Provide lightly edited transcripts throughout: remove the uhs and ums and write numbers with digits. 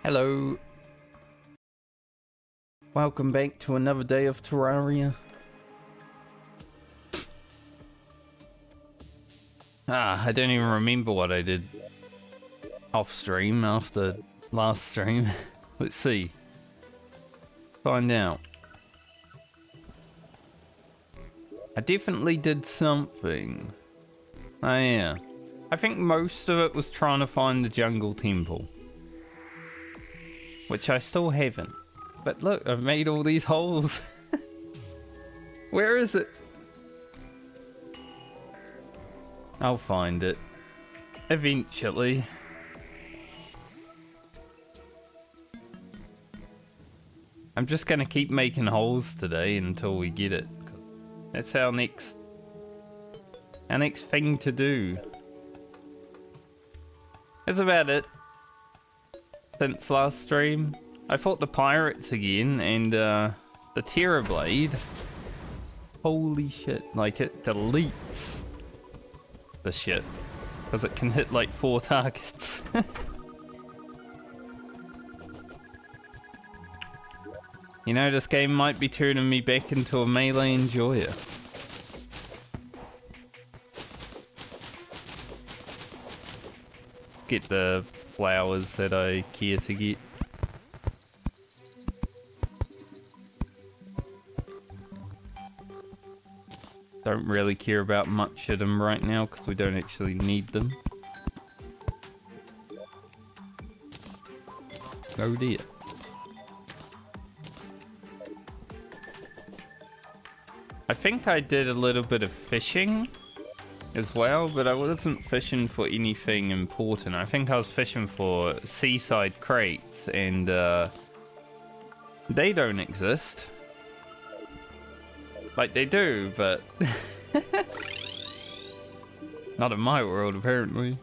Hello. Welcome back to another day of Terraria. I don't even remember what I did off stream after last stream. Let's see. Find out. I definitely did something. Oh yeah. I think most of it was trying to find the jungle temple. Which I still haven't. But look, I've made all these holes. Where is it? I'll find it. Eventually. I'm just gonna keep making holes today until we get it. 'Cause that's our next thing to do. That's about it. Since last stream. I fought the pirates again and the Terra Blade. Holy shit, like it deletes the shit. Because it can hit like 4 targets. You know, this game might be turning me back into a melee enjoyer. Get the flowers that I care to get. Don't really care about much of them right now because we don't actually need them. Go there. I think I did a little bit of fishing as well, but I wasn't fishing for anything important. I think I was fishing for seaside crates, and they don't exist. Like, they do, but not in my world, apparently.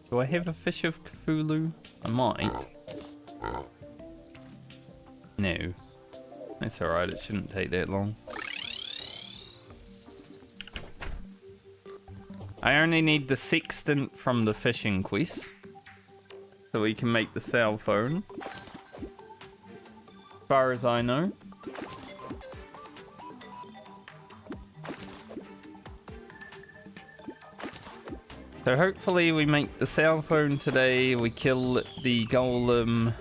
Do I have a fish of Cthulhu? I might. No. That's alright, it shouldn't take that long. I only need the sextant from the fishing quest, so we can make the cell phone. As far as I know. So hopefully we make the cell phone today, we kill the golem.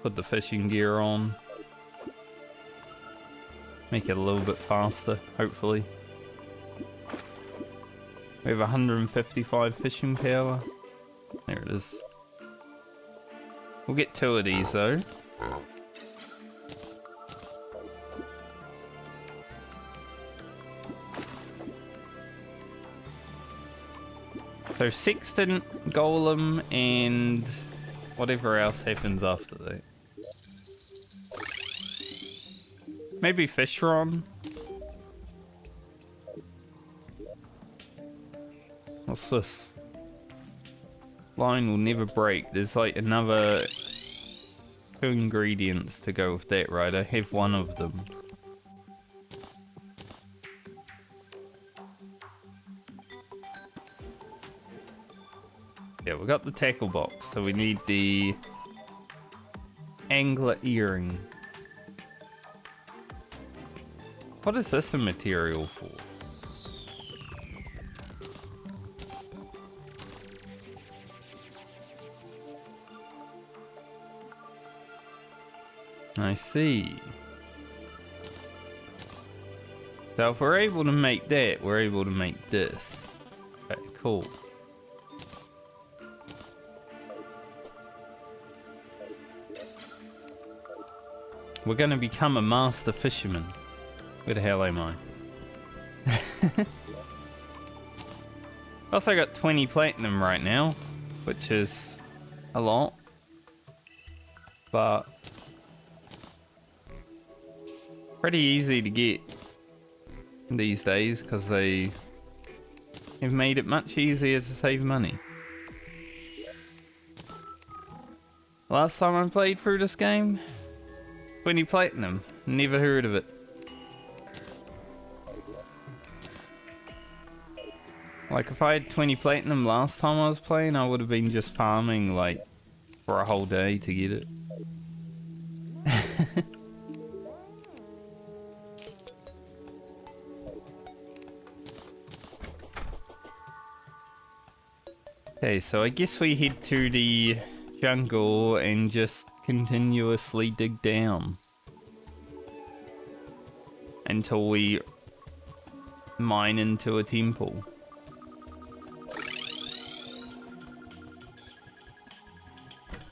Put the fishing gear on. Make it a little bit faster, hopefully. We have 155 fishing power. There it is. We'll get 2 of these though. So sextant, golem, and whatever else happens after that. Maybe Fishron. What's this? Line will never break. There's like another 2 ingredients to go with that, right? I have one of them. Yeah, we got the tackle box, so we need the angler earring. What is this a material for? I see. So if we're able to make that, we're able to make this. Okay, cool. We're gonna become a master fisherman. Where the hell am I? Also got 20 platinum right now, which is a lot. But pretty easy to get these days because they have made it much easier to save money. Last time I played through this game, 20 platinum. Never heard of it. Like, if I had 20 platinum last time I was playing, I would have been just farming, like, for a whole day to get it. Okay, so I guess we head to the jungle and just continuously dig down until we mine into a temple.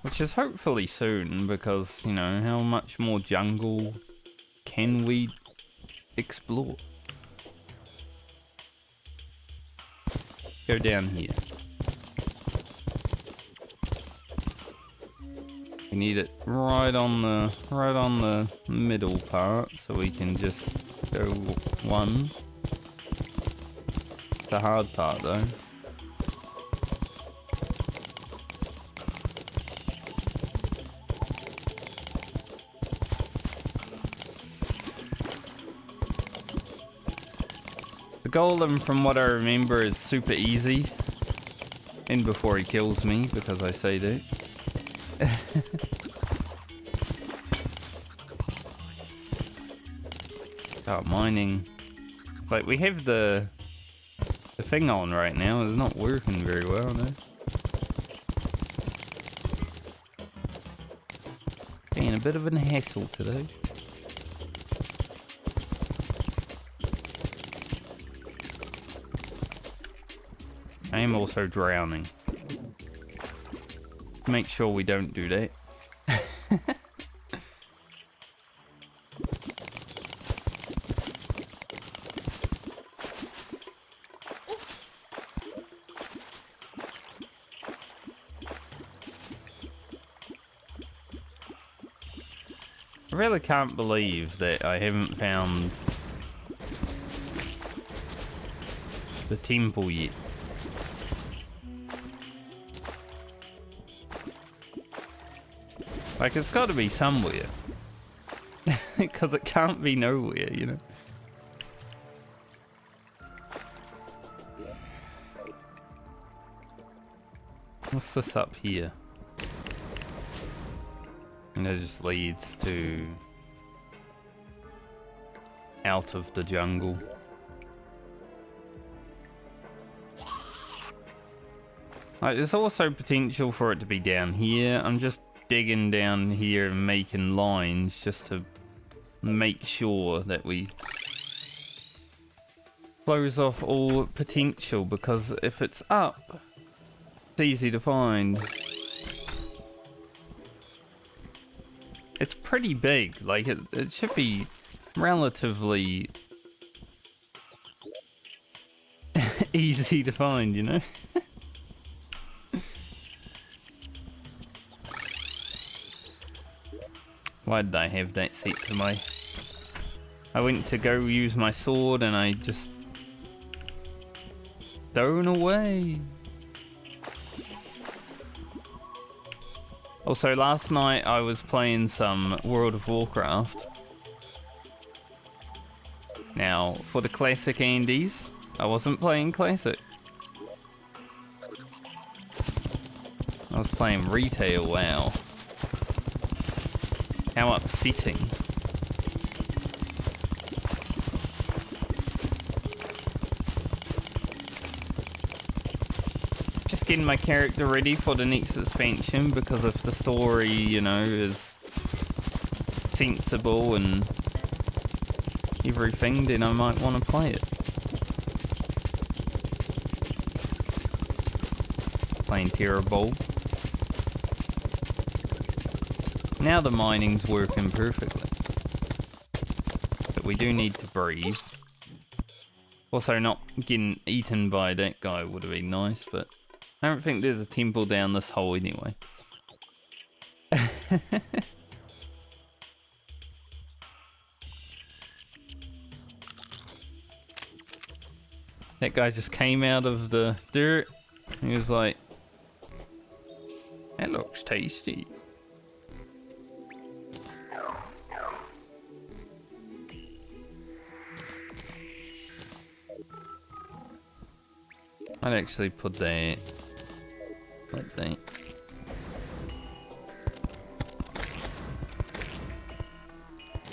Which is hopefully soon, because, you know, how much more jungle can we explore? Go down here. We need it right on the middle part, so we can just go one. The hard part though. The golem, from what I remember, is super easy. And before he kills me, because I say that. Oh, mining. Like, we have the thing on right now. It's not working very well, no. Being a bit of a hassle today. I am also drowning. Make sure we don't do that. I really can't believe that I haven't found the temple yet. Like, it's got to be somewhere. Because it can't be nowhere, you know? What's this up here? And it just leads to out of the jungle. Like, there's also potential for it to be down here. I'm just digging down here and making lines just to make sure that we close off all potential, because if it's up, it's easy to find. It's pretty big, like it should be relatively easy to find, you know? Why did I have that set to my... I went to go use my sword and I just... thrown away. Also, last night I was playing some World of Warcraft. Now, for the Classic Andes, I wasn't playing Classic. I was playing Retail, wow. How upsetting. Just getting my character ready for the next expansion, because if the story, you know, is sensible and everything, then I might want to play it. Playing Terrible. Now the mining's working perfectly. But we do need to breathe. Also, not getting eaten by that guy would have been nice, but I don't think there's a temple down this hole anyway. That guy just came out of the dirt. He was like, that looks tasty. I'd actually put that like that.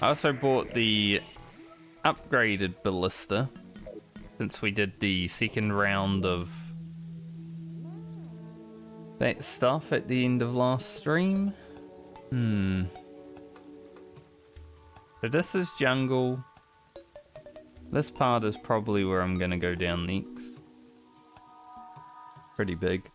I also bought the upgraded ballista since we did the second round of that stuff at the end of last stream. So this is jungle. This part is probably where I'm gonna go down next. Pretty big.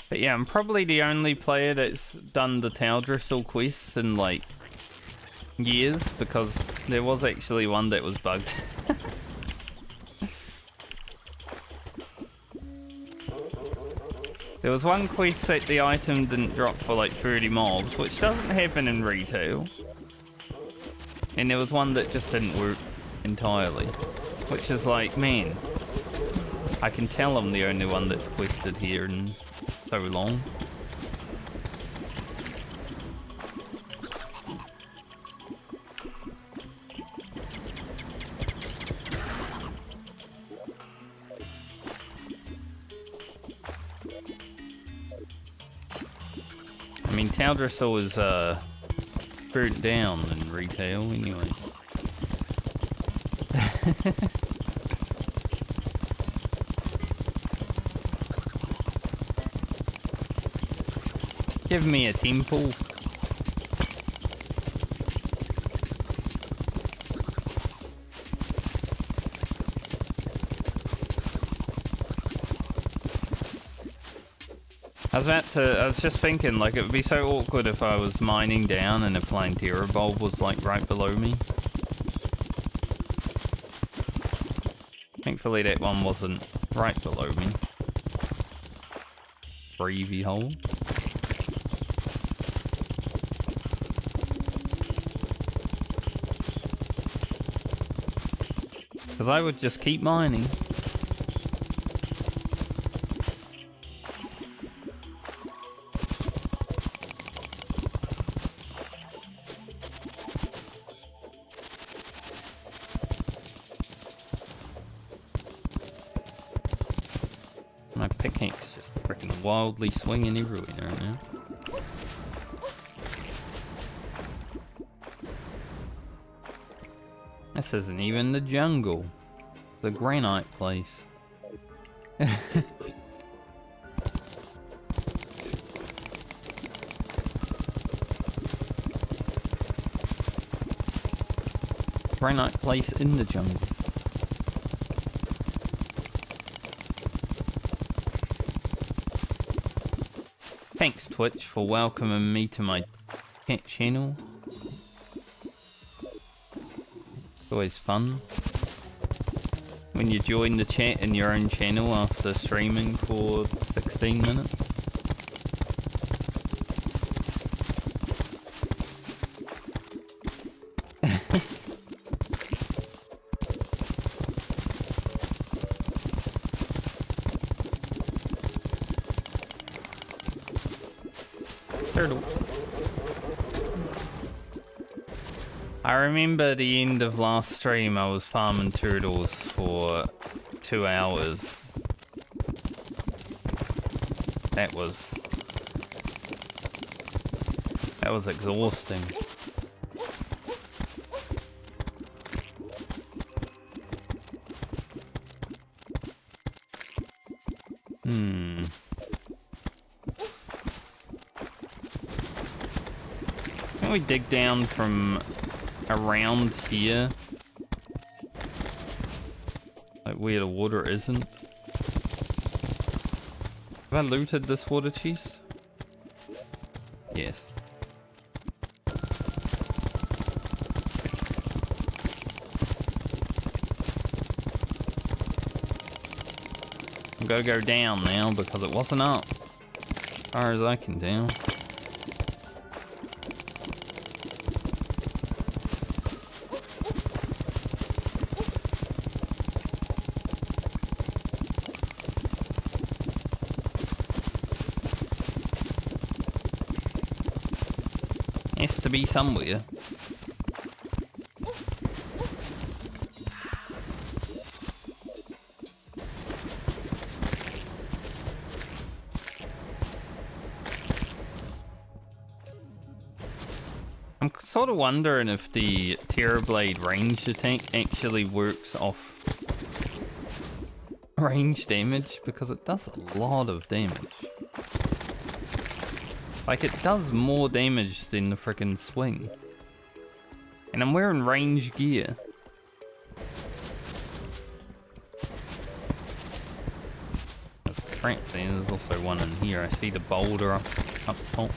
But yeah, I'm probably the only player that's done the Taldrisol quests in like years, because there was actually one that was bugged. There was one quest that the item didn't drop for like 30 mobs, which doesn't happen in retail. And there was one that just didn't work entirely, which is like, man, I can tell I'm the only one that's quested here in so long. I mean, Taldrisol is burnt down in retail anyway. Give me a temple. I was just thinking, like, it would be so awkward if I was mining down and a Planetara bulb was, like, right below me. Thankfully that one wasn't right below me. Breathy hole. Because I would just keep mining. My pickaxe just freaking wildly swinging everywhere right now. This isn't even the jungle. The granite place. Granite place in the jungle. Thanks Twitch for welcoming me to my chat channel. Always fun when you join the chat in your own channel after streaming for 16 minutes. Turtle. I remember the end of last stream, I was farming turtles for 2 hours. That was exhausting. Can we dig down from around here, like where the water isn't? Have I looted this water chest? Yes. I'm gonna go down now because it wasn't up, as far as I can tell. to be somewhere. I'm sort of wondering if the Terrorblade range attack actually works off range damage, because it does a lot of damage. Like, it does more damage than the frickin' swing. And I'm wearing range gear. There's a trap there, there's also one in here. I see the boulder up top.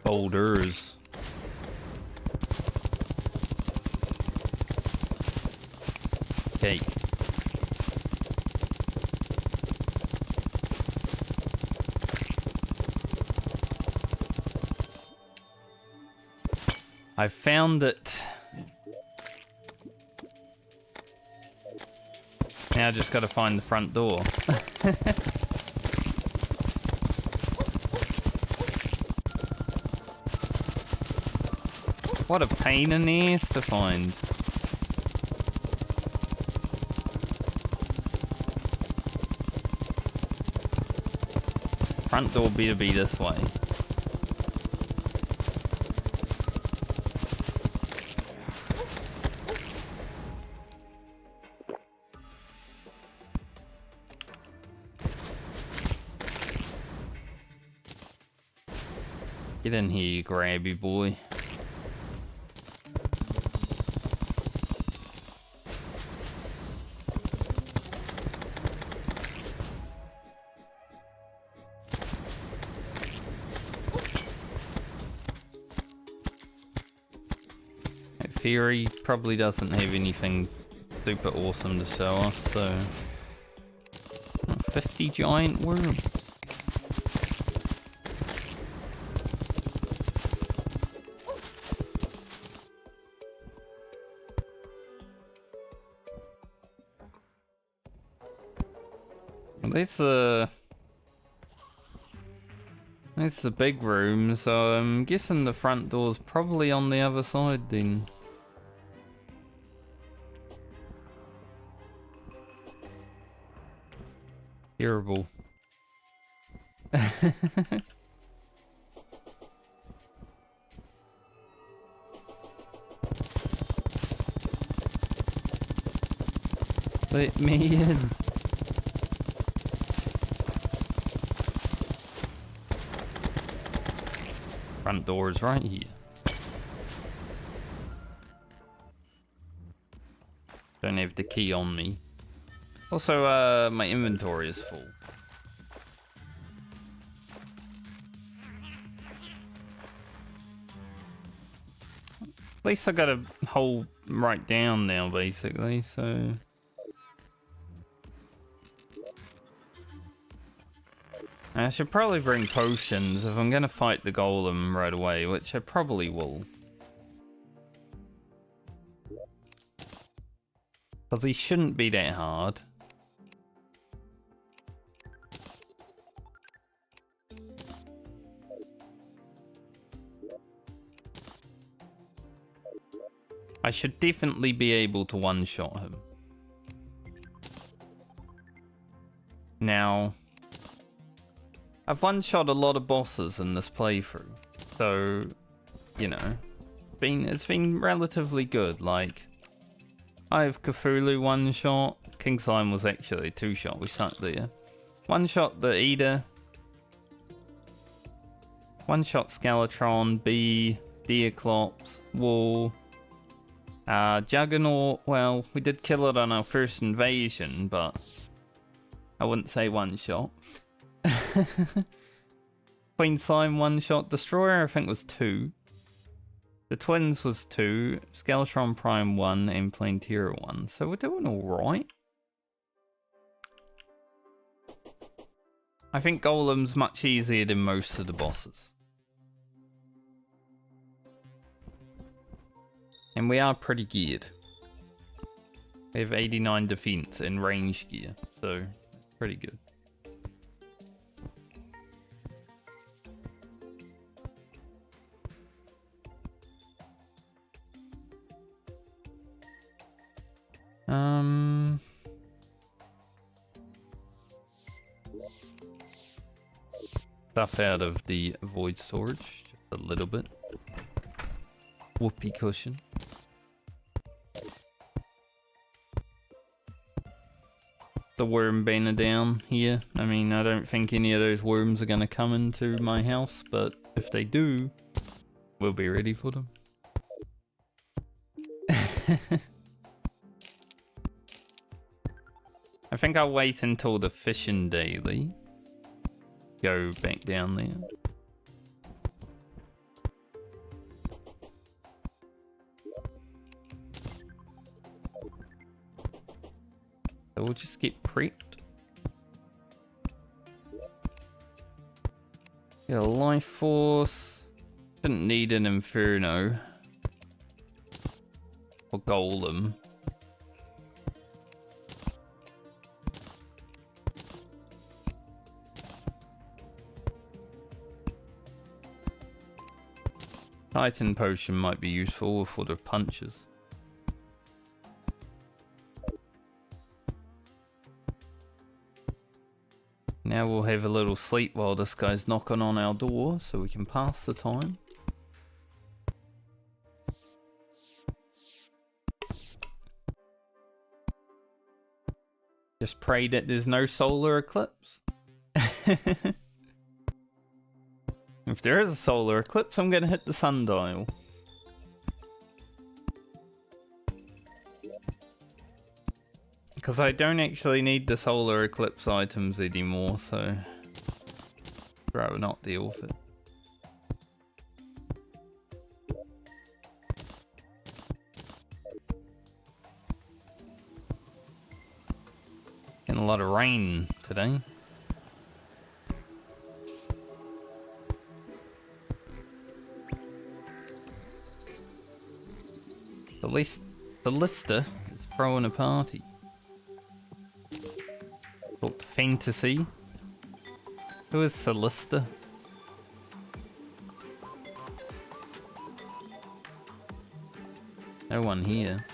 Boulders. Okay. I found it. Now I just gotta find the front door. What a pain in the ass to find. Front door better be this way. Get in here, you grabby boy. Theory probably doesn't have anything super awesome to show us, so 50 giant worms. Well, that's the big room, so I'm guessing the front door's probably on the other side then. Terrible. Let me in. Front door is right here. Don't have the key on me. Also, my inventory is full. At least I got a hole right down now, basically, so... I should probably bring potions if I'm gonna fight the golem right away, which I probably will. Because he shouldn't be that hard. I should definitely be able to one-shot him. Now, I've one-shot a lot of bosses in this playthrough, so, you know, it's been relatively good. Like, I have Cthulhu one-shot, King Slime was actually a two-shot, we stuck there. One-shot the Eater, one-shot Skeletron, Bee, the Eclipse, Wall, Juggernaut. Well, we did kill it on our first invasion, but I wouldn't say one-shot. Queen Slime one-shot, Destroyer I think was 2. The Twins was 2, Skeletron Prime 1, and Plain Terror 1. So we're doing alright. I think Golem's much easier than most of the bosses. And we are pretty geared. We have 89 defense and range gear, so pretty good. Stuff out of the void storage, just a little bit. Whoopee cushion. The worm banner down here. I mean, I don't think any of those worms are gonna come into my house, but if they do, we'll be ready for them. I think I'll wait until the fishing daily. Go back down there. So we'll just get prepped. Yeah, life force. Didn't need an inferno. Or golem. Titan potion might be useful for the punches. Now we'll have a little sleep while this guy's knocking on our door so we can pass the time. Just pray that there's no solar eclipse. If there is a solar eclipse, I'm going to hit the sundial. Because I don't actually need the solar eclipse items anymore, so I'd rather not deal with it. Getting a lot of rain today. At least the lister is throwing a party. Called Fantasy. Who is Celista? No one here.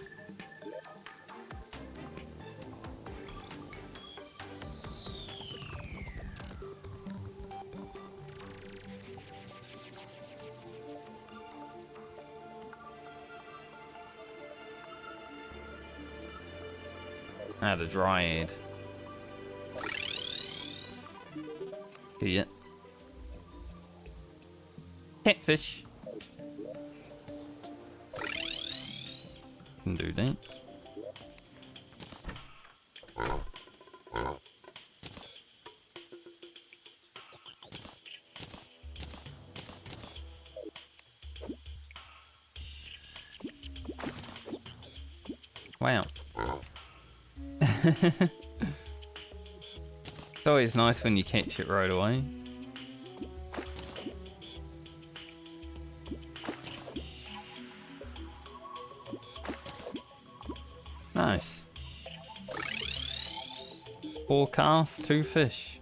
Ah, the dryad. Yeah. Catfish. Can do that. Wow. It's always nice when you catch it right away. Nice. 4 casts, 2 fish.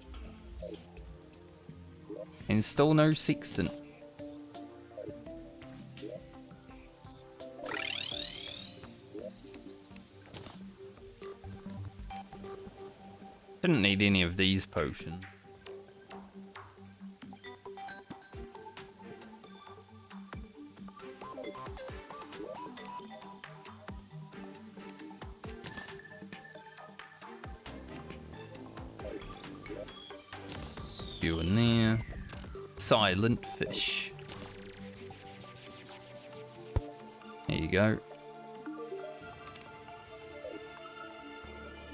And still no sextant. Didn't need any of these potions. You in there. Silent fish. There you go.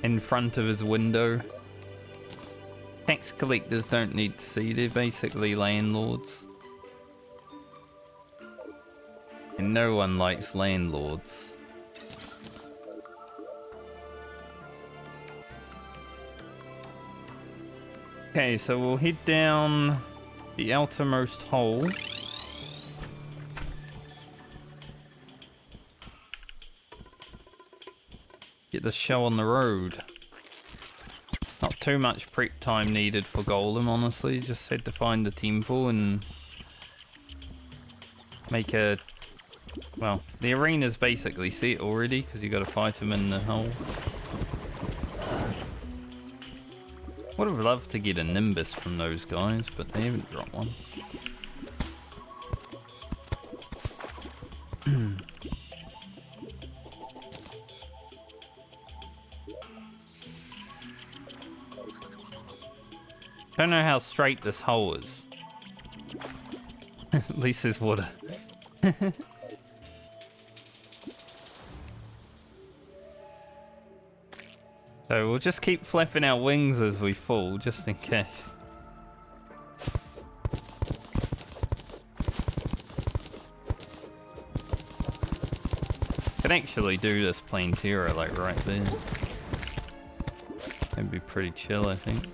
In front of his window. Tax collectors don't need to see, they're basically landlords. And no one likes landlords. Okay, so we'll head down the outermost hole. Get the show on the road. Not too much prep time needed for Golem, honestly. Just had to find the temple and make a Well, the arena's basically set already, because you got to fight them in the hole. Would have loved to get a Nimbus from those guys, but they haven't dropped one. Don't know how straight this hole is. At least there's water. So we'll just keep flapping our wings as we fall, just in case. Can actually do this playing Terra like right there. That'd be pretty chill, I think.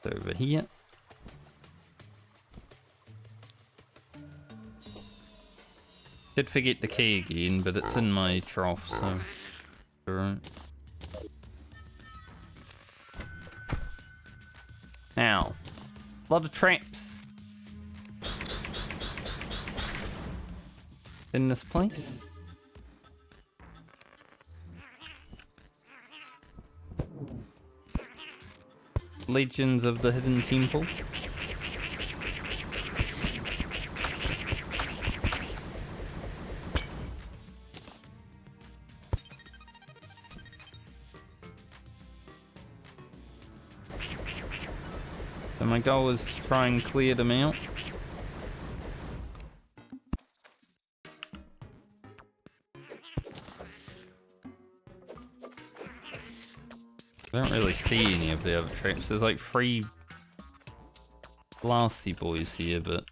Over here. Did forget the key again, but it's in my trough, so alright. Now, a lot of traps in this place. Legends of the Hidden Temple. So my goal is to try and clear them out. I don't really see any of the other traps. There's like 3 blasty boys here, but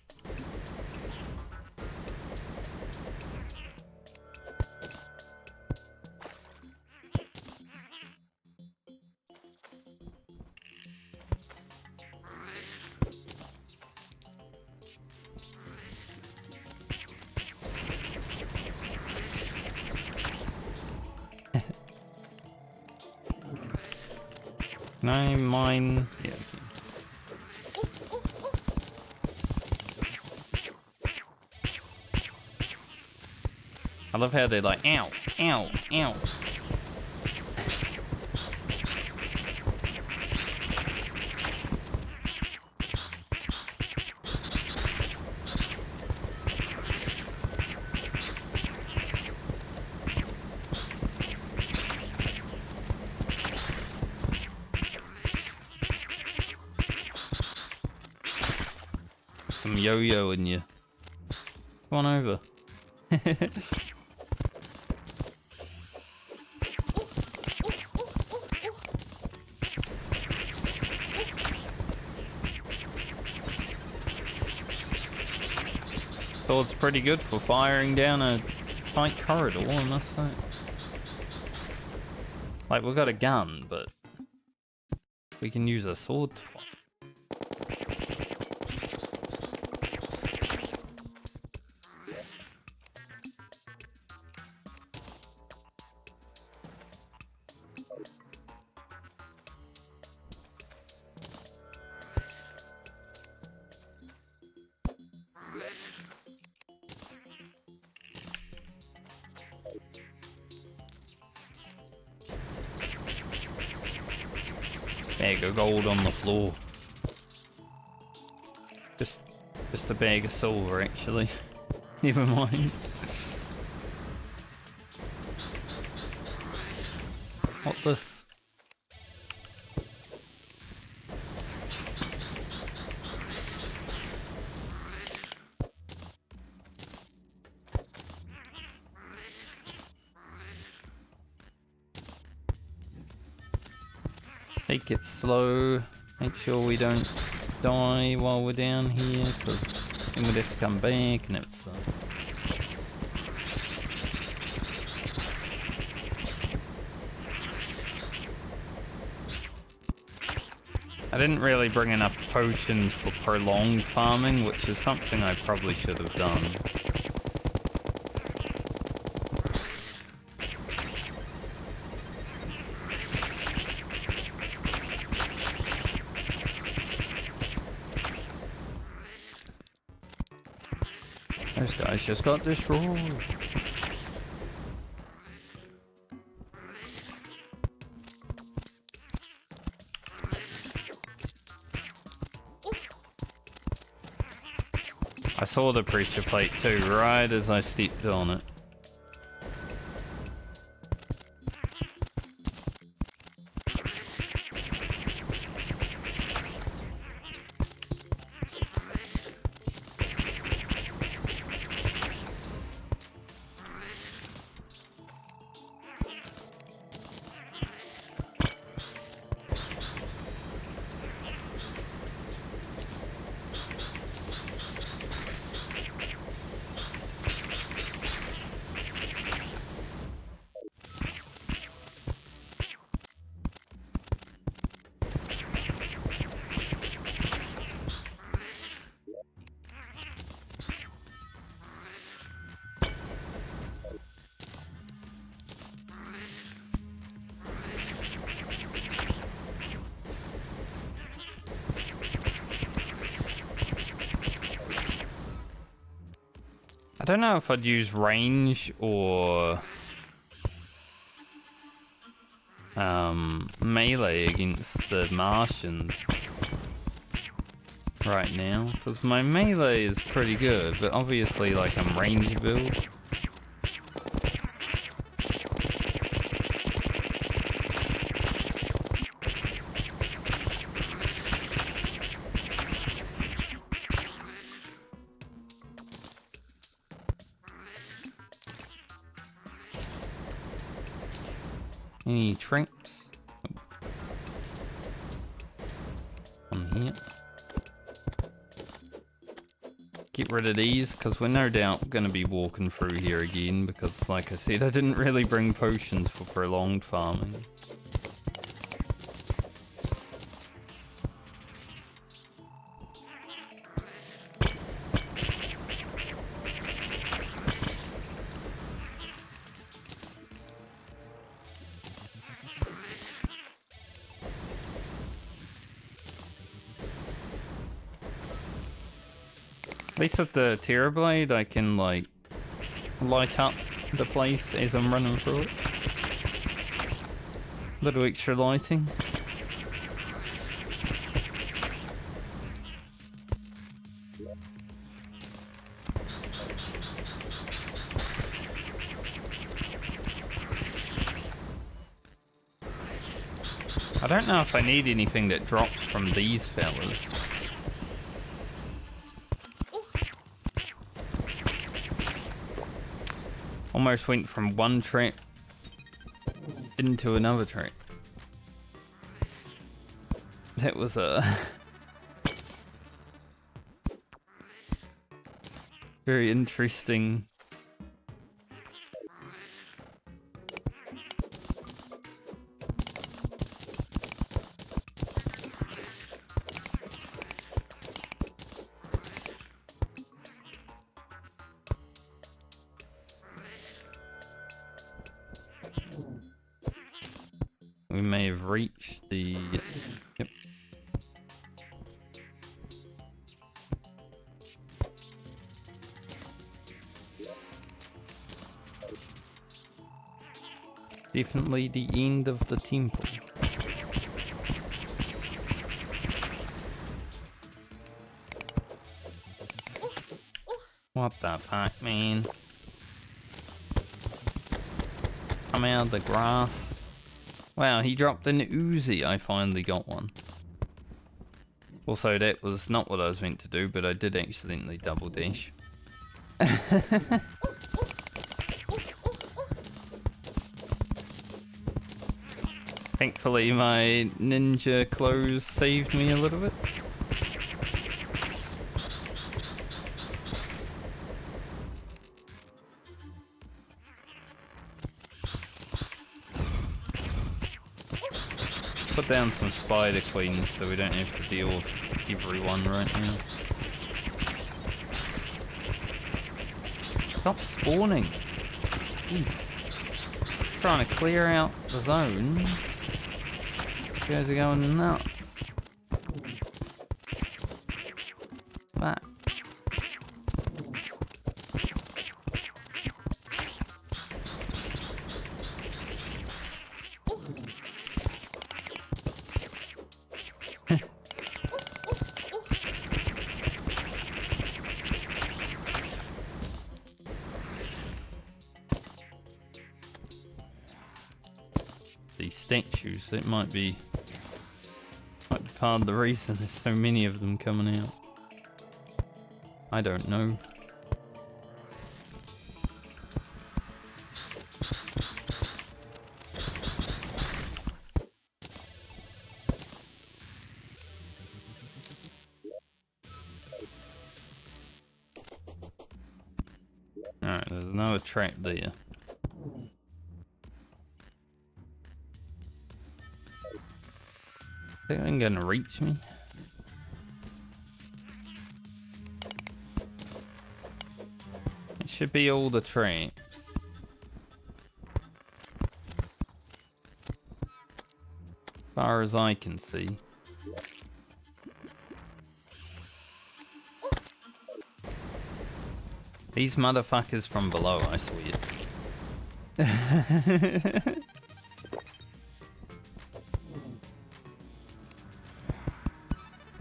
can I mine? Yeah, I can. I love how they're like, ow, ow, ow. Some yo-yo in you. Come on over. Sword's pretty good for firing down a tight corridor, I must say. Like, we've got a gun, but we can use a sword to fight. Bag of gold on the floor. Just a bag of silver, actually. Never mind. What this? Take it slow. Make sure we don't die while we're down here, because then we'd have to come back and it's I didn't really bring enough potions for prolonged farming, which is something I probably should have done. Those guys just got destroyed. I saw the pressure plate too, right as I stepped on it. I don't know if I'd use range or melee against the Martians right now, because my melee is pretty good, but obviously like I'm range build. Any traps? On here. Get rid of these, because we're no doubt going to be walking through here again, because like I said, I didn't really bring potions for prolonged farming. At least with the Terra Blade, I can like light up the place as I'm running through it. Little extra lighting. I don't know if I need anything that drops from these fellas. Almost went from one track into another track. That was a very interesting. We may have reached the... Yep. Definitely the end of the temple. What the fuck, man? Come out of the grass. Wow, he dropped an Uzi. I finally got one. Also, that was not what I was meant to do, but I did accidentally double dash. Thankfully, my ninja clothes saved me a little bit. Put down some spider queens so we don't have to deal with everyone right now. Stop spawning. Jeez. Trying to clear out the zone. You guys are going nuts. Back. these statues. It might be part of the reason there's so many of them coming out. I don't know. Alright, there's another trap there. Think they're gonna reach me? It should be all the traps. As far as I can see. These motherfuckers from below, I swear.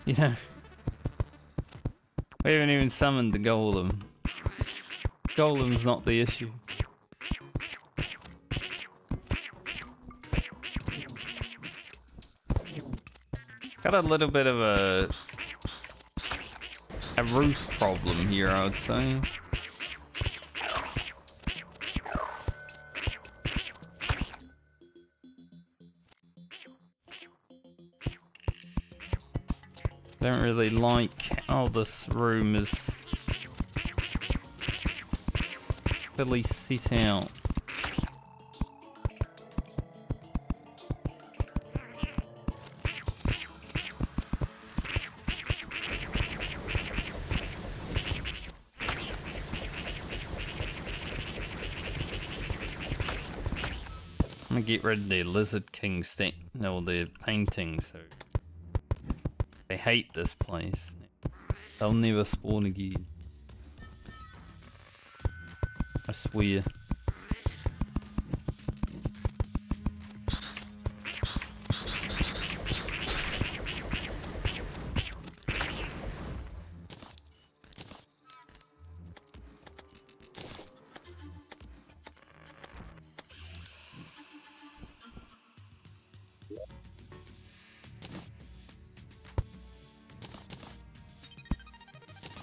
You know, we haven't even summoned the Golem. Golem's not the issue. Got a little bit of a roof problem here, I would say. Don't really like how this room is fully set out. I'm gonna get rid of the Lizard King no, the painting, so they hate this place. They'll never spawn again. I swear.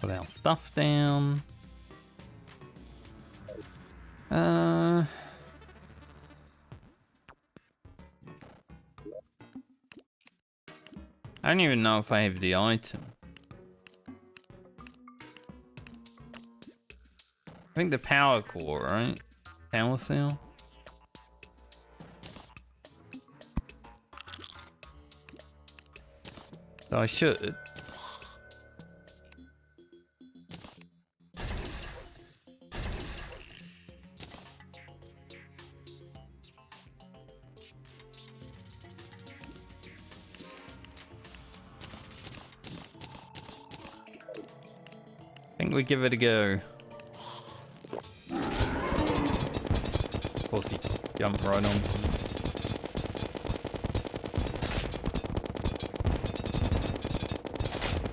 Put our stuff down. I don't even know if I have the item. I think the power core, right? Power cell? So I should. I think we give it a go. Of course he jumped right on.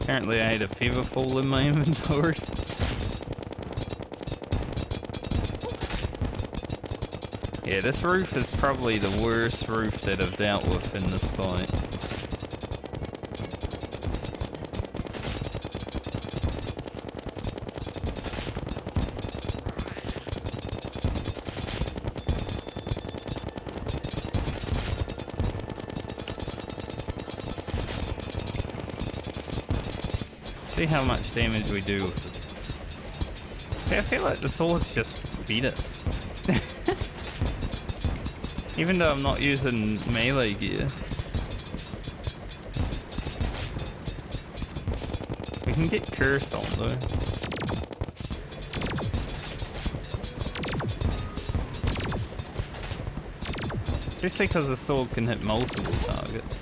Apparently I had a feather fall in my inventory. Yeah, this roof is probably the worst roof that I've dealt with in this fight. See how much damage we do with this. See, I feel like the swords just beat it. Even though I'm not using melee gear. We can get cursed on though. Especially because the sword can hit multiple targets.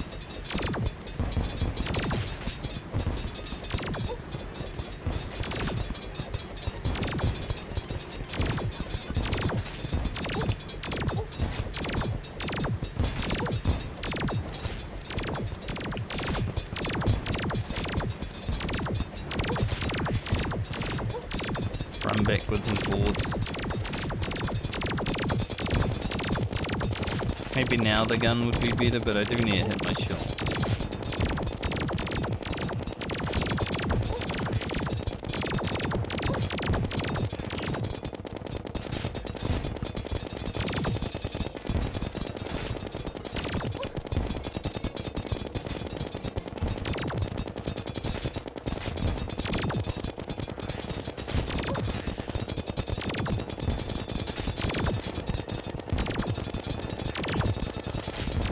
Backwards and forwards. Maybe now the gun would be better, but I do need to hit my shot.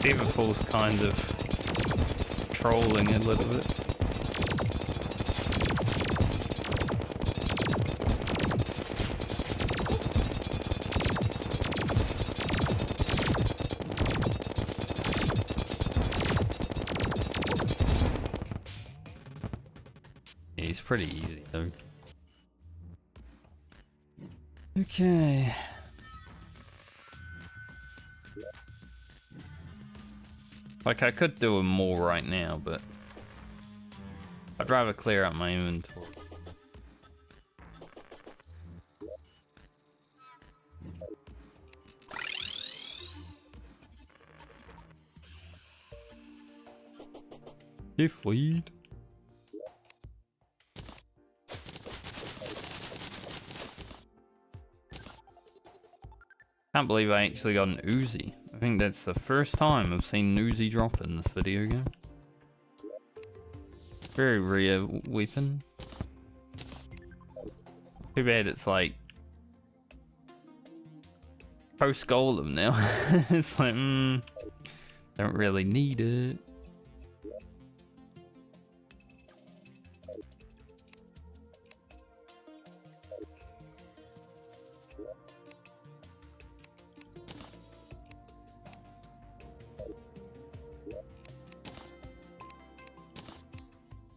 Feverfall's kind of trolling a little bit. Yeah, he's pretty easy though. Okay. Like, I could do them more right now, but I'd rather clear out my inventory. Defeat. Can't believe I actually got an Uzi. I think that's the first time I've seen an Uzi drop in this video game. Very rare weapon. Too bad it's like post Golem now. It's like, don't really need it.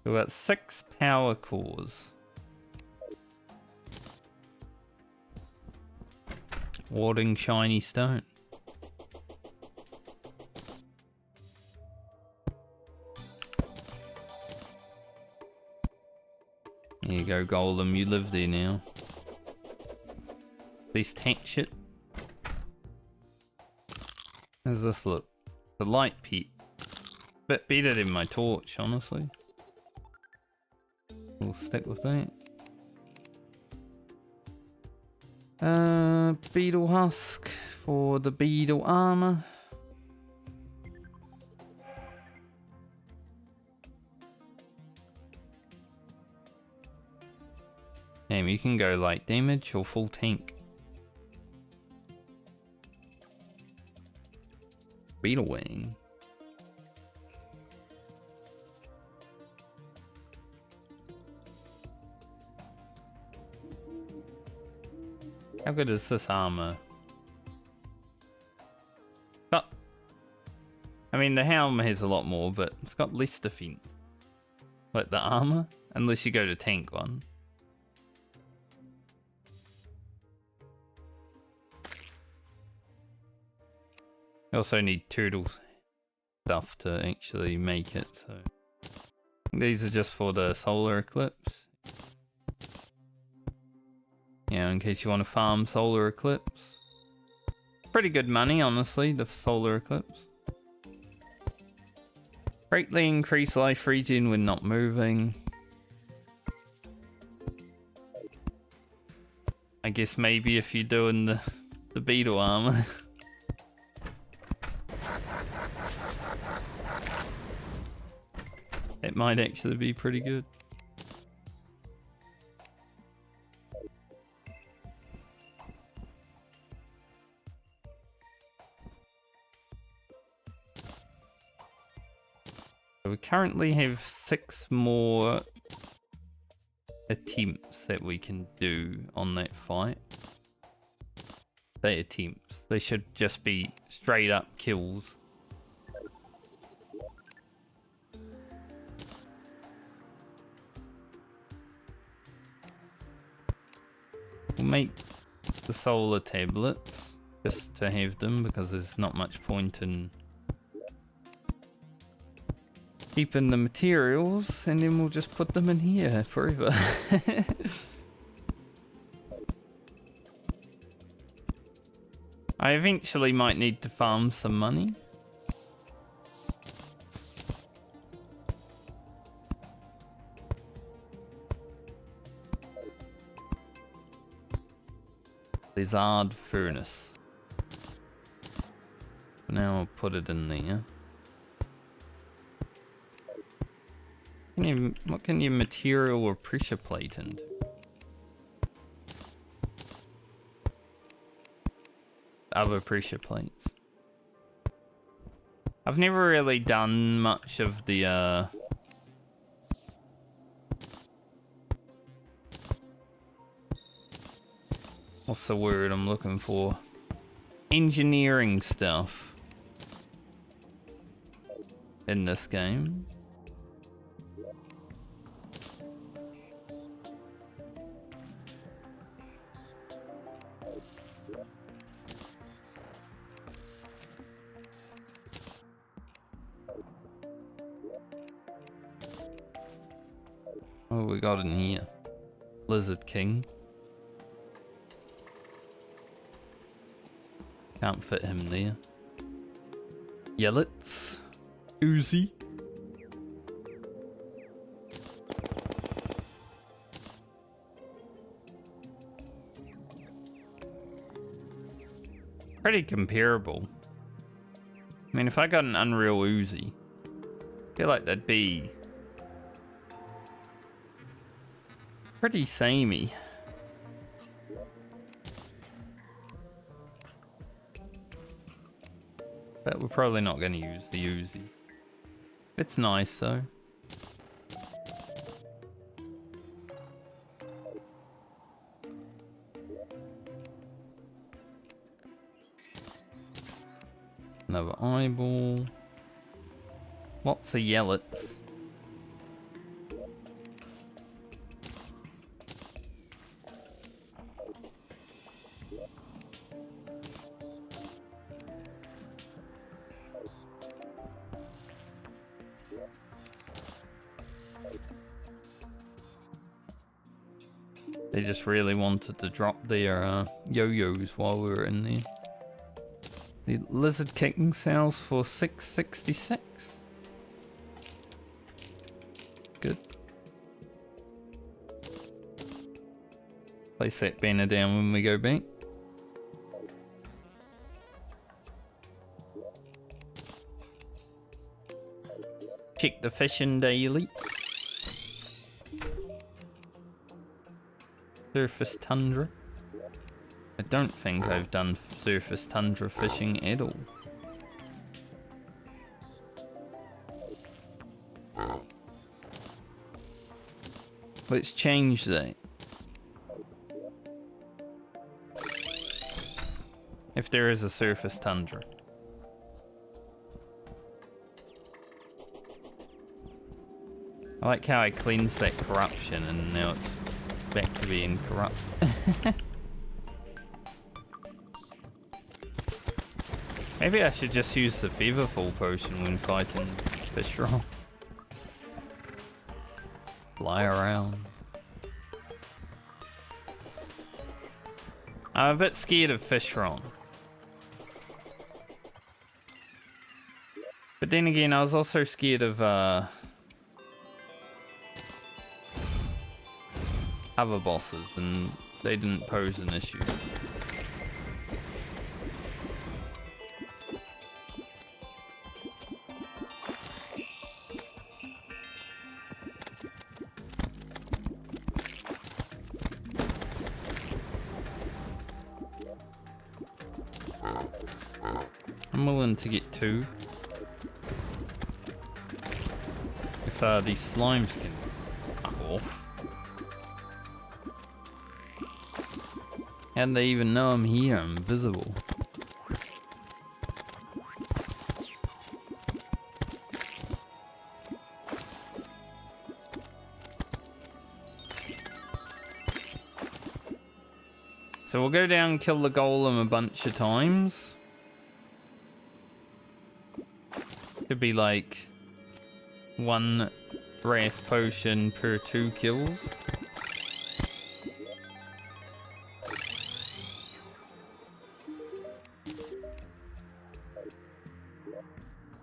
We've got 6 power cores. Warding shiny stone. There you go, Golem, you live there now. These tank shit. How does this look? The light pit. Bit better than my torch, honestly. We'll stick with that. Beetle husk for the beetle armor. Damn, you can go light damage or full tank. Beetle wing. How good is this armor? But I mean, the helm has a lot more, but it's got less defense. Like the armor, unless you go to tank one. You also need turtle stuff to actually make it, so these are just for the solar eclipse. Yeah, in case you want to farm solar eclipse. Pretty good money, honestly, the solar eclipse. Greatly increase life regen when not moving. I guess maybe if you're doing the beetle armor. It might actually be pretty good. We currently have 6 more attempts that we can do on that fight. They attempts. They should just be straight up kills. We'll make the solar tablets just to have them because there's not much point in keeping the materials, and then we'll just put them in here forever. I eventually might need to farm some money. Lizard furnace. Now I'll put it in there. What can you material or pressure plate into? Other pressure plates. I've never really done much of the what's the word I'm looking for? Engineering stuff in this game. Oh, we got in here. Lizard King. Can't fit him there. Yellets. Uzi. Pretty comparable. I mean, if I got an Unreal Uzi, I feel like that'd be pretty samey. But we're probably not going to use the Uzi. It's nice though. Another eyeball. What's a yellets? They just really wanted to drop their yo-yos while we were in there. The Lizard King sells for $6.66. Good. Place that banner down when we go back. Check the fishing daily. Surface tundra. I don't think I've done surface tundra fishing at all. Let's change that. If there is a surface tundra. I like how I cleansed that corruption and now it's back to being corrupt. Maybe I should just use the Featherfall potion when fighting Fishron. Fly around. I'm a bit scared of Fishron. But then again, I was also scared of other bosses, and they didn't pose an issue. I'm willing to get 2. If these slimes can fuck off. How do they even know I'm here? I'm invisible. So we'll go down and kill the golem a bunch of times. Could be like 1 wrath potion per 2 kills.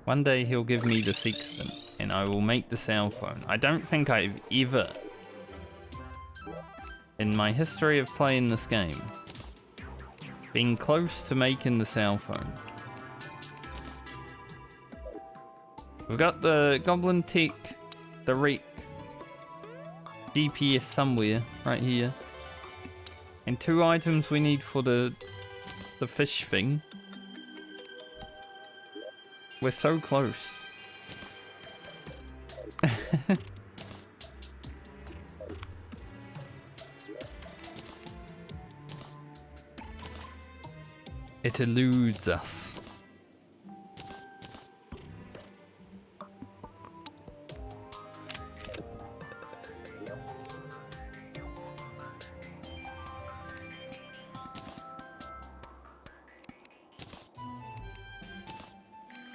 One day he'll give me the sextant, and I will make the cell phone. I don't think I've ever, in my history of playing this game, been close to making the cell phone. We've got the Goblin Tech, the Wreck, GPS somewhere, right here. And 2 items we need for the fish thing. We're so close. It eludes us.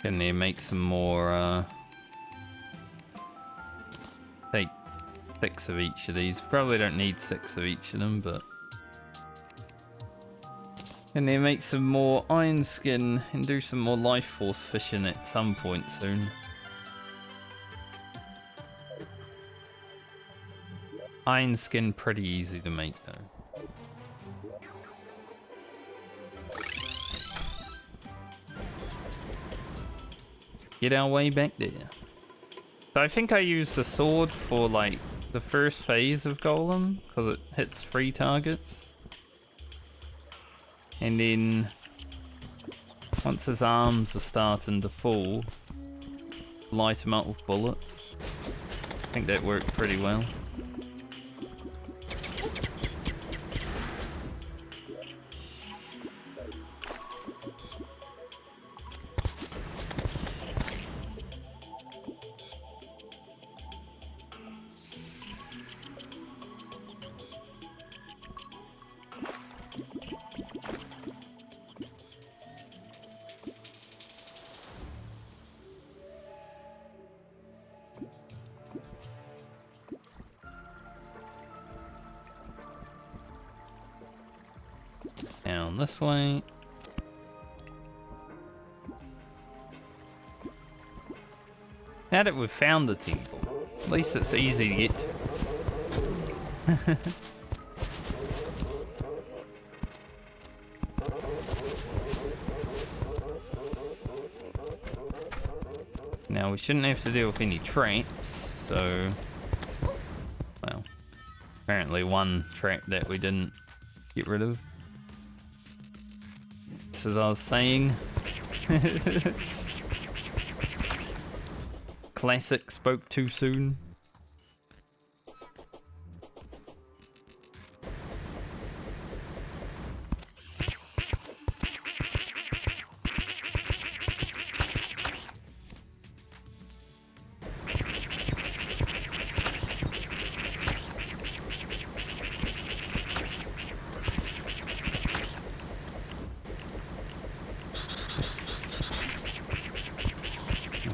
Can they make some more, take 6 of each of these. Probably don't need 6 of each of them, but... Can they make some more iron skin and do some more life force fishing at some point soon? Iron skin pretty easy to make though. Get our way back there. So I think I used the sword for like the first phase of Golem because it hits 3 targets. And then once his arms are starting to fall, light him up with bullets. I think that worked pretty well. Down this way. Now that we've found the temple, at least it's easy to get to. Now we shouldn't have to deal with any traps, so... Well, apparently one trap that we didn't get rid of. As I was saying. Classic spoke too soon.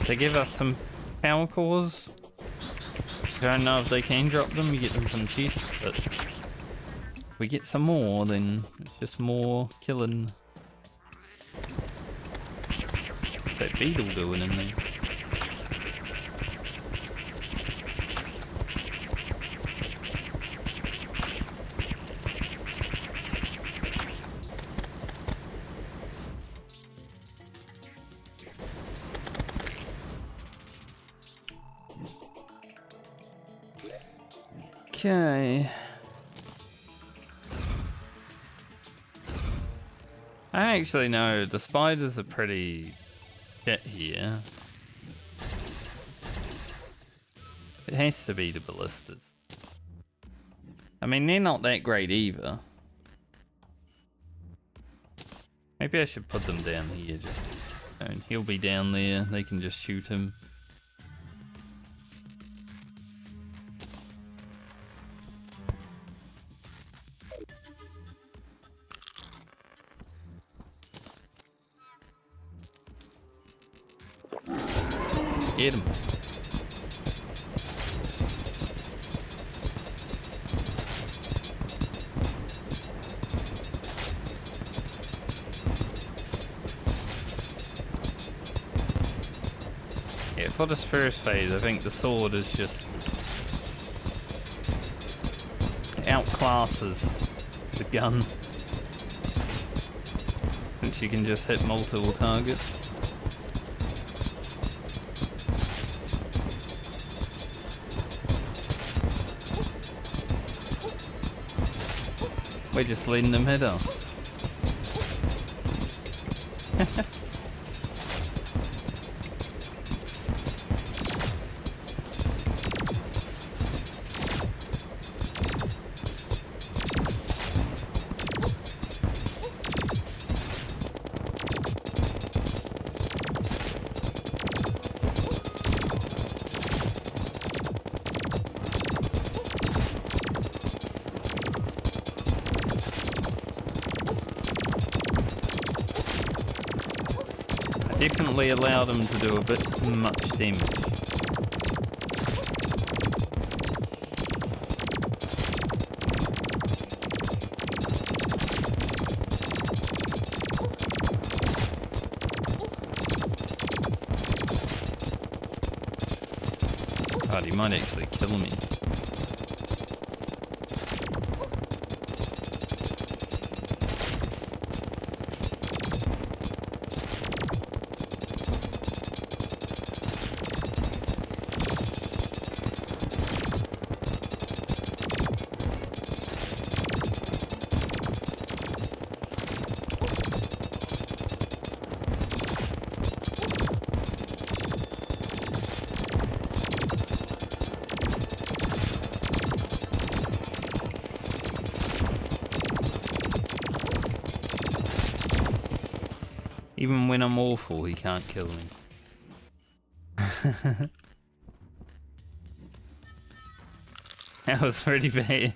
They give us some power cores. I don't know if they can drop them, you get them from chests, but if we get some more, then it's just more killing. What's that beetle doing in there? Okay. I actually know the spiders are pretty shit here. It has to be the ballistas. I mean, they're not that great either. Maybe I should put them down here just, and he'll be down there, they can just shoot him. Get him. for this first phase, I think the sword is just outclasses the gun. Since you can just hit multiple targets. We're just letting them hit us. Definitely allow them to do a bit too much damage. God, he might actually kill me. Even when I'm awful, he can't kill me. That was pretty bad.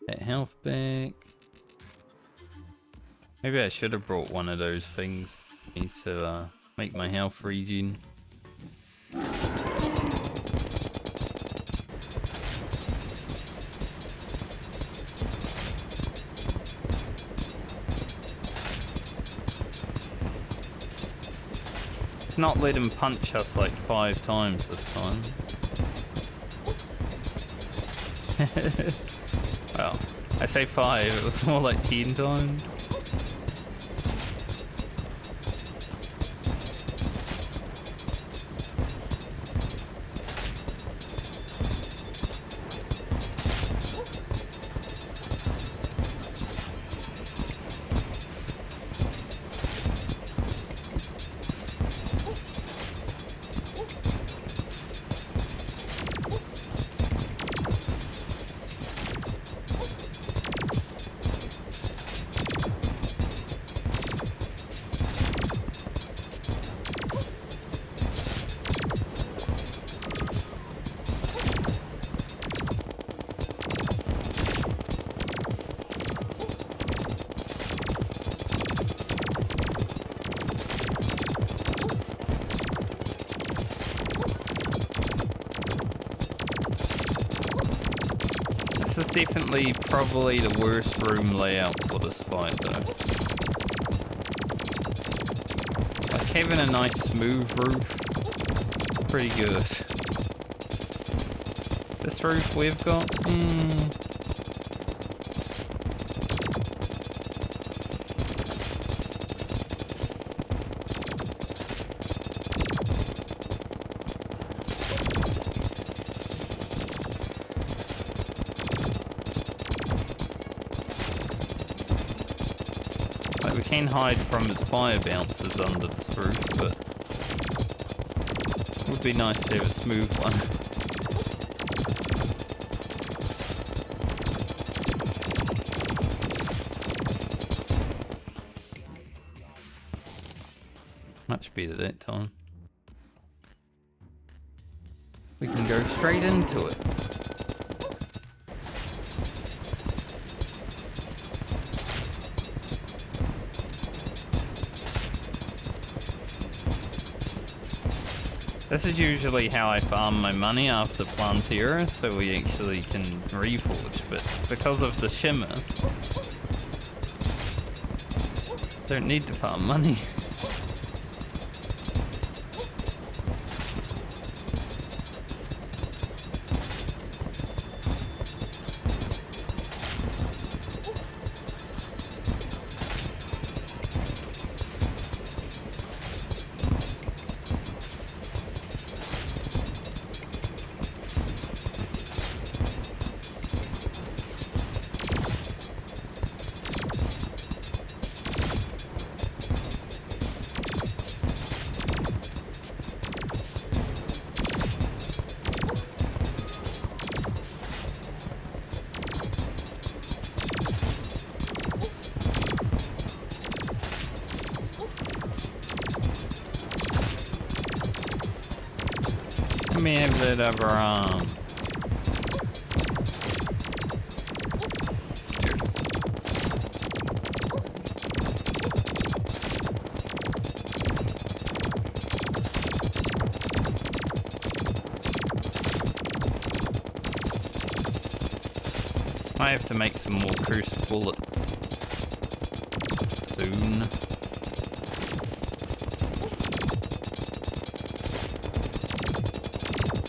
That health back. Maybe I should have brought one of those things. Need to make my health regen. Not let him punch us like 5 times this time. Well, I say 5, it was more like 10 times. This is definitely probably the worst room layout for this fight though. Like having a nice smooth roof, pretty good. This roof we've got, we can hide from his fire bouncers under this roof, but it would be nice to have a smooth one. Much better that time. We can go straight into it. This is usually how I farm my money after Plantera, so we actually can reforge, but because of the shimmer, don't need to farm money. Let me have that other arm. Here it is. I have to make some more cursed bullets soon.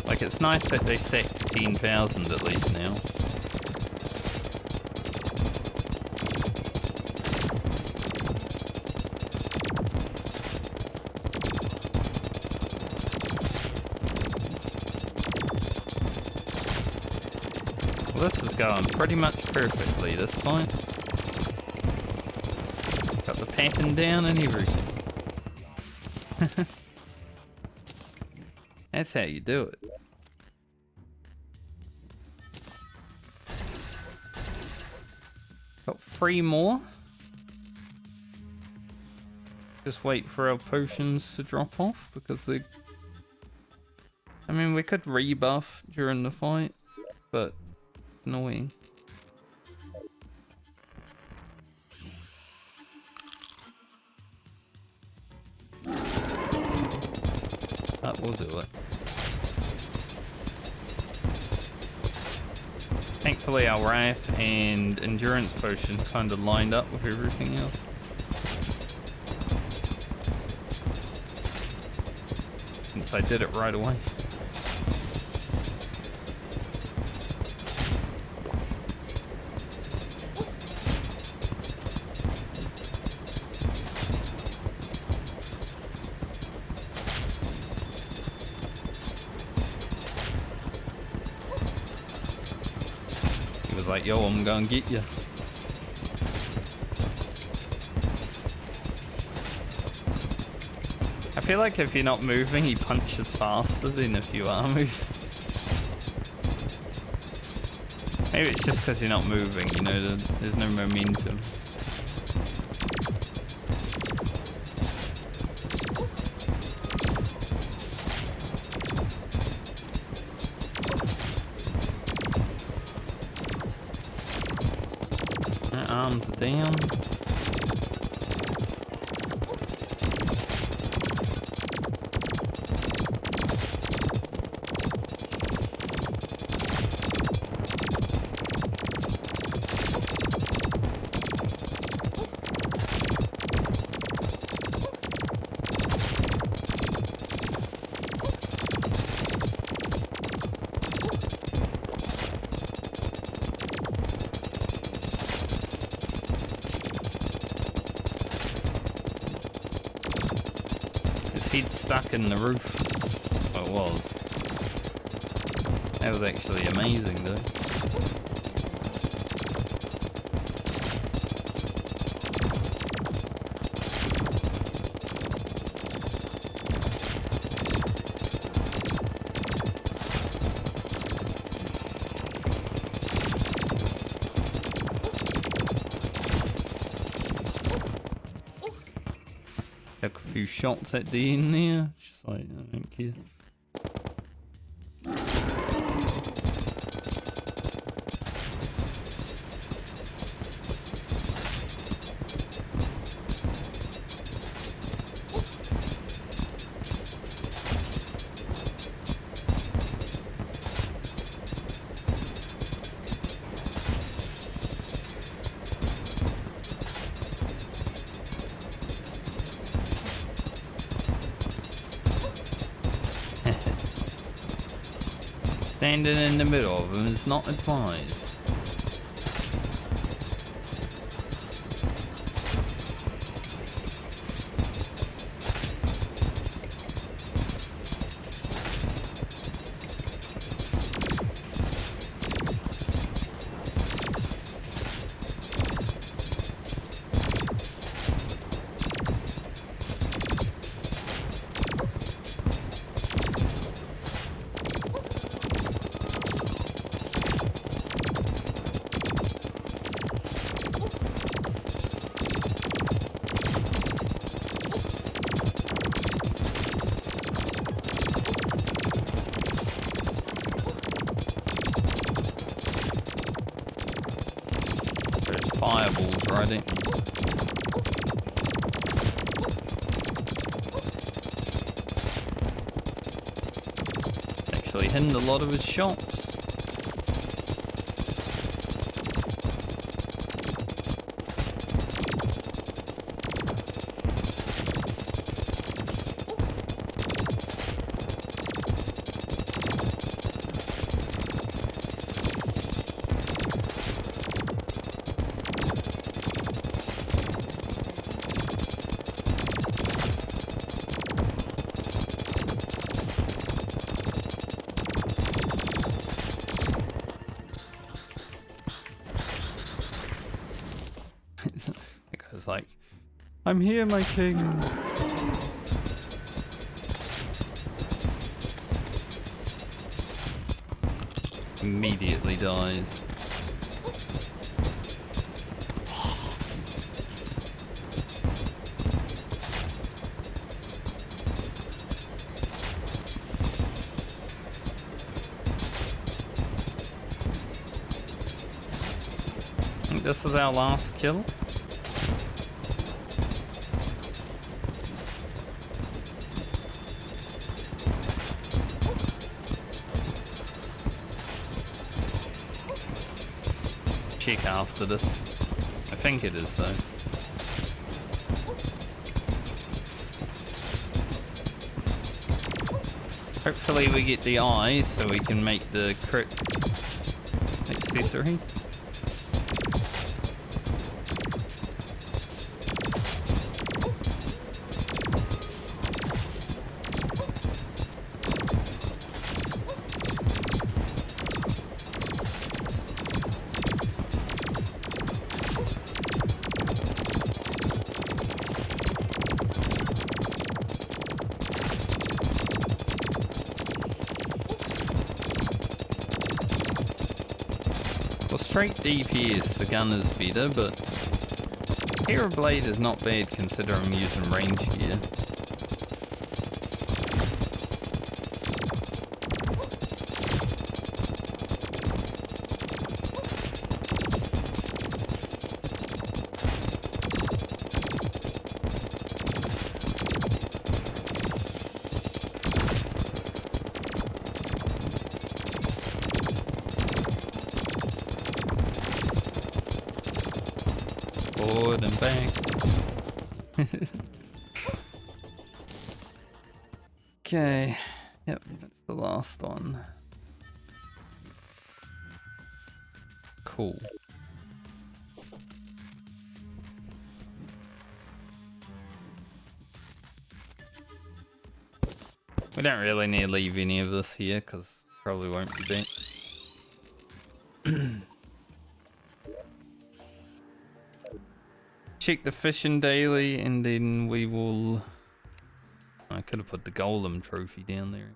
Like, it's nice that they set 10,000 at least now. Well, this is going pretty much perfectly this point. Got the pattern down and everything. That's how you do it. Got 3 more. Just wait for our potions to drop off because they... I mean, we could rebuff during the fight, but annoying. That will do it. Thankfully our Wrath and Endurance Potion kind of lined up with everything else. Since I did it right away. Like, yo, I'm gonna get you. I feel like if you're not moving, he punches faster than if you are moving. Maybe it's just because you're not moving, you know, there's no momentum. Arms are down. He'd stuck in the roof. Well, it was. That was actually amazing, though. Took a few shots at the end there. Just like, I don't care. Standing in the middle of them is not advised. Fireballs, right? Actually hitting a lot of his shots. Because like, I'm here, my king. Immediately dies. I think this is our last kill. Check after this. I think it is though. Hopefully we get the eye so we can make the crit accessory. Straight DPS, the gun is better, but Terra Blade is not bad considering I'm using range gear. Forward and back. Okay, yep, that's the last one. Cool. We don't really need to leave any of this here because probably won't be back. Check the fishing daily and then we will... I could have put the Golem trophy down there.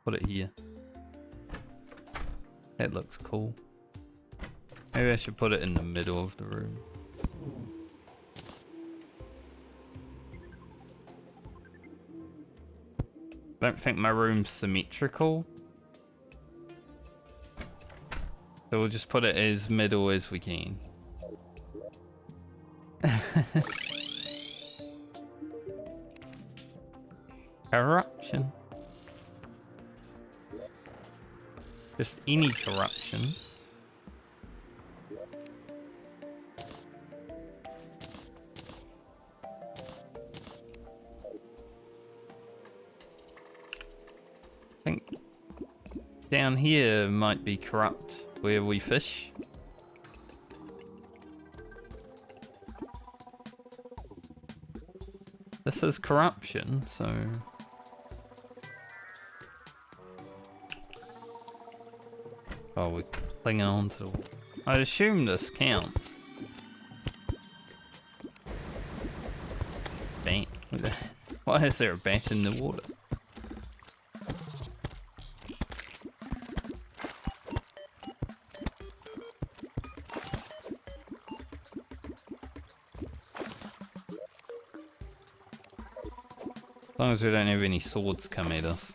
Put it here. That looks cool. Maybe I should put it in the middle of the room. Don't think my room's symmetrical. So we'll just put it as middle as we can. Corruption. Just any corruption. I think Down here might be corrupt where we fish. This is corruption, so... Oh, we're clinging on to... I assume this counts. Dang. Why is there a bat in the water? As long as we don't have any swords come at us.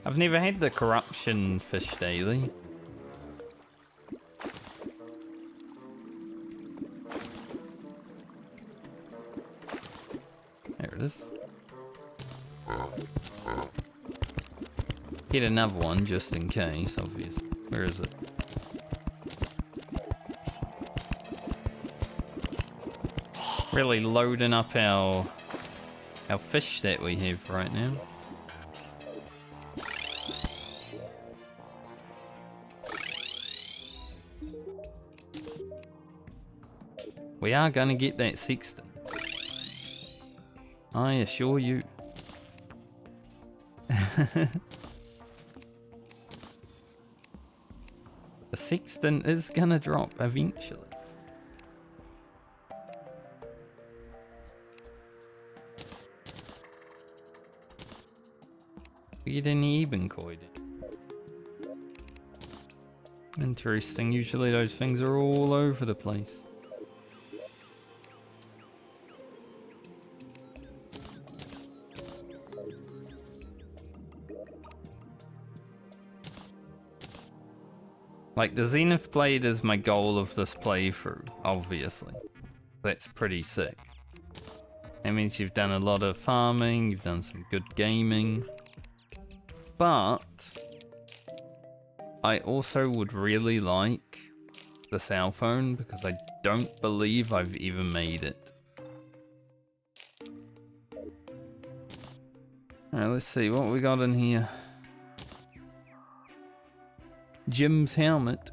I've never had the corruption fish daily. There it is. Get another one just in case, obviously. Where is it? Really loading up our fish that we have right now. We are gonna get that sextant. I assure you. The sextant is gonna drop eventually. We get any even coin. Interesting. Usually those things are all over the place. Like, the Zenith Blade is my goal of this playthrough, obviously. That's pretty sick. That means you've done a lot of farming, you've done some good gaming. But I also would really like the cell phone because I don't believe I've ever made it. Alright, let's see what we got in here. Jim's helmet.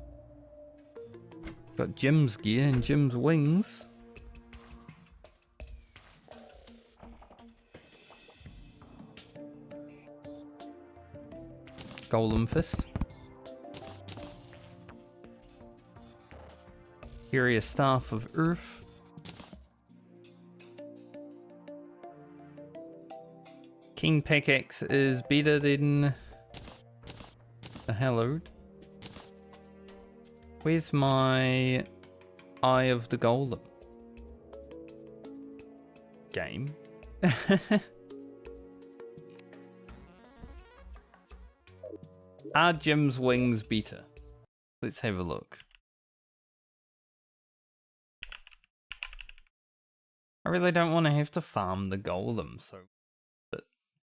Got Jim's gear and Jim's wings. Golem fist. Terraria staff of earth. King pickaxe is better than the hallowed. Where's my Eye of the Golem? Game. Are Jim's wings better? Let's have a look. I really don't want to have to farm the Golem, so it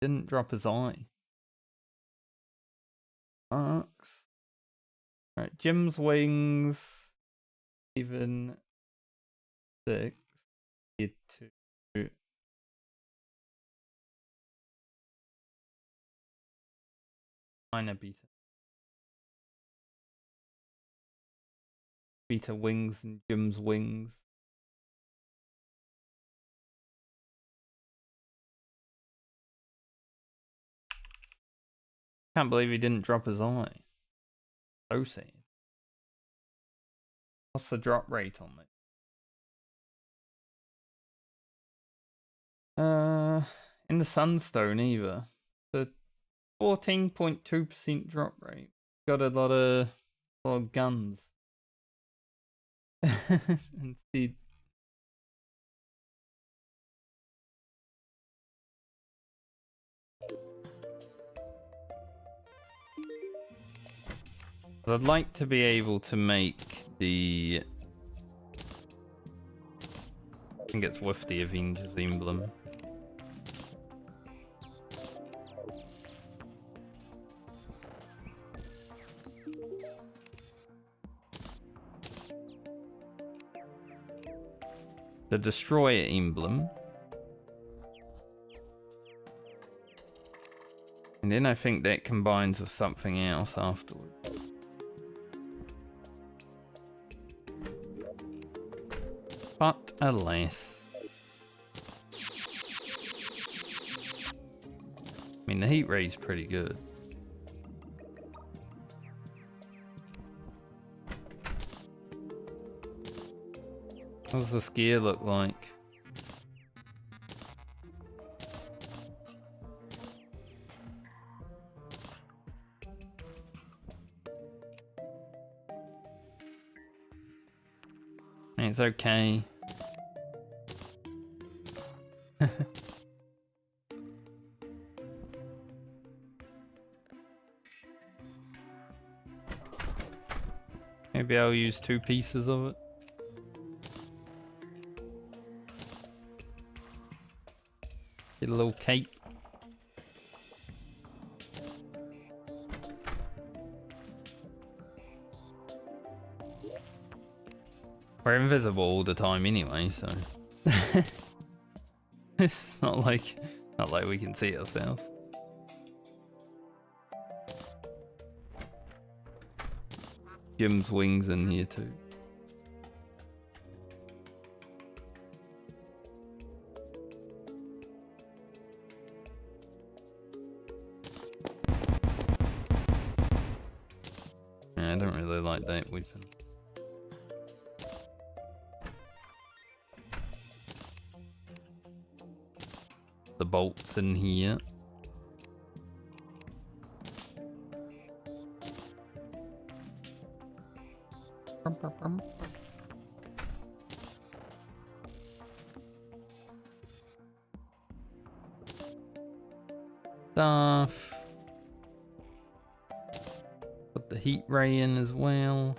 didn't drop his eye. Marks. Alright, Jim's wings. Even 6. Get to. Minor beta. Beta wings and Jim's wings. Can't believe he didn't drop his eye. So sad. What's the drop rate on it? In the Sunstone either. The 14.2% drop rate. Got a lot of guns. Instead. I'd like to be able to make the... I think it's with the Avengers emblem. the Destroyer emblem. And then I think that combines with something else afterwards. But alas. I mean, the heat rate's pretty good. What does this gear look like? It's okay. Maybe I'll use 2 pieces of it. Get a little cape. We're invisible all the time anyway, so it's not like we can see ourselves. Jim's wings in here too. Yeah, I don't really like that weapon. The bolts in here. Stuff. Put the heat ray in as well.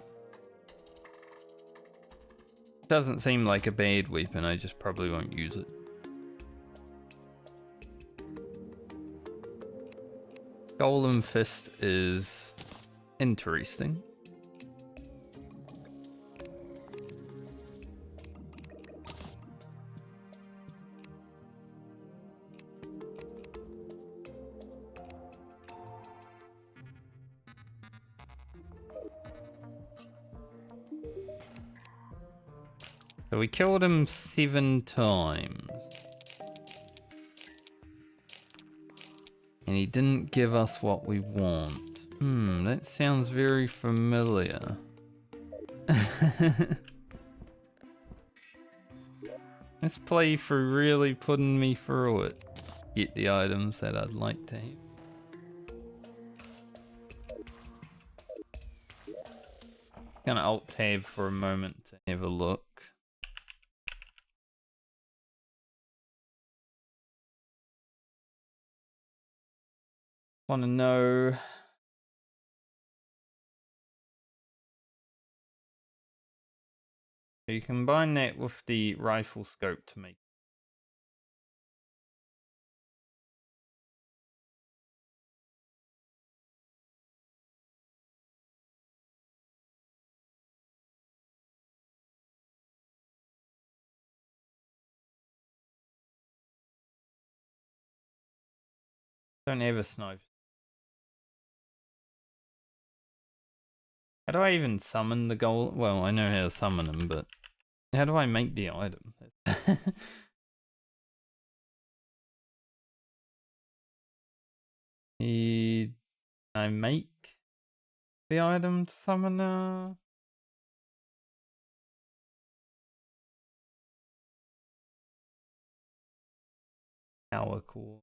Doesn't seem like a bad weapon, I just probably won't use it. Golem fist is interesting. So we killed him 7 times. And he didn't give us what we want. That sounds very familiar. This playthrough really putting me through it. Get the items that I'd like to have. Gonna alt tab for a moment to have a look. Want to know so you combine that with the rifle scope to make don't have a sniper. How do I even summon the golem? Well, I know how to summon him, but how do I make the item? I make the item to summon power core.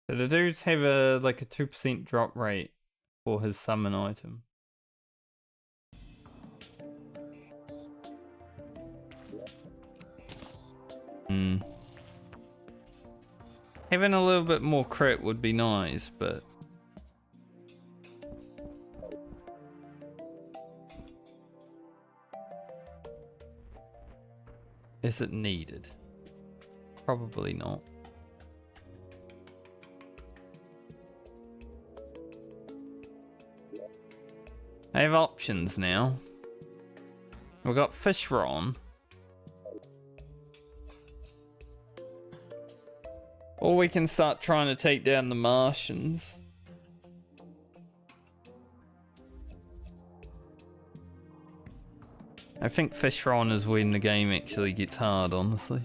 So the dudes have a like a 2% drop rate for his summon item. Having a little bit more crit would be nice, but is it needed? Probably not. I have options now. We've got Fishron. Or we can start trying to take down the Martians. I think Fishron is when the game actually gets hard, honestly.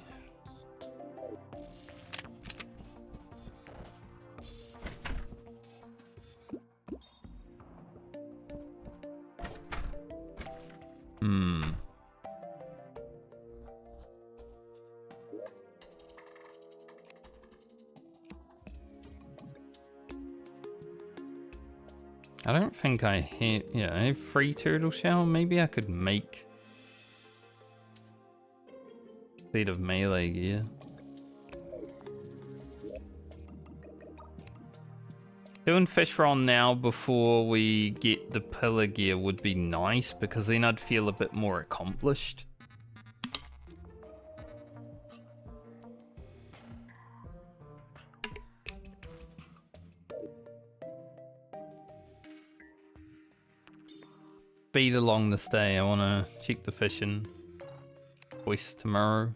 I don't think I have... Yeah, I have 3 turtle shell. Maybe I could make... Instead of melee gear. Doing Fishron now before we get the pillar gear would be nice, because then I'd feel a bit more accomplished. Speed along this day. I want to check the fishing quest tomorrow.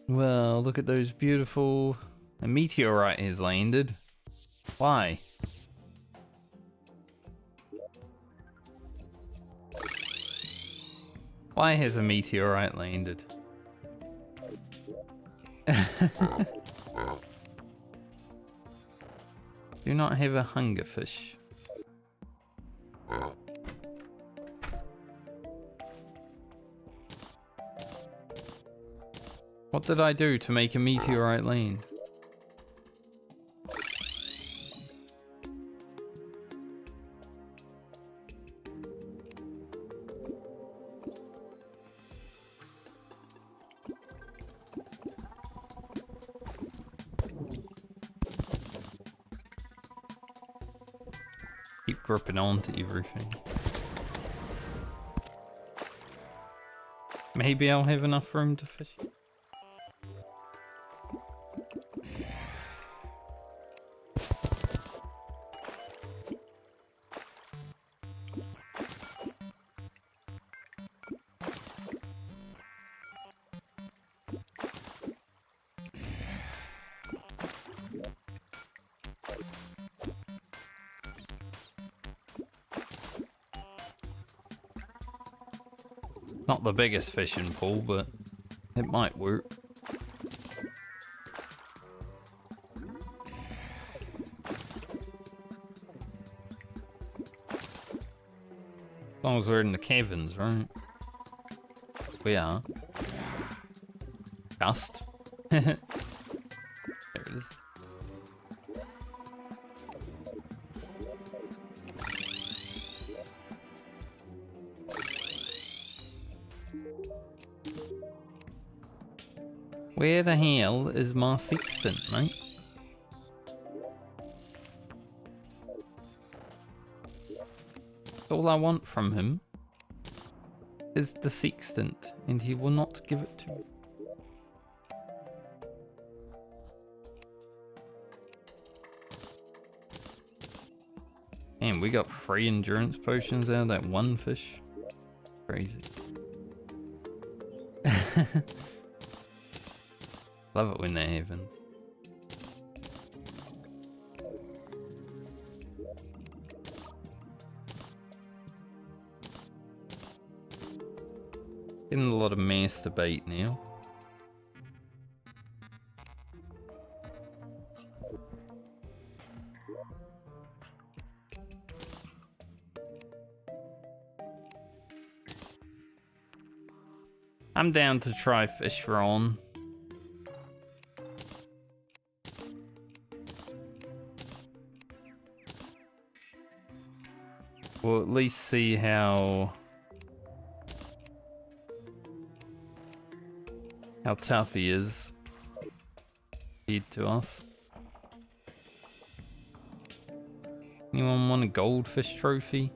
Well, look at those beautiful... A meteorite has landed. Why? Why has a meteorite landed? Do not have a hunger fish. What did I do to make a meteorite land? Keep gripping onto everything. Maybe I'll have enough room to fish. Not the biggest fishing pool, but it might work. As long as we're in the caverns, right? We are. Just. There it is. Where the hell is my sextant, mate? All I want from him is the sextant, and he will not give it to me. Man, we got 3 endurance potions out of that one fish. Crazy. Love it when that happens. Getting a lot of master bait now. I'm down to try Fishron. We'll at least see how tough he is compared to us. Anyone want a goldfish trophy?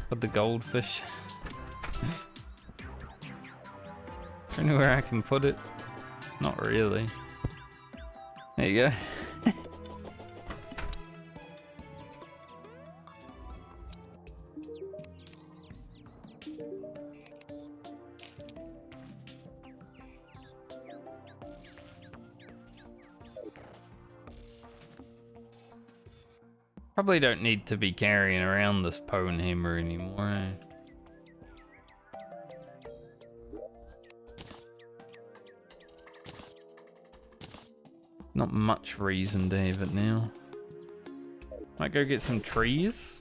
With the goldfish. Anywhere I can put it? Not really. There you go. Probably don't need to be carrying around this pwn hammer anymore. Eh? Not much reason to have it now. Might go get some trees.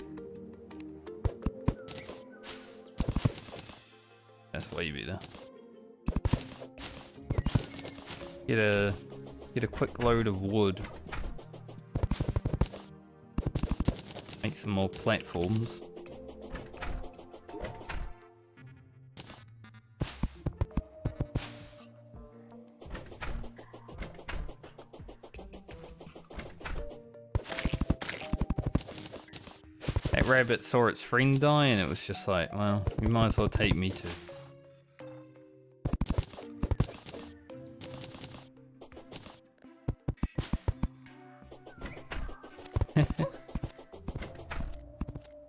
That's way better. Get a quick load of wood. Make some more platforms. That rabbit saw its friend die and it was just like, well, you might as well take me too.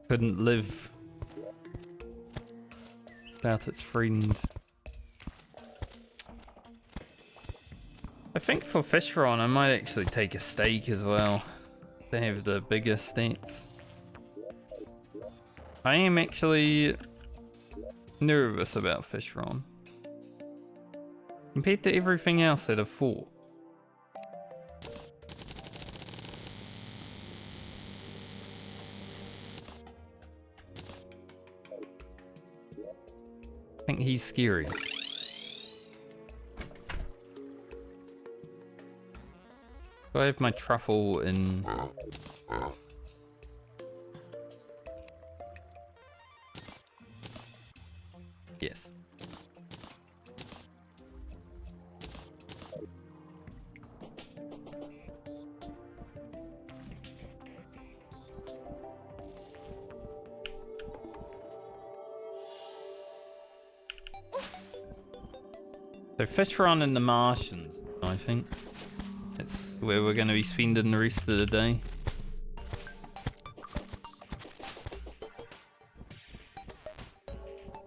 Couldn't live without its friend. I think for Fishron I might actually take a steak as well. They have the bigger stats. I am actually nervous about Fishron compared to everything else that I've fought. I think he's scary. Do I have my truffle in? Yes. So Fishron and the Martians, I think. That's where we're going to be spending the rest of the day.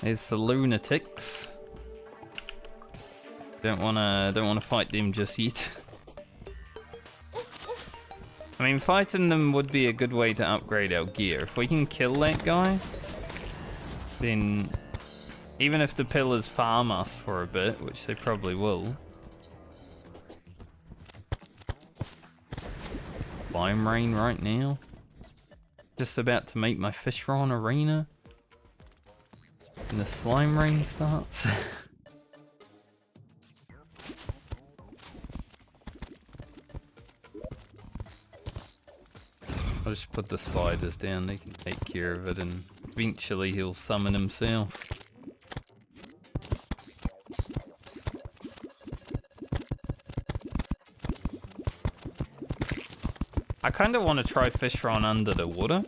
There's the lunatics. Don't wanna fight them just yet. I mean, fighting them would be a good way to upgrade our gear. If we can kill that guy, then even if the pillars farm us for a bit, which they probably will. Slime rain right now. Just about to make my Fishron arena. And the slime rain starts. I'll just put the spiders down, they can take care of it and eventually he'll summon himself. I kind of want to try Fishron under the water.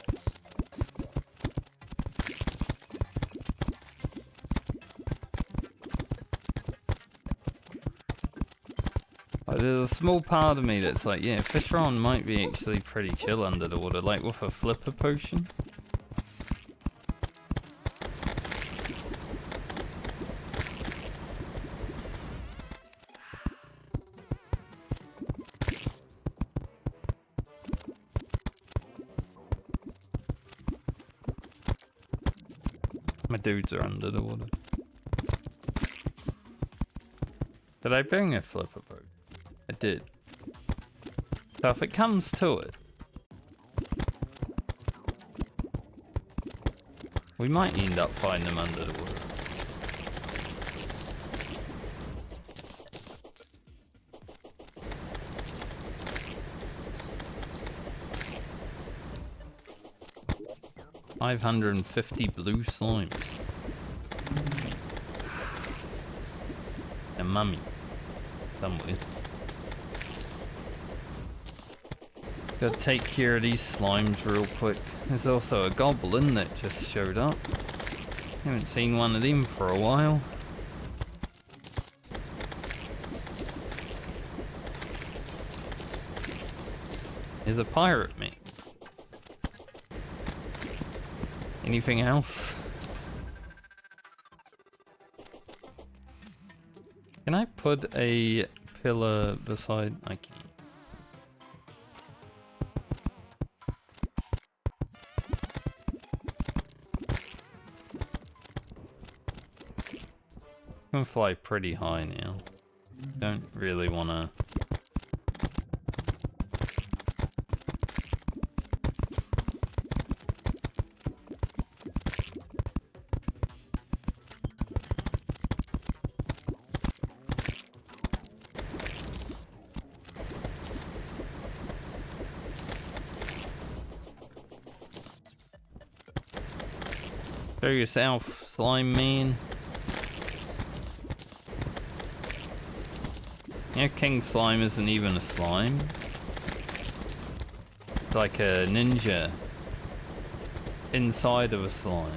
But there's a small part of me that's like, yeah, Fishron might be actually pretty chill under the water, like with a flipper potion. My dudes are under the water. Did I bring a flipper boat? I did. So if it comes to it, we might end up fighting them under the water. $550 blue slimes. A mummy. Somewhere. Gotta take care of these slimes real quick. There's also a goblin that just showed up. Haven't seen one of them for a while. is a pirate mech. Anything else? Can I put a pillar beside? I can't. I can fly pretty high now. Don't really want to. Show yourself, slime man. Yeah, King Slime isn't even a slime. It's like a ninja inside of a slime.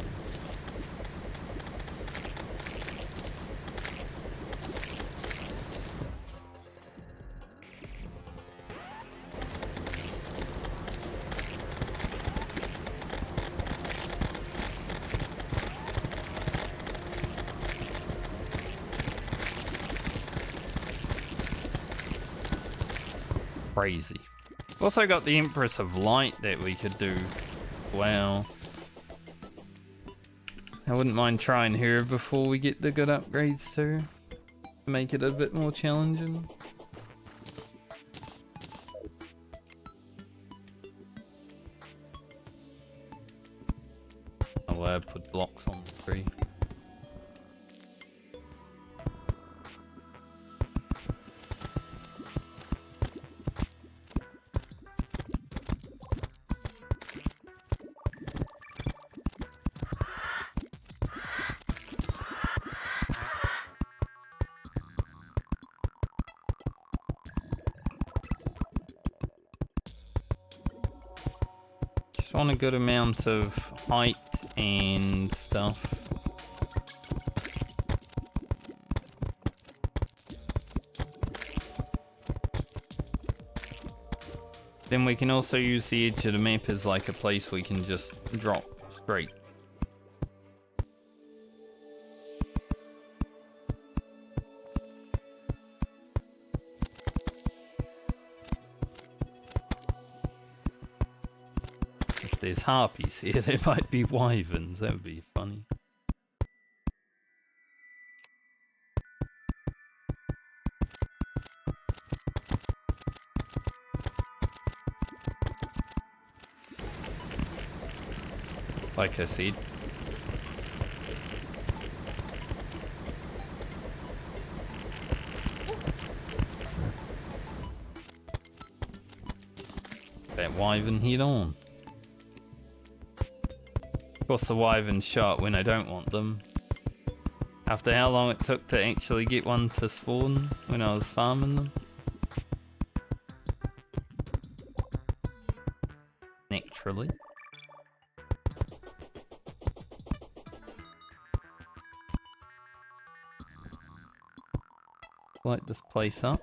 Crazy. Also got the Empress of Light that we could do. Wow. I wouldn't mind trying her before we get the good upgrades too. Make it a bit more challenging. I'll put blocks on the tree. On a good amount of height and stuff. Then we can also use the edge of the map as like a place we can just drop straight. There's harpies here, there might be wyverns, that would be funny. Like I said. That wyvern head on. Of course the wyvern's shot when I don't want them. After how long it took to actually get one to spawn when I was farming them. Naturally. Light this place up.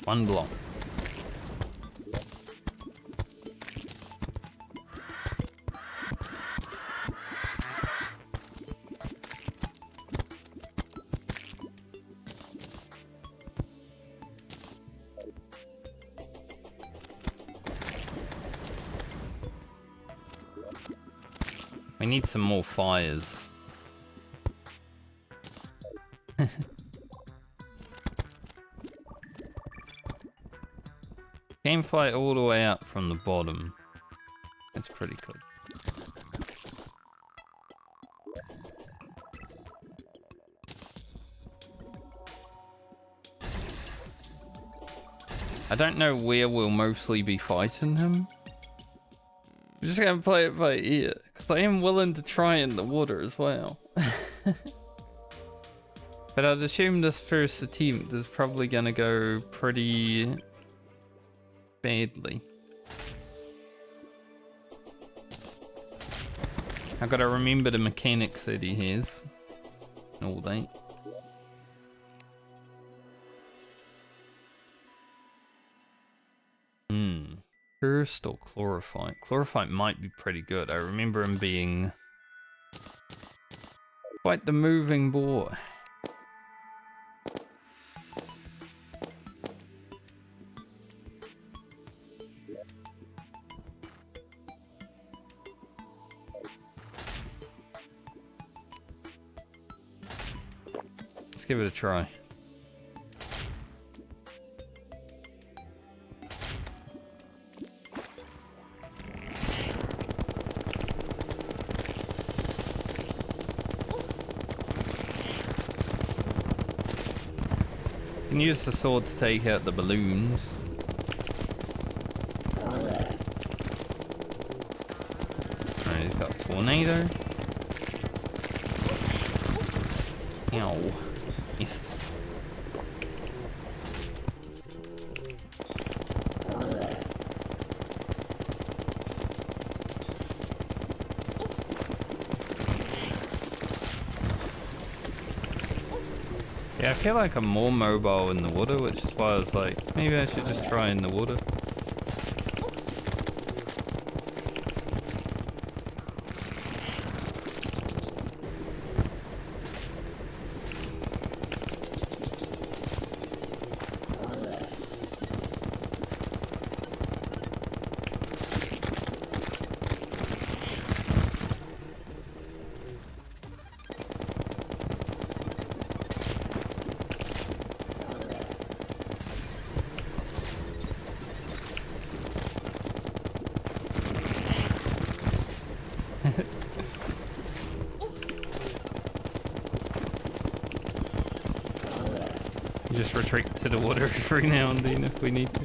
One block. We need some more fires. can fly all the way up from the bottom. It's pretty cool. I don't know where we'll mostly be fighting him. We're just gonna play it by ear, because I am willing to try in the water as well. But I'd assume this first attempt is probably gonna go pretty badly. I've got to remember the mechanics that he has. And all that. Cursed or Chlorophyte? Chlorophyte might be pretty good. I remember him being quite the moving boy. Let's give it a try. You can use the sword to take out the balloons. Alright, he's got a tornado. Ow. Missed. Yeah, I feel like I'm more mobile in the water, which is why I was like, maybe I should just try in the water. Just retreat to the water every now and then if we need to.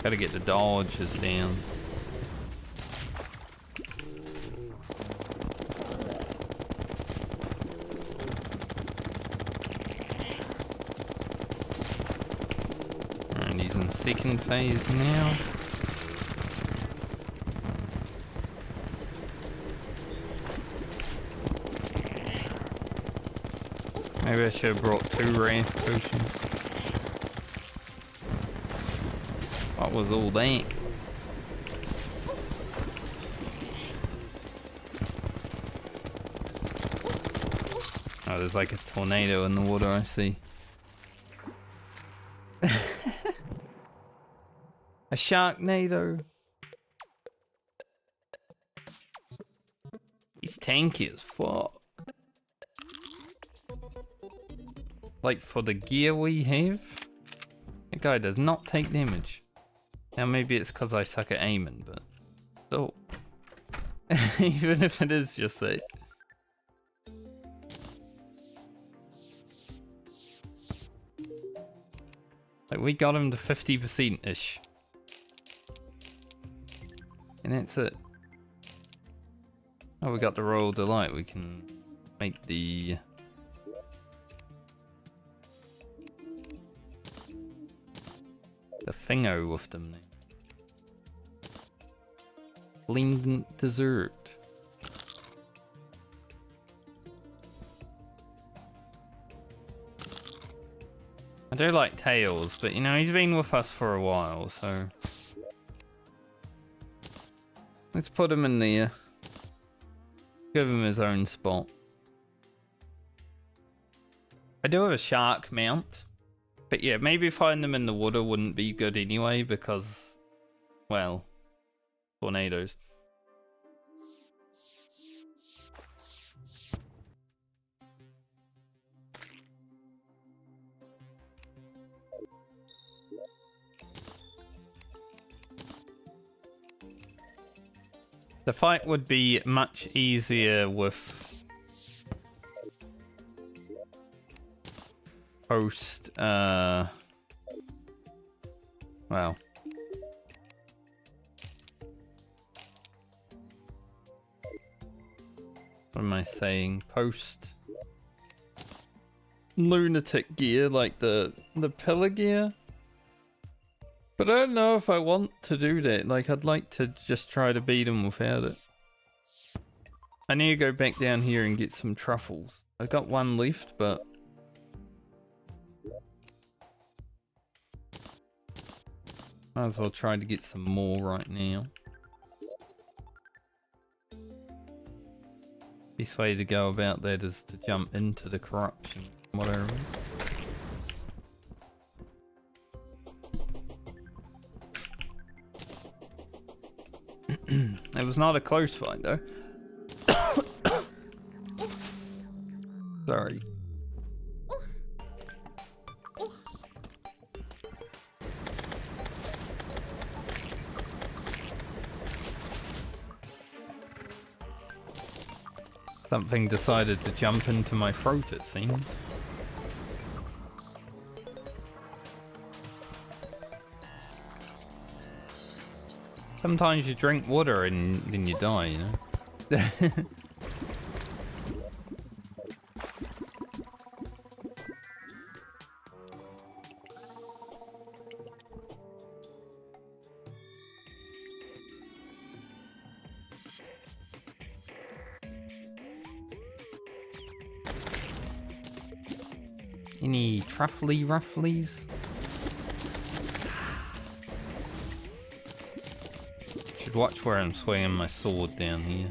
Gotta get the dodges down. Second phase now. Maybe I should have brought 2 wrath potions. What was all that? Oh, there's like a tornado in the water, I see. A Sharknado. He's tanky as fuck. Like for the gear we have, that guy does not take damage. Now maybe it's because I suck at aiming, but still. Even if it is just that. Like we got him to 50%-ish. And that's it. Oh, we got the Royal Delight. We can make the... thingo with them now. Blended dessert. I do like Tails, but you know, he's been with us for a while, so... let's put him in there. Give him his own spot. I do have a shark mount. But yeah, maybe find them in the water wouldn't be good anyway because, well, tornadoes. The fight would be much easier with post, well, what am I saying? Post lunatic gear, like the pillar gear. But I don't know if I want to do that. Like, I'd like to just try to beat him without it. I need to go back down here and get some truffles. I got one left, but might as well try to get some more right now. Best way to go about that is to jump into the corruption, whatever it is. It was not a close fight though. Sorry. Something decided to jump into my throat, it seems. Sometimes you drink water and then you die, you know? Any truffly rufflies? Should watch where I'm swinging my sword down here.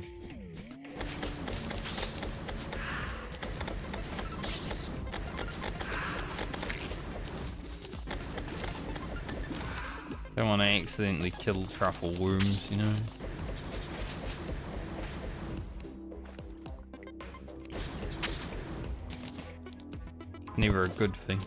Don't want to accidentally kill truffle worms, you know? Never a good thing.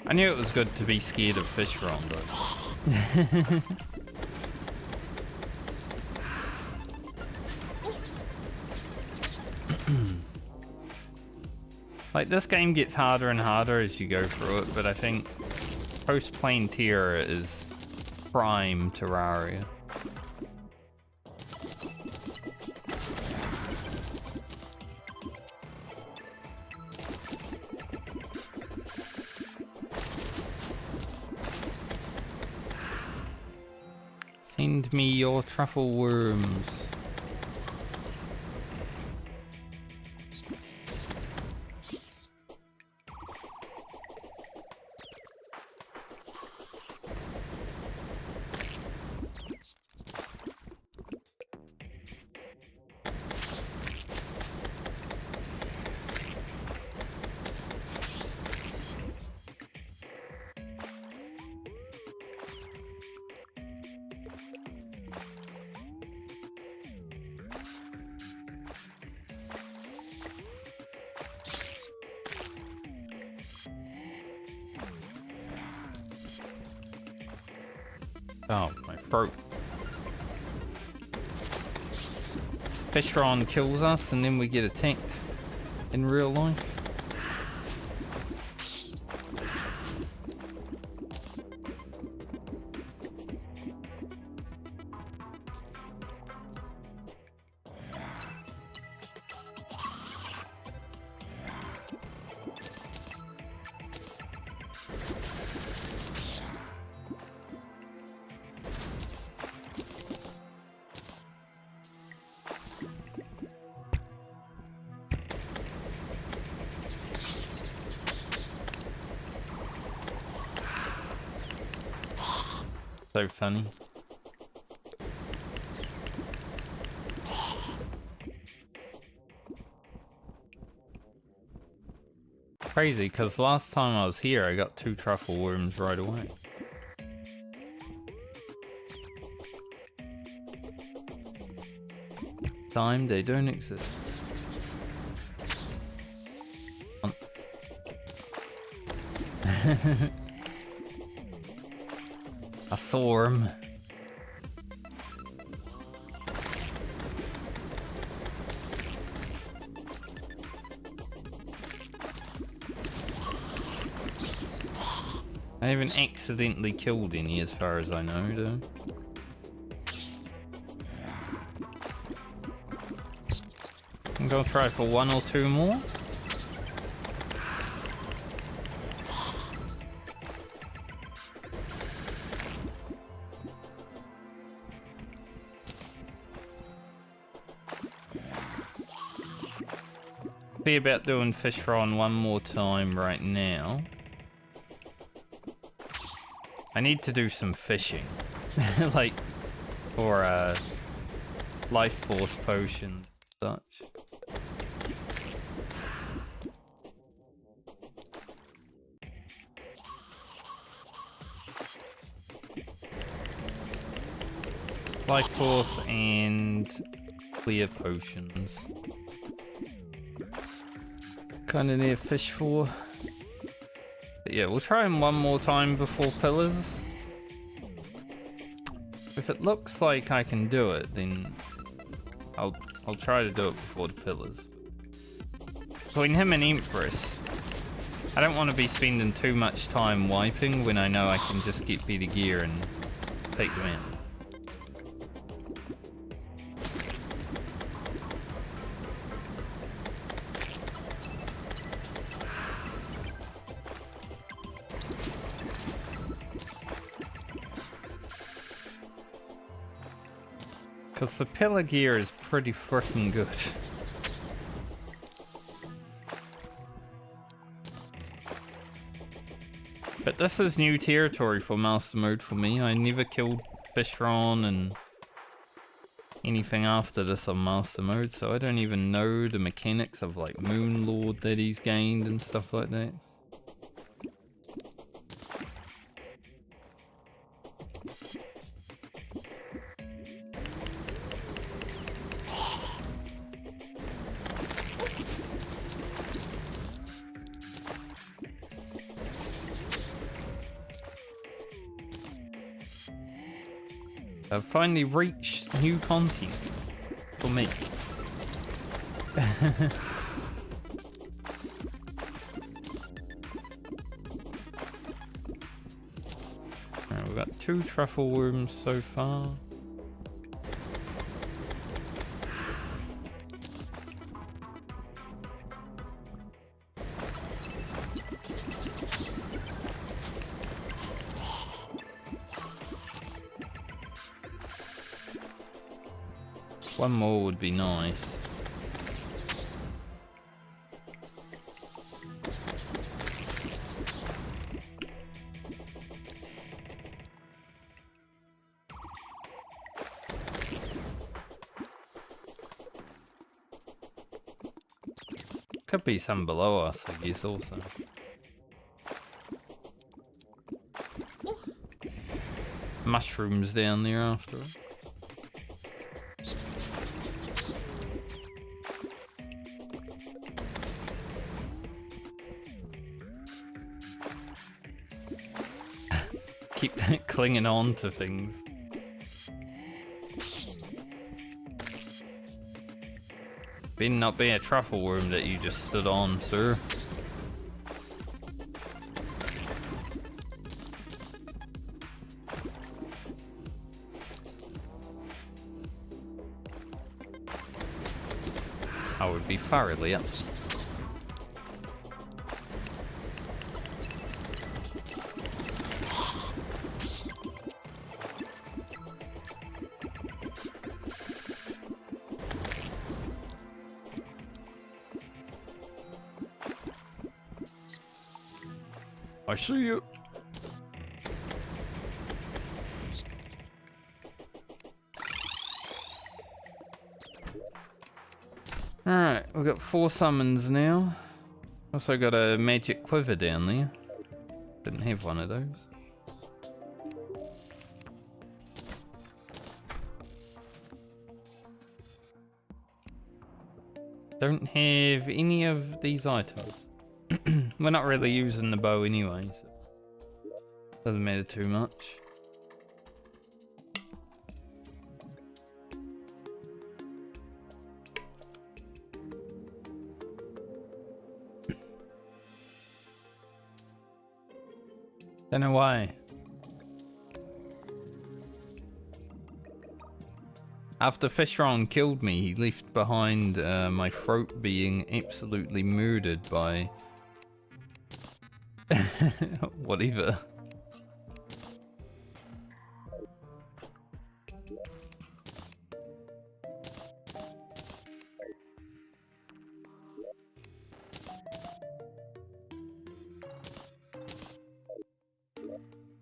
I knew it was good to be scared of Fishron, but... Like, this game gets harder and harder as you go through it, but I think post-playing Terraria is prime Terraria. Send me your truffle worms. Oh, my throat. Fishron kills us and then we get attacked in real life. So funny. Crazy, because last time I was here, I got 2 truffle worms right away. Time, they don't exist. I saw him. I haven't accidentally killed any as far as I know, though. I'm gonna try for 1 or 2 more. Be about doing Fishron 1 more time right now. I need to do some fishing, like for life force potions, such. Life force and clear potions. Kinda need a fish for. But yeah, we'll try him 1 more time before pillars. If it looks like I can do it, then I'll try to do it before the pillars. Between him and Empress, I don't want to be spending too much time wiping when I know I can just get better gear and take them out. Because the pillar gear is pretty freaking good. But this is new territory for Master Mode for me. I never killed Fishron and anything after this on Master Mode, so I don't even know the mechanics of like Moon Lord that he's gained and stuff like that. I've finally reached new content for me. Alright, we've got 2 truffle worms so far. One more would be nice. Could be some below us, I guess, also. Mushrooms down there after it. Keep clinging on to things. Better not be a truffle worm that you just stood on, sir. I would be thoroughly upset. I see you. Alright, we've got 4 summons now. Also got a magic quiver down there. Didn't have one of those. Don't have any of these items. We're not really using the bow anyway, so doesn't matter too much. Don't know why. After Fishron killed me, he left behind my throat being absolutely murdered by whatever.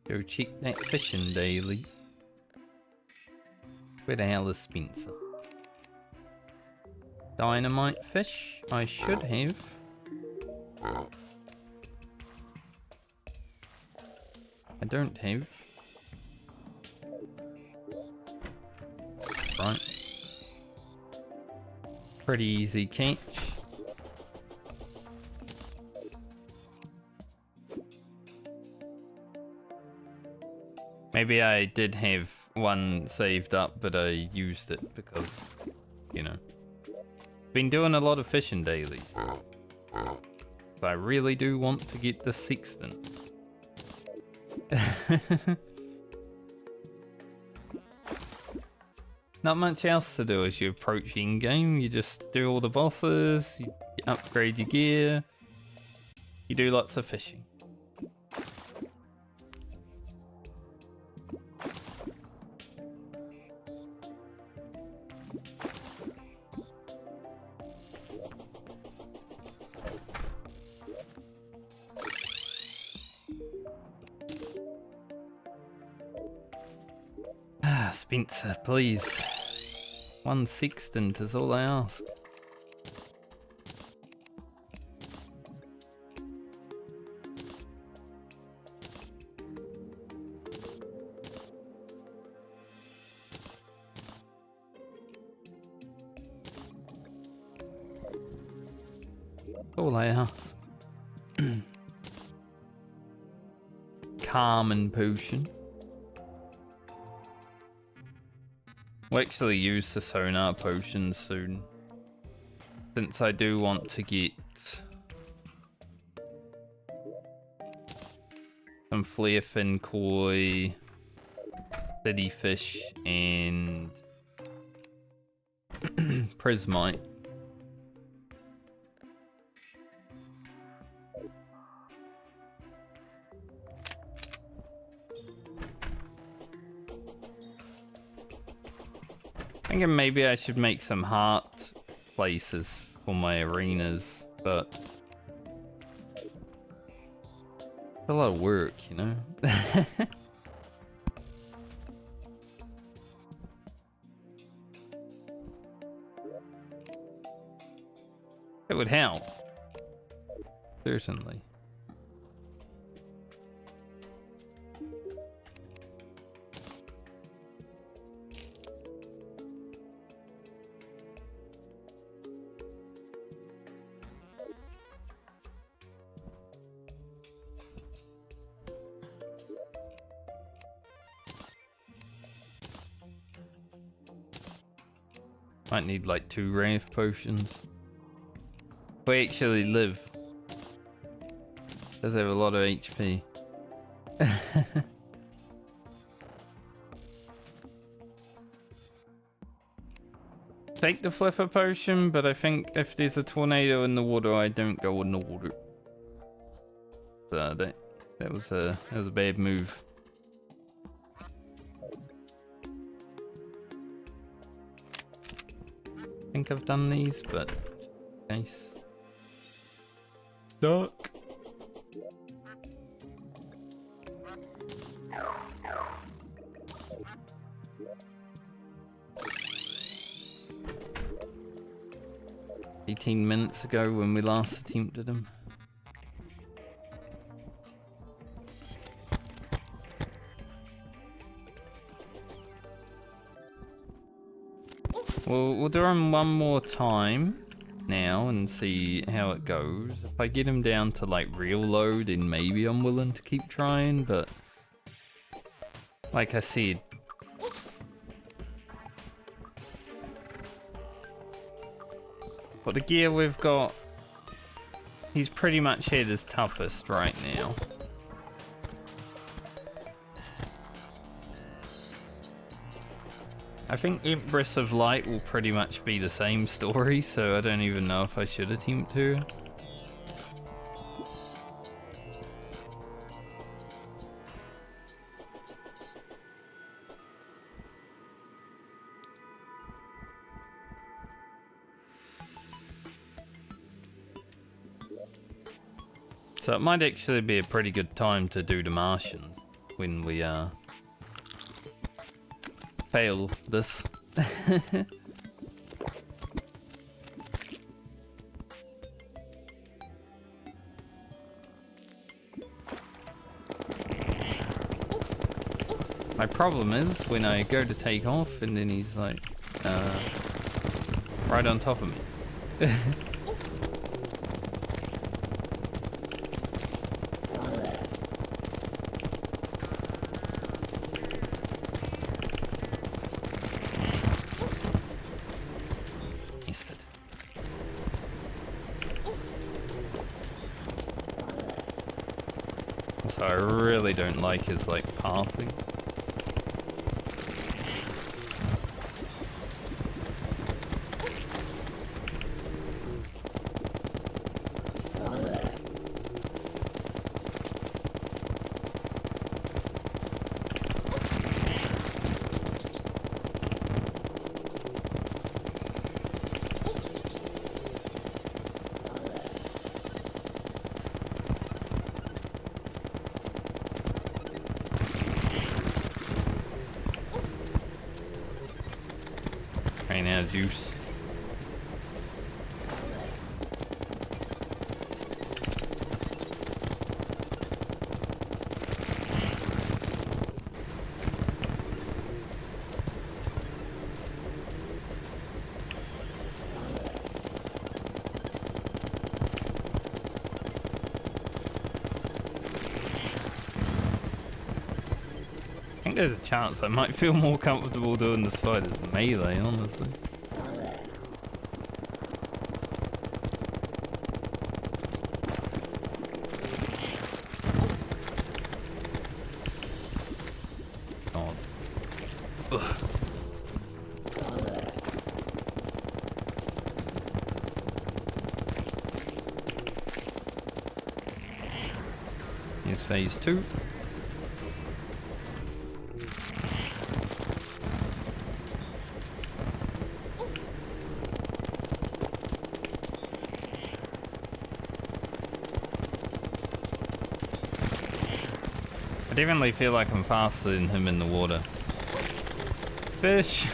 Go check that fishing daily. Where the hell is Spencer? Dynamite fish? I should have. I don't have. Right. Pretty easy catch. Maybe I did have one saved up, but I used it because, you know, been doing a lot of fishing dailies. But I really do want to get the sextant. Not much else to do as you approach in-game. You just do all the bosses, you upgrade your gear, you do lots of fishing. Spencer, please. 1 sextant is all I ask. All I ask. Calming potion. We'll actually use the sonar potion soon, since I do want to get some flare fin koi, city fish, and prismite. Thinking maybe I should make some heart places for my arenas, but it's a lot of work, you know? It would help. Certainly. Might need like 2 wraith potions. If we actually live. Does have a lot of HP. Take the flipper potion, but I think if there's a tornado in the water, I don't go in the water. So that was a bad move. I think I've done these, but nice. Duck. $18 minutes ago when we last attempted them. Well, we'll do them one more time now and see how it goes. If I get him down to like real low, then maybe I'm willing to keep trying, but like I said, but the gear we've got, he's pretty much at his toughest right now. I think Empress of Light will pretty much be the same story, so I don't even know if I should attempt to. So it might actually be a pretty good time to do the Martians when we fail this. My problem is when I go to take off and then he's like right on top of me. So I really don't like his like pathing. Ran out of juice. I think there's a chance I might feel more comfortable doing this fight as melee, honestly. God. Ugh. Here's phase 2. I definitely feel like I'm faster than him in the water. Fish!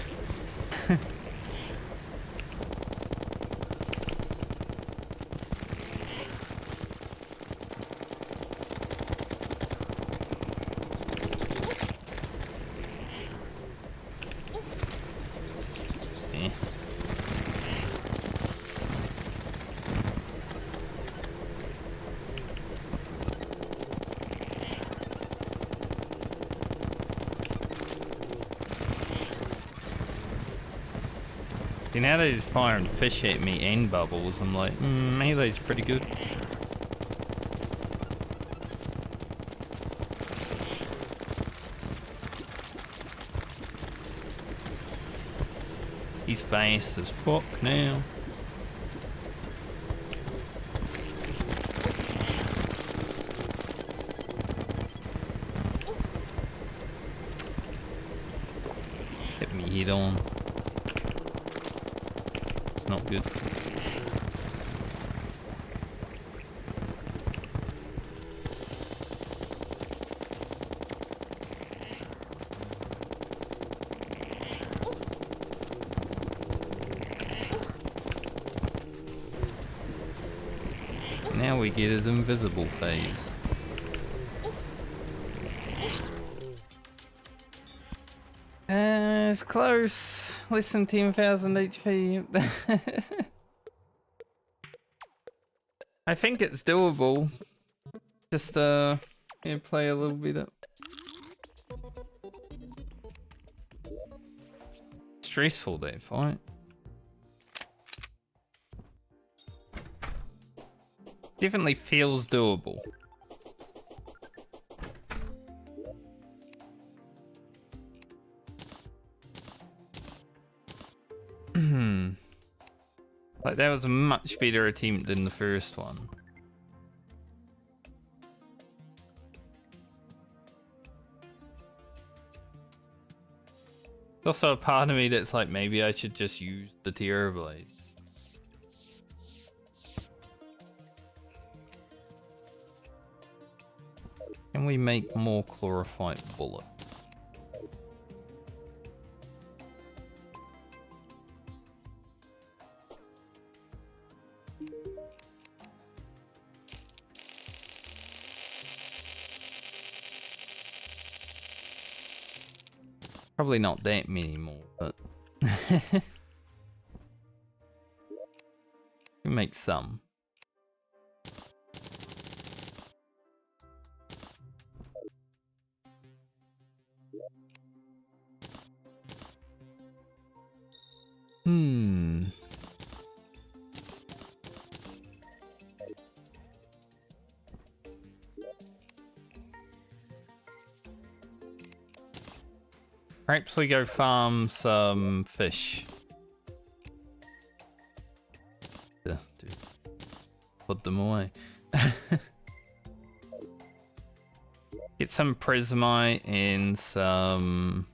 See, now they're just firing fish at me and bubbles. I'm like, melee's pretty good. He's fast as fuck now. Hit me head on. It's not good. Now we get his invisible phase. It's close. Less than 10,000 HP. I think it's doable. Just yeah, play a little bit up. Stressful that fight. Definitely feels doable. Like, that was a much better attempt than the first one. There's also a part of me that's like, maybe I should just use the Terra Blade. Can we make more chlorophyte bullets? Probably not that many more, but we make some. Perhaps we go farm some fish. Put them away. Get some prismite and some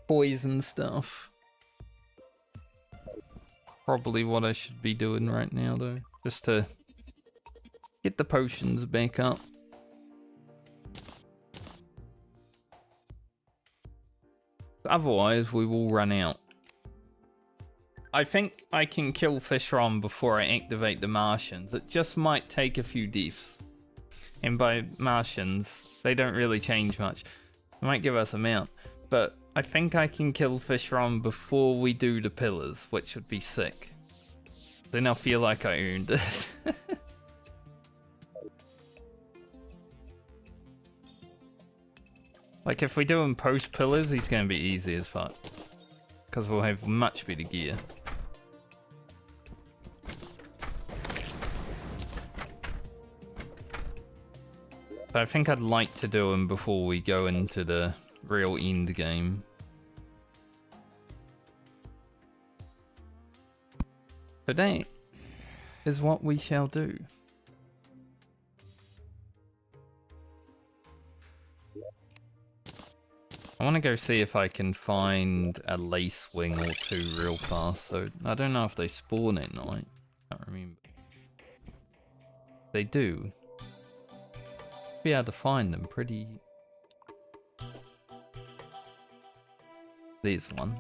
poison stuff. Probably what I should be doing right now though, just to get the potions back up. Otherwise, we will run out. I think I can kill Fishron before I activate the Martians. It just might take a few deaths. And by Martians, they don't really change much. It might give us a mount. But I think I can kill Fishron before we do the pillars, which would be sick. Then I'll feel like I earned it. Like, if we do him post pillars, he's going to be easy as fuck. Because we'll have much better gear. So I think I'd like to do him before we go into the real end game. But that is what we shall do. I want to go see if I can find a lace wing or two real fast. So I don't know if they spawn at night. I can't remember. They do. Be able to find them pretty. There's one.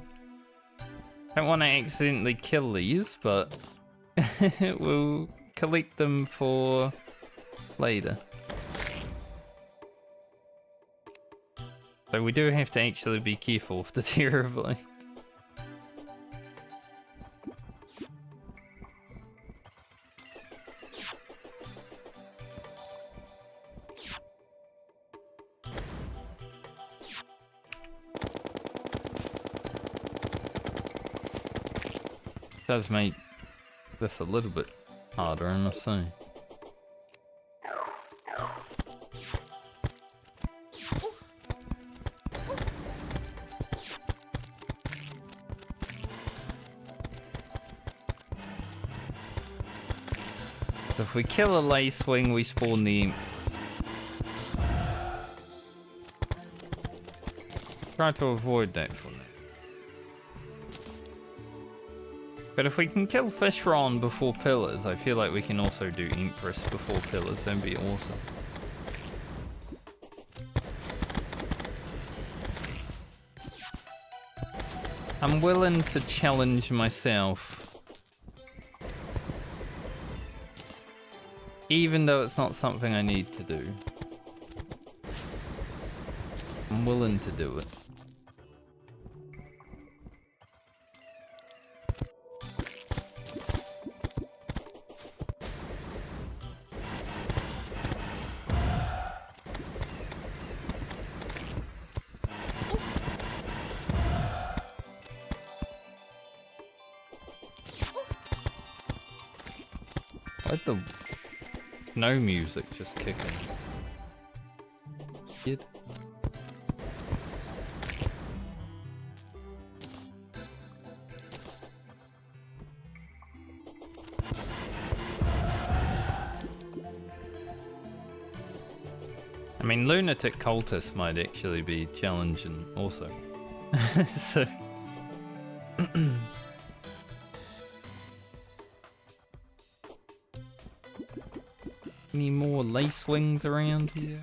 Don't want to accidentally kill these, but we'll collect them for later. So we do have to actually be careful with the Terra Blade. Does make this a little bit harder, I must say. So if we kill a lacewing, we spawn the imp. Try to avoid that for now. But if we can kill Fishron before pillars, I feel like we can also do Empress before pillars. That'd be awesome. I'm willing to challenge myself, even though it's not something I need to do. I'm willing to do it. Let the no music just kick in. Kid. I mean, lunatic cultists might actually be challenging also. So any more lacewings around here?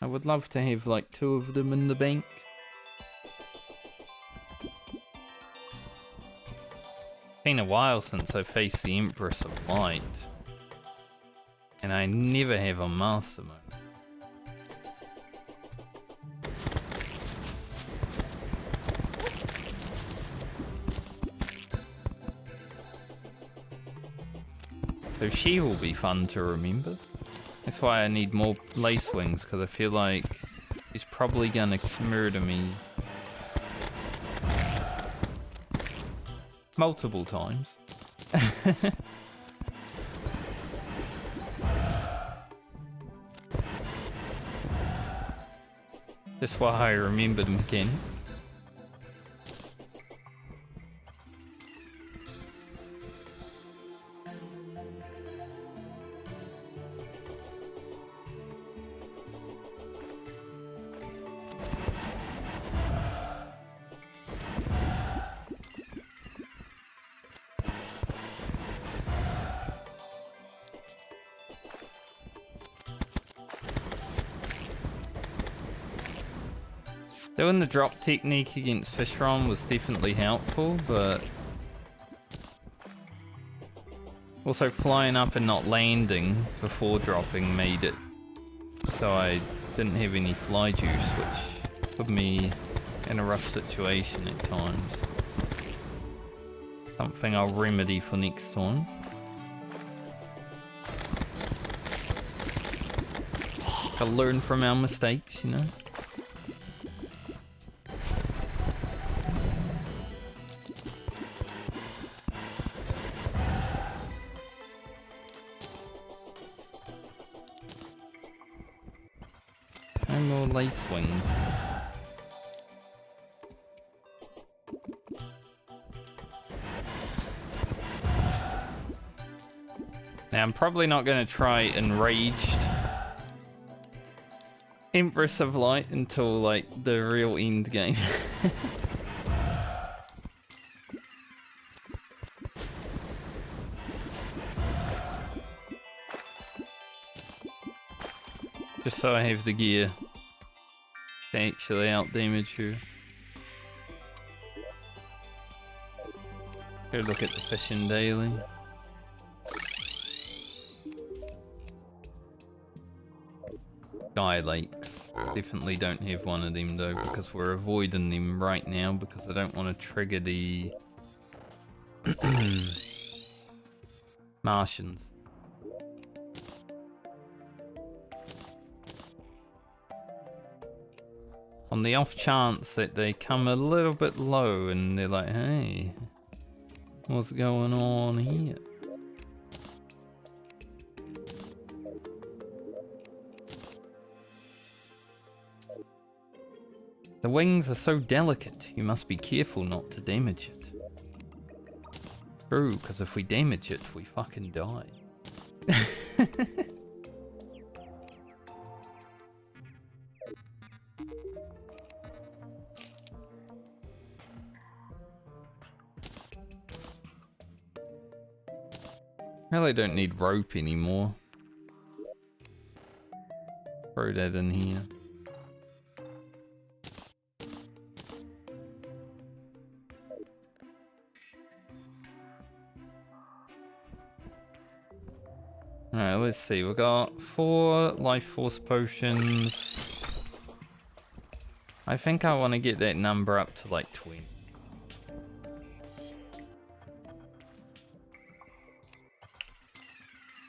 I would love to have like 2 of them in the bank. Been a while since I faced the Empress of Light, and I never have on Master Mode. So she will be fun to remember. That's why I need more lacewings, because I feel like he's probably gonna murder me multiple times. That's why I remember the mechanics. Doing the drop technique against Fishron was definitely helpful, but also flying up and not landing before dropping made it so I didn't have any fly juice, which put me in a rough situation at times. Something I'll remedy for next time. Gotta learn from our mistakes, you know? No more lacewings. Now I'm probably not going to try Enraged Empress of Light until like the real end game. Just so I have the gear to actually out damage her. Go look at the fishing daily. Sky Lakes. Definitely don't have one of them though, because we're avoiding them right now because I don't want to trigger the Martians. On the off chance that they come a little bit low and they're like, hey, what's going on here? The wings are so delicate, you must be careful not to damage it. True, because if we damage it, we fucking die. Really don't need rope anymore. Throw that in here. Alright, let's see. We've got 4 life force potions. I think I want to get that number up to like 20.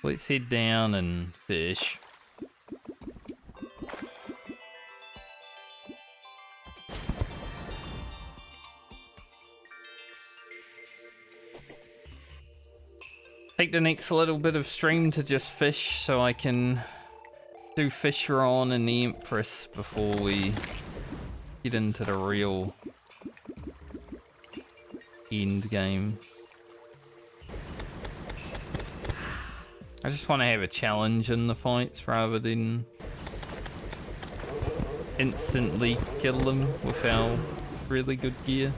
Let's head down and fish. Take the next little bit of stream to just fish so I can do Fishron and the Empress before we get into the real end game. I just want to have a challenge in the fights rather than instantly kill them with our really good gear.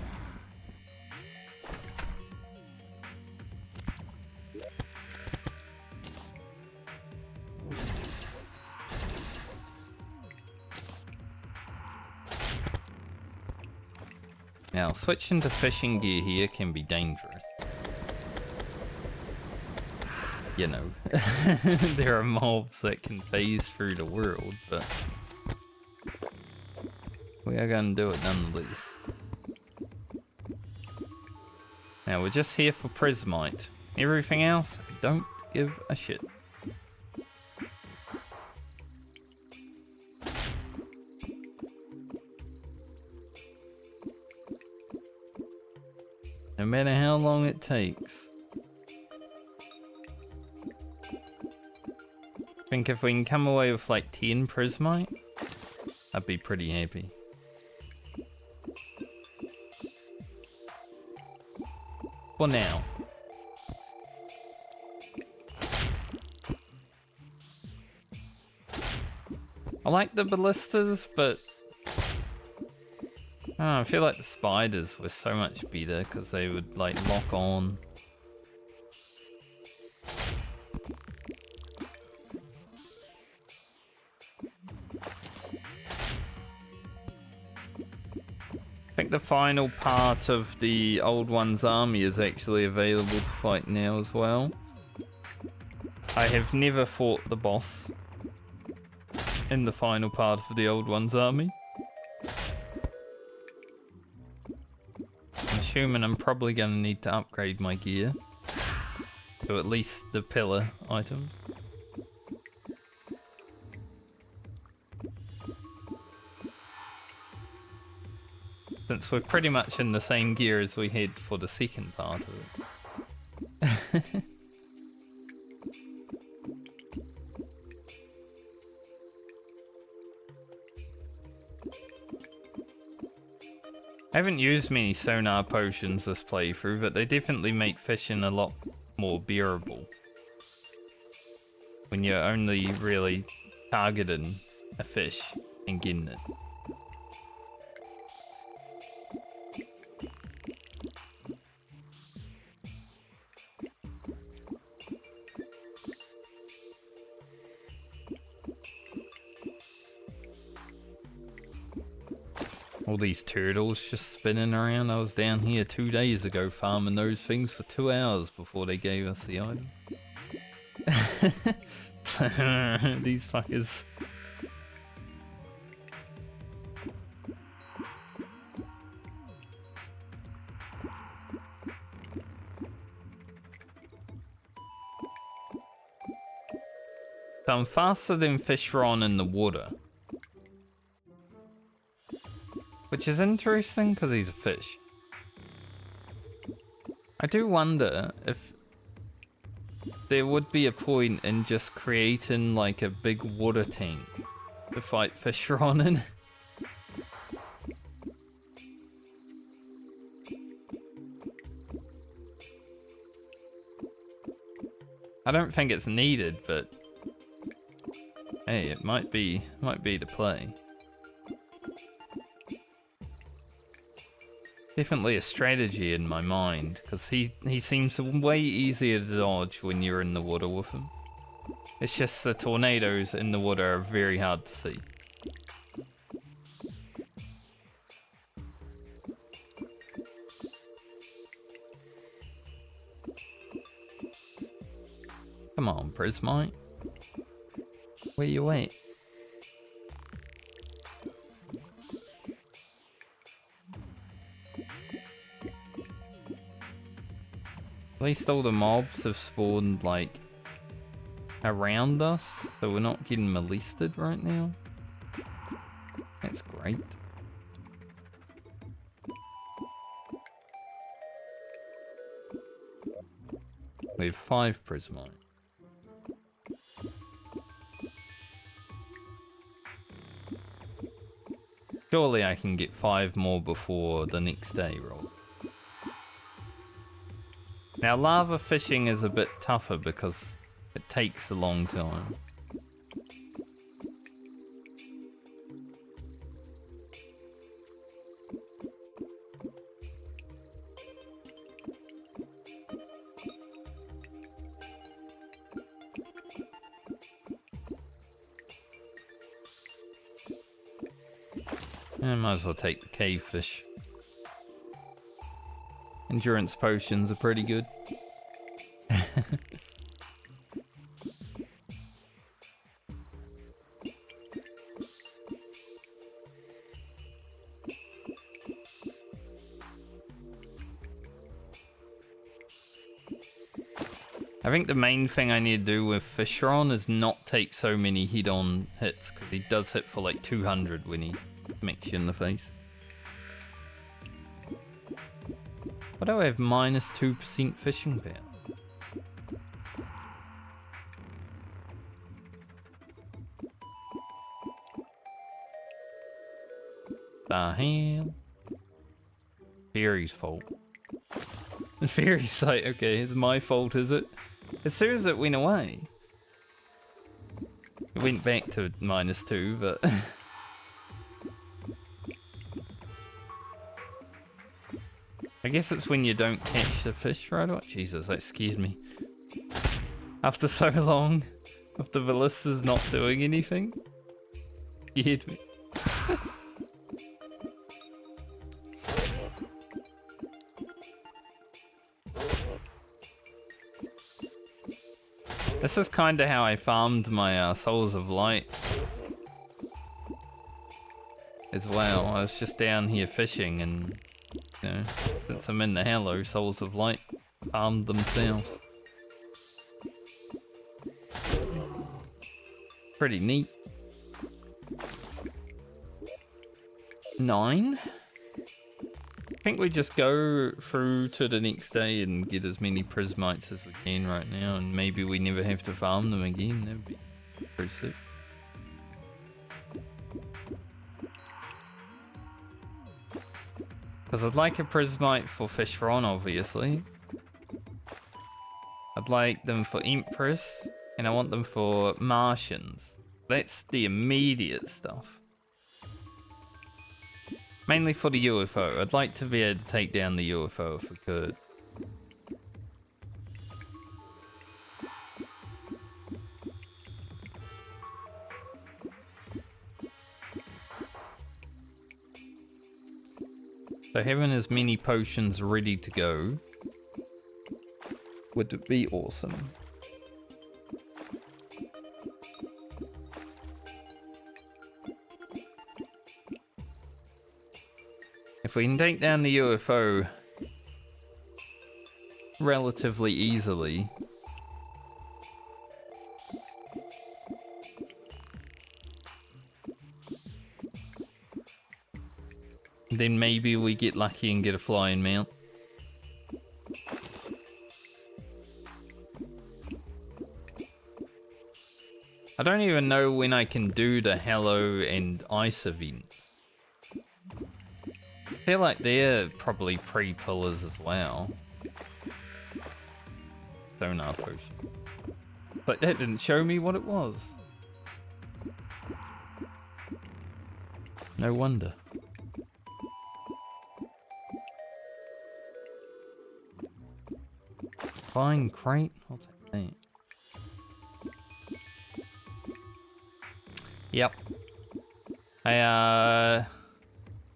Now, switching to fishing gear here can be dangerous. You know, there are mobs that can phase through the world, but we are going to do it nonetheless. Now, we're just here for Prismite. Everything else, don't give a shit. No matter how long it takes. I think if we can come away with like 10 Prismite, I'd be pretty happy. For now. I like the ballistas, but I feel like the spiders were so much better because they would like lock on. I think the final part of the Old One's army is actually available to fight now as well. I have never fought the boss in the final part of the Old One's army. I'm assuming I'm probably going to need to upgrade my gear to at least the pillar items. Since we're pretty much in the same gear as we had for the second part of it. I haven't used many sonar potions this playthrough, but they definitely make fishing a lot more bearable. When you're only really targeting a fish and getting it. All these turtles just spinning around. I was down here 2 days ago farming those things for 2 hours before they gave us the item. These fuckers. So I'm faster than Fishron in the water. Which is interesting because he's a fish. I do wonder if there would be a point in just creating like a big water tank to fight Fishron in. I don't think it's needed, but hey, it might be the play. Definitely a strategy in my mind, because he seems way easier to dodge when you're in the water with him. It's just the tornadoes in the water are very hard to see. Come on, Prismite. Where you at? At least all the mobs have spawned, like, around us, so we're not getting molested right now. That's great. We have 5 Prismite. Surely I can get 5 more before the next day roll. Now lava fishing is a bit tougher because it takes a long time. I might as well take the cave fish. Endurance potions are pretty good. I think the main thing I need to do with Fishron is not take so many head-on hits, because he does hit for like 200 when he smacks you in the face. Why do I have minus 2% fishing power? The hell? Fairy's fault. The fairy's like, okay, it's my fault, is it? As soon as it went away. It went back to minus 2, but... I guess it's when you don't catch the fish right away. Jesus, that scared me. After so long of the ballistas not doing anything, scared me. This is kind of how I farmed my Souls of Light as well. I was just down here fishing and, you know, since I'm in the Hello, Souls of Light farmed themselves. Pretty neat. 9? I think we just go through to the next day and get as many Prismites as we can right now, and maybe we never have to farm them again. That'd be pretty sick. Because I'd like a Prismite for Fishron, obviously. I'd like them for Empress, and I want them for Martians. That's the immediate stuff. Mainly for the UFO. I'd like to be able to take down the UFO if we could. So having as many potions ready to go would be awesome. If we can take down the UFO relatively easily, then maybe we get lucky and get a flying mount. I don't even know when I can do the Hello and Ice event. I feel like they're probably pre-pillars as well. Sonar potion. But that didn't show me what it was. No wonder. Fine crate? I'll take that. Yep. I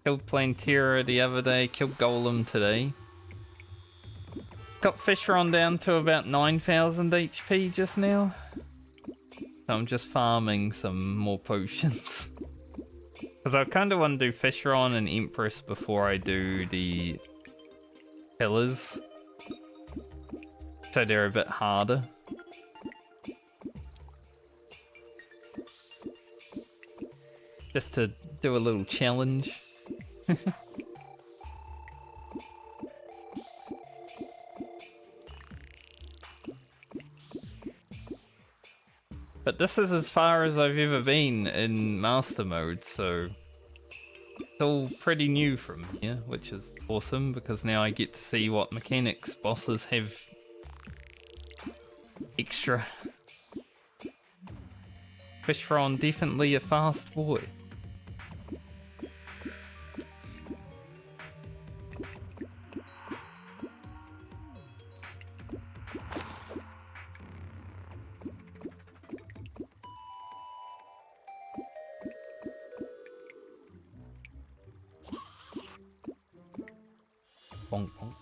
killed Plantera the other day, killed Golem today. Got Fishron down to about 9,000 HP just now. So I'm just farming some more potions. Because I kind of want to do Fishron and Empress before I do the pillars. So they're a bit harder. Just to do a little challenge. But this is as far as I've ever been in Master Mode, so it's all pretty new from here, which is awesome because now I get to see what mechanics bosses have extra. Fishron definitely a fast boy. Bonk, bonk.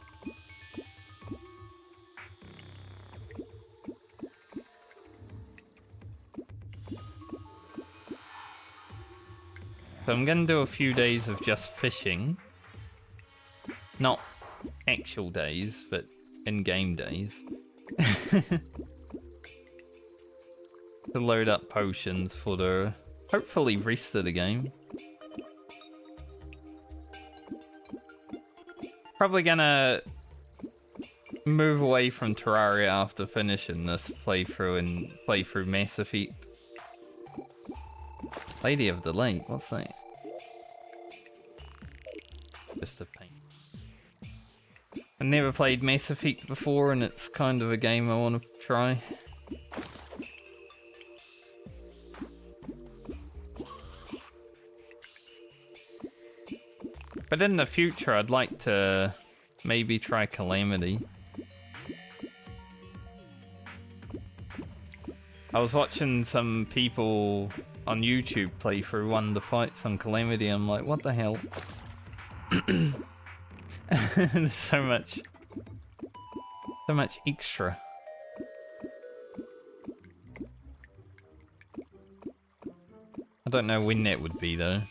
So I'm going to do a few days of just fishing. Not actual days, but in-game days. To load up potions for the hopefully rest of the game. Probably gonna move away from Terraria after finishing this playthrough and play through Mass Effect. Lady of the Lake, what's that? Just a pain. I've never played Mass Effect before and it's kind of a game I want to try. But in the future I'd like to maybe try Calamity. I was watching some people on YouTube play through one of the fights on Calamity. I'm like, what the hell? There's so much extra. I don't know when that would be though.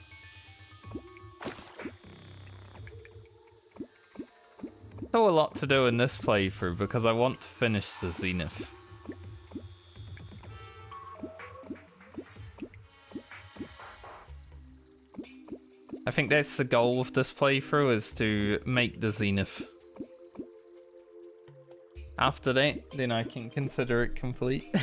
Still a lot to do in this playthrough because I want to finish the Zenith. I think that's the goal of this playthrough, is to make the Zenith. After that, then I can consider it complete.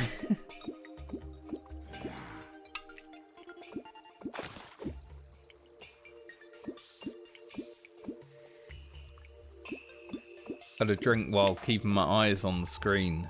Gotta drink while keeping my eyes on the screen.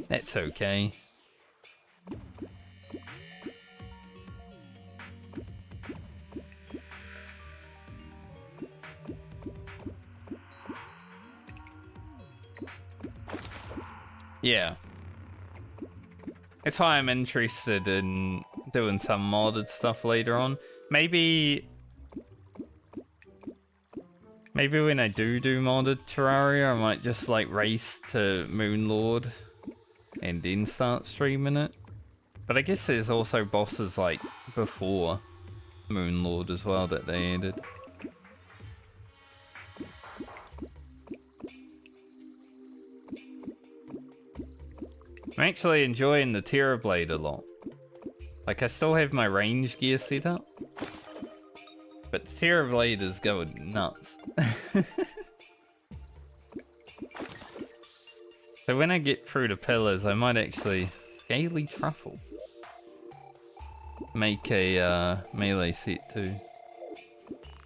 That's okay. Yeah. That's why I'm interested in doing some modded stuff later on. Maybe when I do modded Terraria, I might just like race to Moonlord and then start streaming it. But I guess there's also bosses like before Moonlord as well that they added. I'm actually enjoying the Terra Blade a lot. Like, I still have my range gear set up, but the Terra Blade is going nuts. So when I get through the pillars, I might actually Scaly Truffle. Make a melee set too.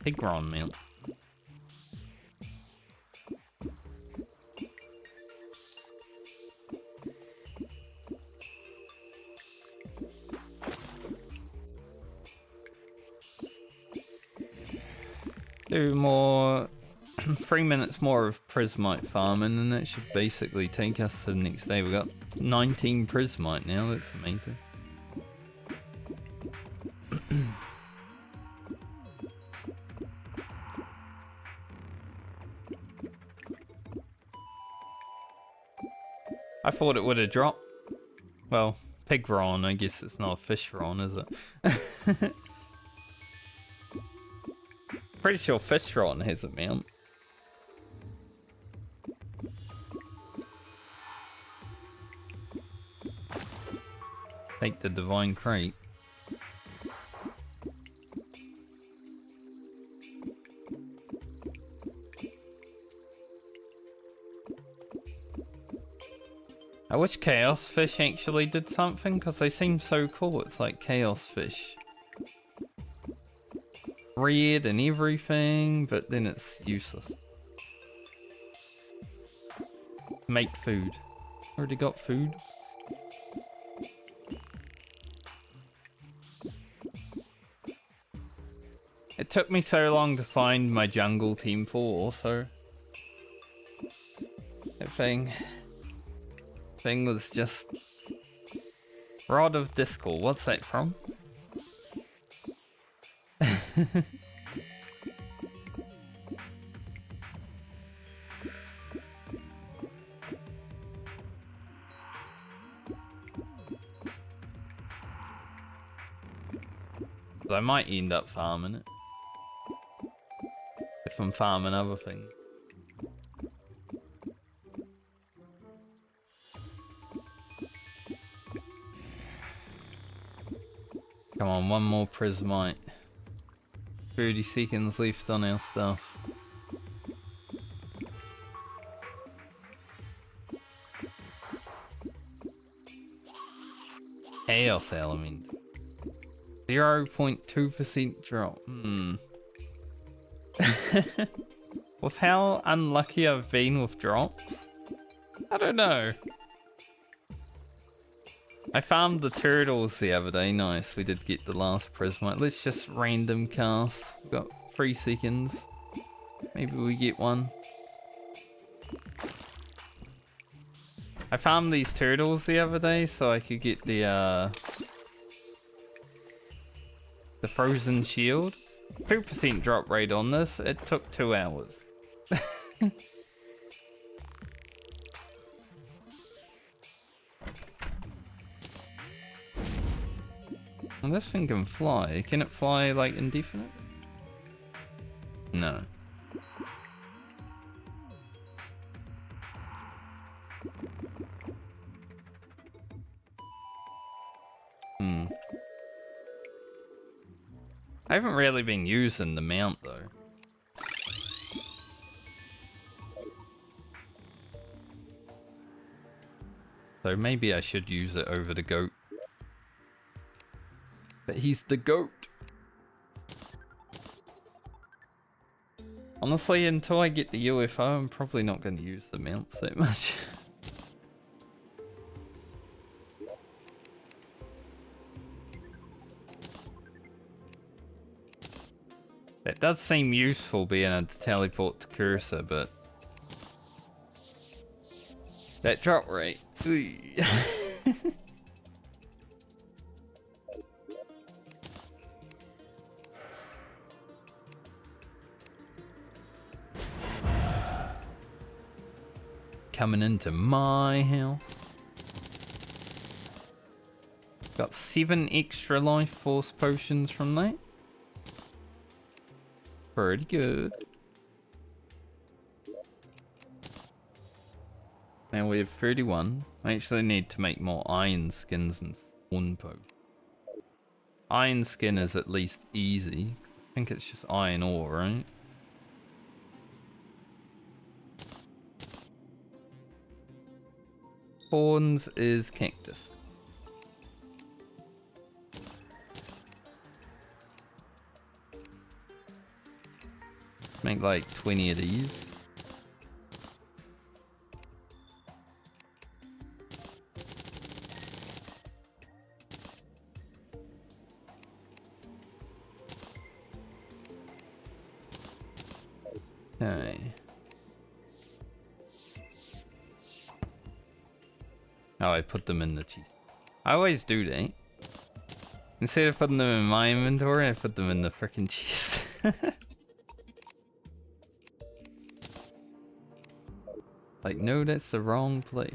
Fishron mount. Do more 3 minutes more of Prismite farming and that should basically take us to the next day. We've got 19 Prismite now, that's amazing. I thought it would have dropped. Well, Pigron, I guess it's not a Fishron, is it? Pretty sure Fishron has a mount. Take the Divine Crate. I wish Chaos Fish actually did something, because they seem so cool. It's like Chaos Fish. Red and everything, but then it's useless. Make food. Already got food. It took me so long to find my jungle temple also. That thing was just... Rod of Discord, what's that from? I might end up farming it. If I'm farming other things. Come on, one more Prismite. 30 seconds left on our stuff. Chaos Element. 0.2% drop. With how unlucky I've been with drops, I don't know. I farmed the turtles the other day. Nice, we did get the last Prismite. Let's just random cast. We've got 3 seconds. Maybe we get one. I farmed these turtles the other day so I could get the frozen shield. 2% drop rate on this. It took 2 hours. And this thing can fly. Can it fly like indefinite? No. I haven't really been using the mount though. So maybe I should use it over the goat. But he's the goat. Honestly, until I get the UFO, I'm probably not going to use the mounts that much. It does seem useful being able to teleport to cursor, but that drop rate. Coming into my house. Got 7 extra life force potions from that. Pretty good. Now we have 31. I actually need to make more iron skins and fawn potions. Iron skin is at least easy. I think it's just iron ore, right? Fawns is cactus. Make like 20 of these. Okay. Oh, I put them in the chest. I always do that. Instead of putting them in my inventory, I put them in the frickin' chest. Like, no, that's the wrong place.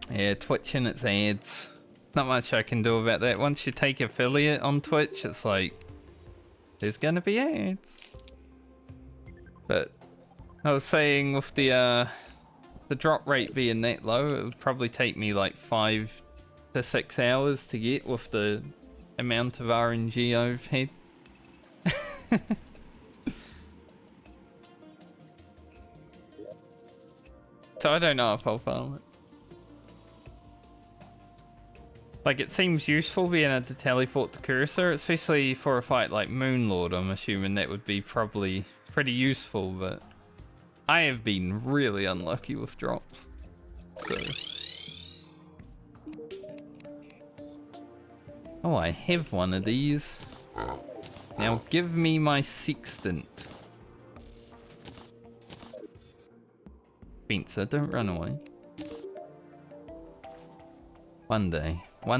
Yeah, Twitch and its ads. Not much I can do about that. Once you take affiliate on Twitch, it's like, there's gonna be ads. But I was saying with the drop rate being that low, it would probably take me like 5 to 6 hours to get with the amount of RNG I've had. So I don't know if I'll farm it. Like, it seems useful being able to teleport the cursor, especially for a fight like Moonlord. I'm assuming that would be probably pretty useful, but I have been really unlucky with drops. So. Oh, I have one of these. Now give me my sextant. Spencer, don't run away. One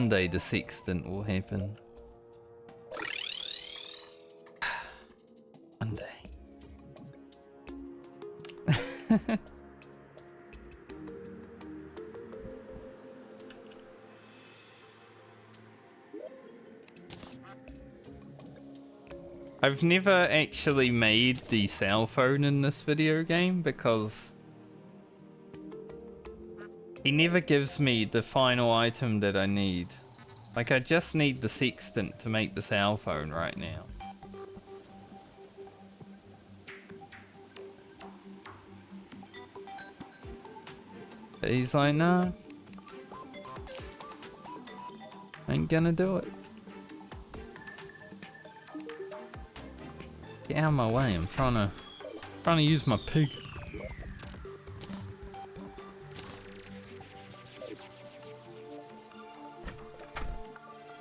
day the sextant will happen. One day. I've never actually made the cell phone in this video game because he never gives me the final item that I need. Like, I just need the sextant to make the cell phone right now. But he's like, nah. Ain't gonna do it. Get out of my way, I'm trying to use my pig.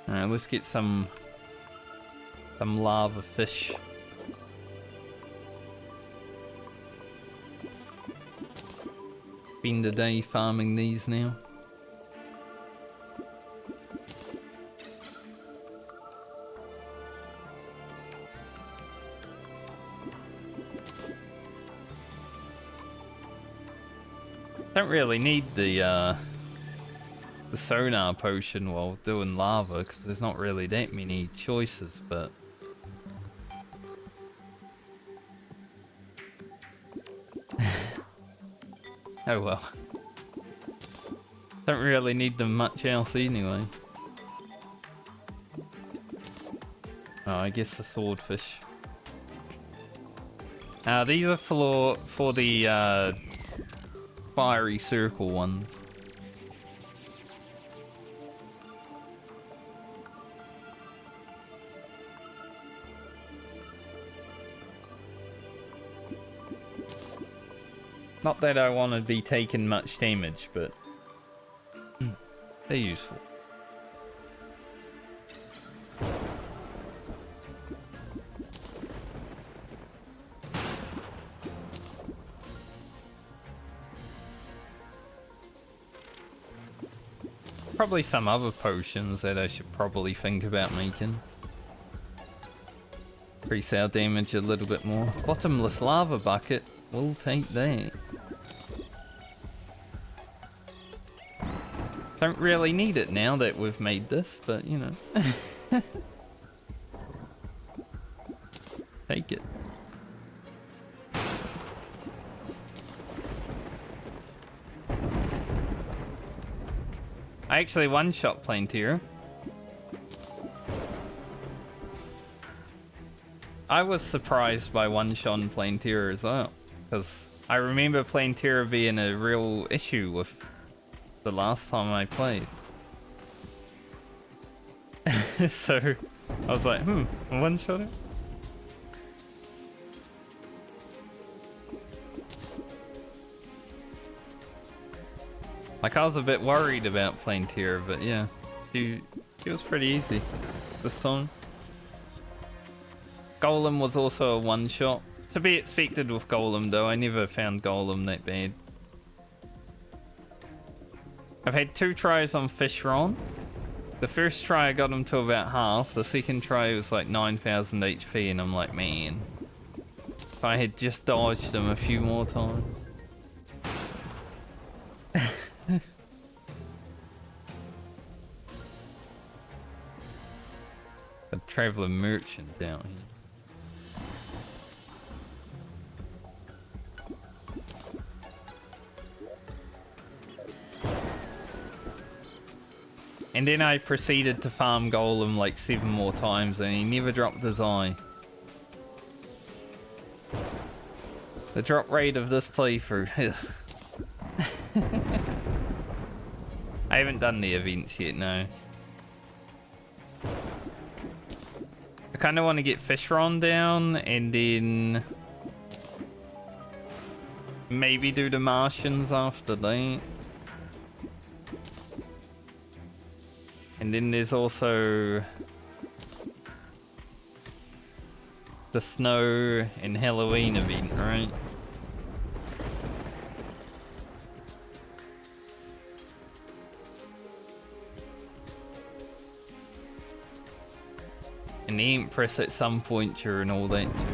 Alright, let's get some lava fish. Spend the day farming these now. Don't really need the sonar potion while doing lava because there's not really that many choices, but oh well. Don't really need them much else anyway. Oh, I guess the swordfish. These are for the fiery circle ones. Not that I want to be taking much damage, but they're useful. Probably some other potions that I should probably think about making. increase our damage a little bit more. Bottomless lava bucket, we'll take that. Don't really need it now that we've made this, but you know. Take it. I actually one-shot Plain Terror. I was surprised by one-shot Plain Terror as well, because I remember Plain Terror being a real issue with the last time I played. So I was like, one-shot it? Like, I was a bit worried about Plain Terror, but yeah, it was pretty easy this time. Golem was also a one-shot. To be expected with Golem, though. I never found Golem that bad. I've had 2 tries on Fishron. The first try I got him to about half. The second try was like 9,000 HP, and I'm like, man, if I had just dodged him a few more times. A traveller merchant down here. And then I proceeded to farm Golem like 7 more times and he never dropped his eye. The drop rate of this playthrough. I haven't done the events yet, no. I kind of want to get Fishron down and then maybe do the Martians after that. And then there's also the snow and Halloween event, right? And the Empress at some point during all that too.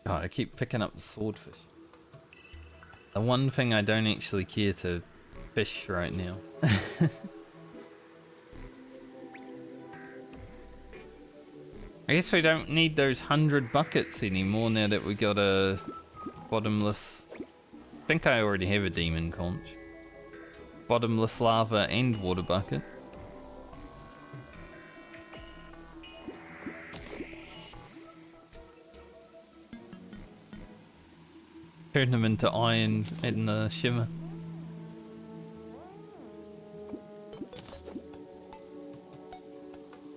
God, I keep picking up the swordfish. The one thing I don't actually care to fish right now. I guess we don't need those 100 buckets anymore now that we got a bottomless... I think I already have a demon conch. Bottomless lava and water bucket. Turn them into iron in the shimmer.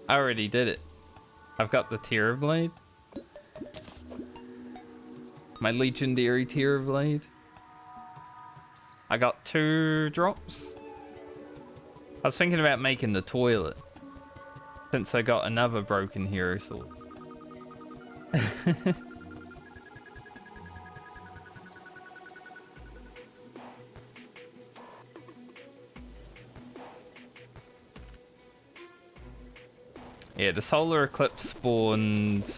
I already did it. I've got the Terror Blade. My legendary Terror Blade. I got 2 drops. I was thinking about making the toilet. Since I got another broken hero sword. Yeah, the solar eclipse spawned,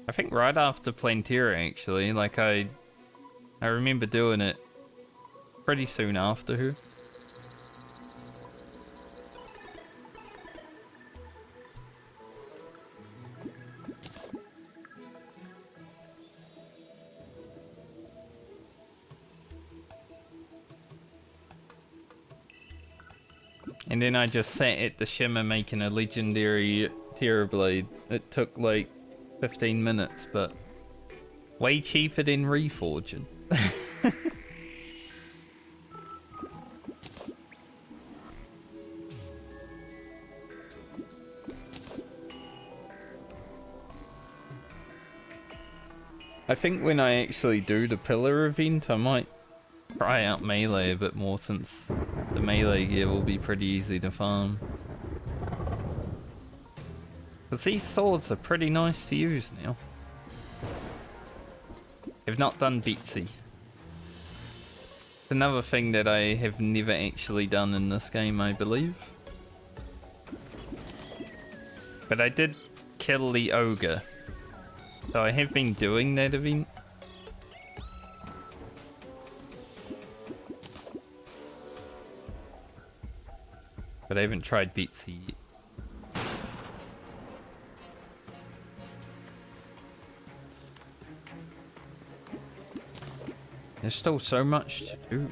I think right after Plain Terror actually. Like I remember doing it pretty soon after her. And then I just sat at the shimmer making a legendary Terror Blade. It took like 15 minutes, but way cheaper than reforging. I think when I actually do the pillar event, I might try out melee a bit more, since the melee gear will be pretty easy to farm. Because these swords are pretty nice to use now. I've not done Beatsy. It's another thing that I have never actually done in this game, I believe. But I did kill the ogre. So I have been doing that event. But I haven't tried Beatsy yet. There's still so much to do.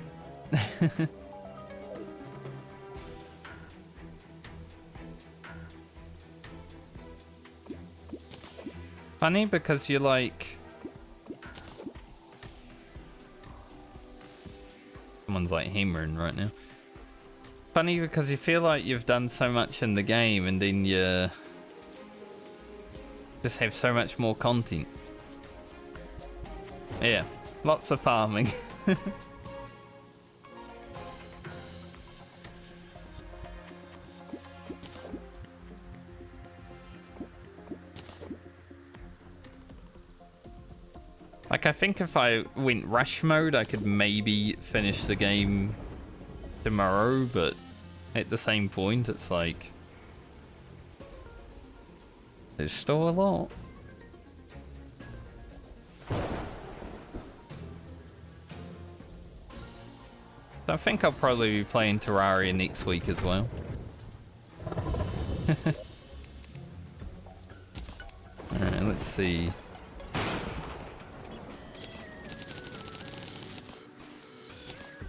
Funny because you're like... Someone's like hammering right now. Funny because you feel like you've done so much in the game and then you just have so much more content. Yeah, lots of farming. Like, I think if I went rush mode, I could maybe finish the game tomorrow, but at the same point, it's like... There's still a lot. So I think I'll probably be playing Terraria next week as well. Alright, let's see.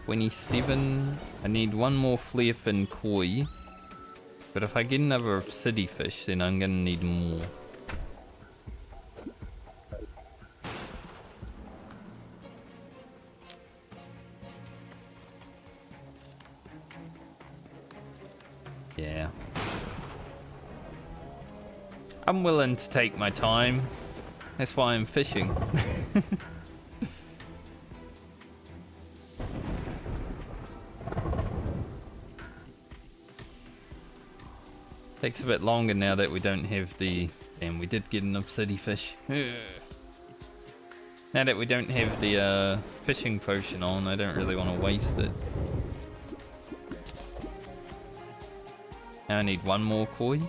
$27. I need one more flarefin koi. But if I get another city fish, then I'm gonna need more. Yeah. I'm willing to take my time. That's why I'm fishing. Takes a bit longer now that we don't have the... Damn, we did get enough city fish. Now that we don't have the fishing potion on, I don't really want to waste it. Now I need one more koi.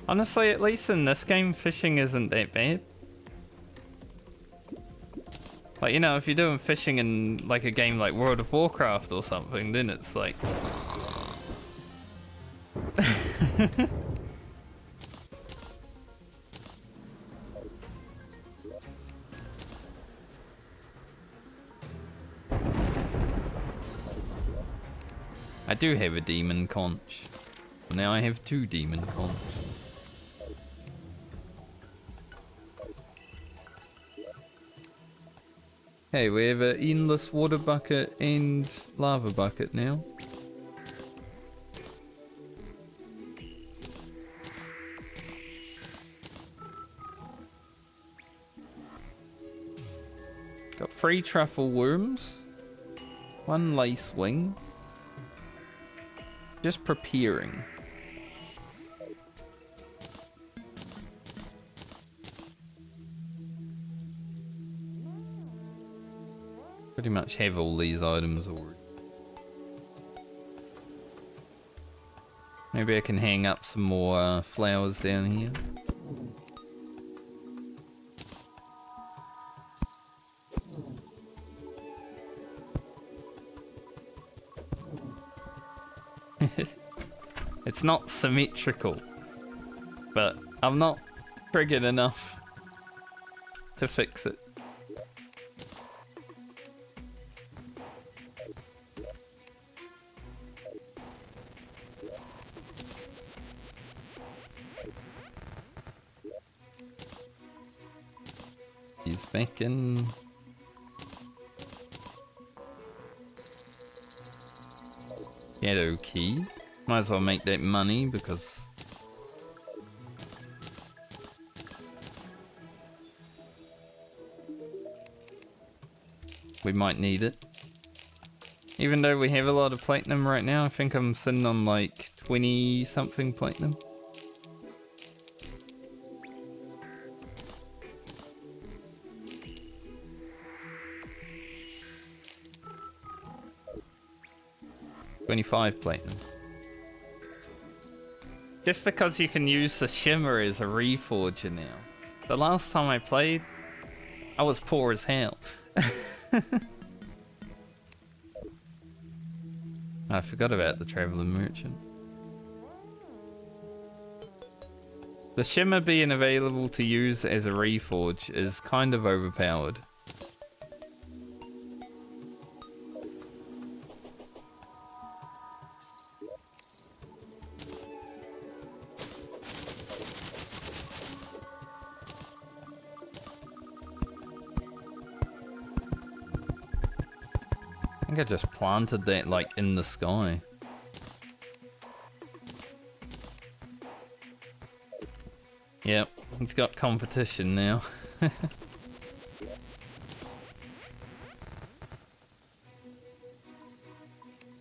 Honestly, at least in this game, fishing isn't that bad. Like, you know, if you're doing fishing in like a game like World of Warcraft or something, then it's like... I do have a demon conch. Now I have 2 demon conch. Hey, we have an endless water bucket and lava bucket now. Got 3 truffle worms, 1 lace wing. Just preparing. Pretty much have all these items already. Maybe I can hang up some more flowers down here. It's not symmetrical, but I'm not triggered enough to fix it. He's back in. Shadow key. Might as well make that money because We might need it. Even though we have a lot of platinum right now, I think I'm sitting on like 20 something platinum. $25 platinum. Just because you can use the shimmer as a reforger now. The last time I played, I was poor as hell. I forgot about the traveling merchant. The shimmer being available to use as a reforge is kind of overpowered. I think I just planted that like in the sky. Yep, he's got competition now.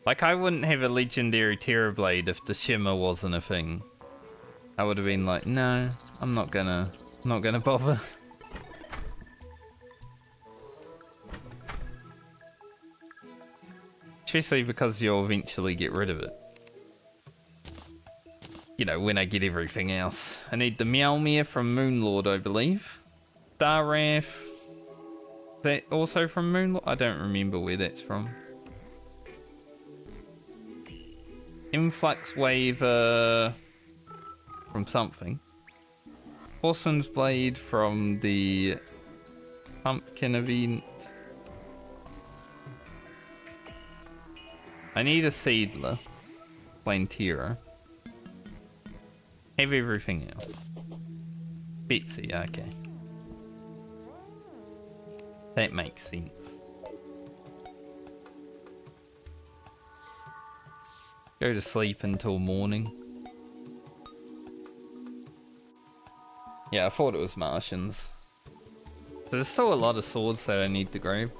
Like, I wouldn't have a legendary Terrorblade if the shimmer wasn't a thing. I would have been like, no, I'm not gonna bother. Especially because you'll eventually get rid of it. You know, when I get everything else. I need the Meowmere from Moonlord, I believe. Starwrath. That also from Moonlord? I don't remember where that's from. Influx Wave from something. Horseman's Blade from the Pumpkin event. I need a Seedler. Plantera. Have everything else. Betsy, okay. That makes sense. Go to sleep until morning. Yeah, I thought it was Martians. There's still a lot of swords that I need to grab.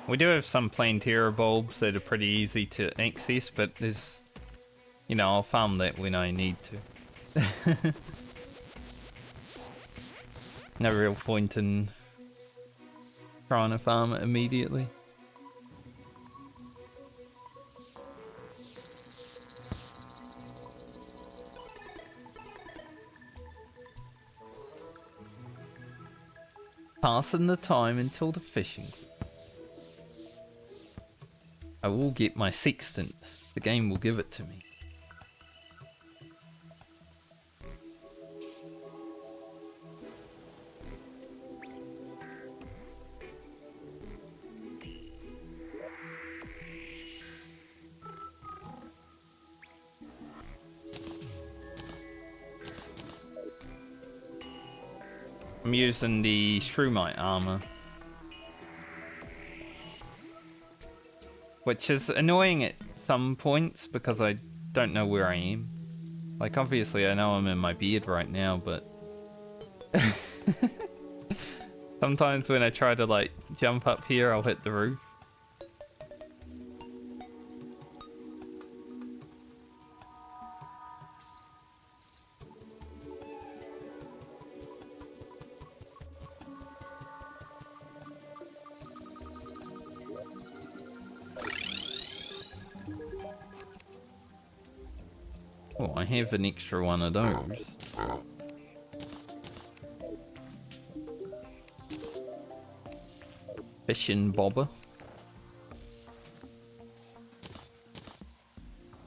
We do have some Plantera bulbs that are pretty easy to access, but there's, you know, I'll farm that when I need to. No real point in trying to farm it immediately. Passing the time until the fishing. I will get my sextant. The game will give it to me. I'm using the Shroomite armor. Which is annoying at some points because I don't know where I am. Like, obviously I know I'm in my beard right now, but sometimes when I try to like jump up here, I'll hit the roof. Oh, I have an extra one of those. Fishing bobber.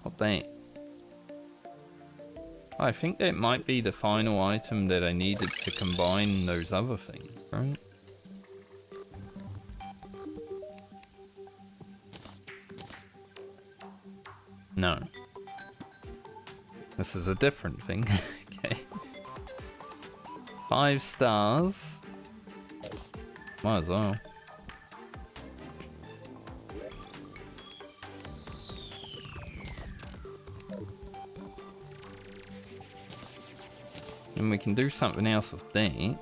What that? I think that might be the final item that I needed to combine those other things, right? No. This is a different thing. Okay. 5 stars. Might as well. And we can do something else with that.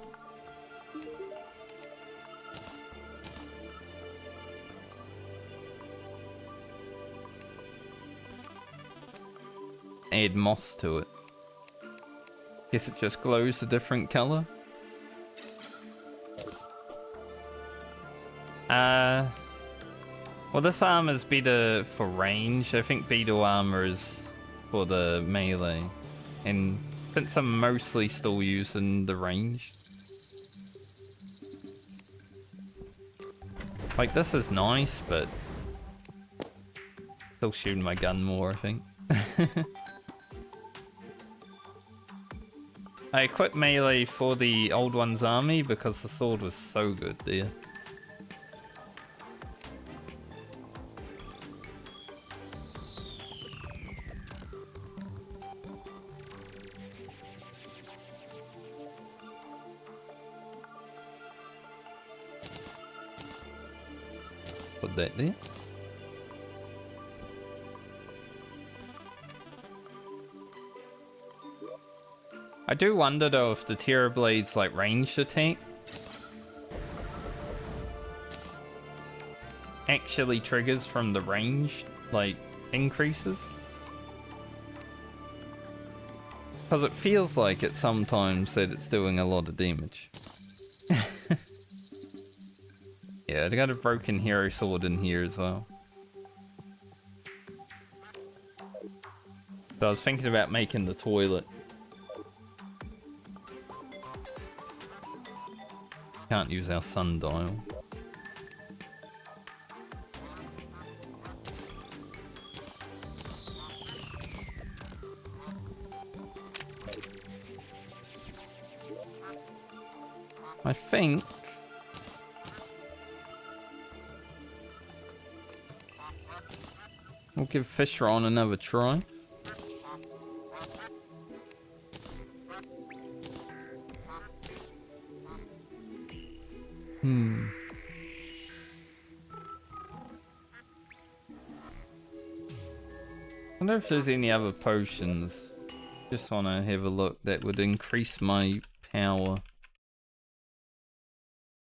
Add moss to it. Guess it just glows a different color. Well, this armor's better for range. I think beetle armor is for the melee. And since I'm mostly still using the range. Like, this is nice, but still shooting my gun more, I think. I equipped melee for the old one's army because the sword was so good there. Put that there. I do wonder though if the Terra Blade's like ranged attack actually triggers from the range, like increases. Because it feels like it sometimes that it's doing a lot of damage. Yeah, I got a broken hero sword in here as well. So I was thinking about making the toilet. Can't use our sundial. I think we'll give Fishron another try. I wonder if there's any other potions. Just want to have a look that would increase my power.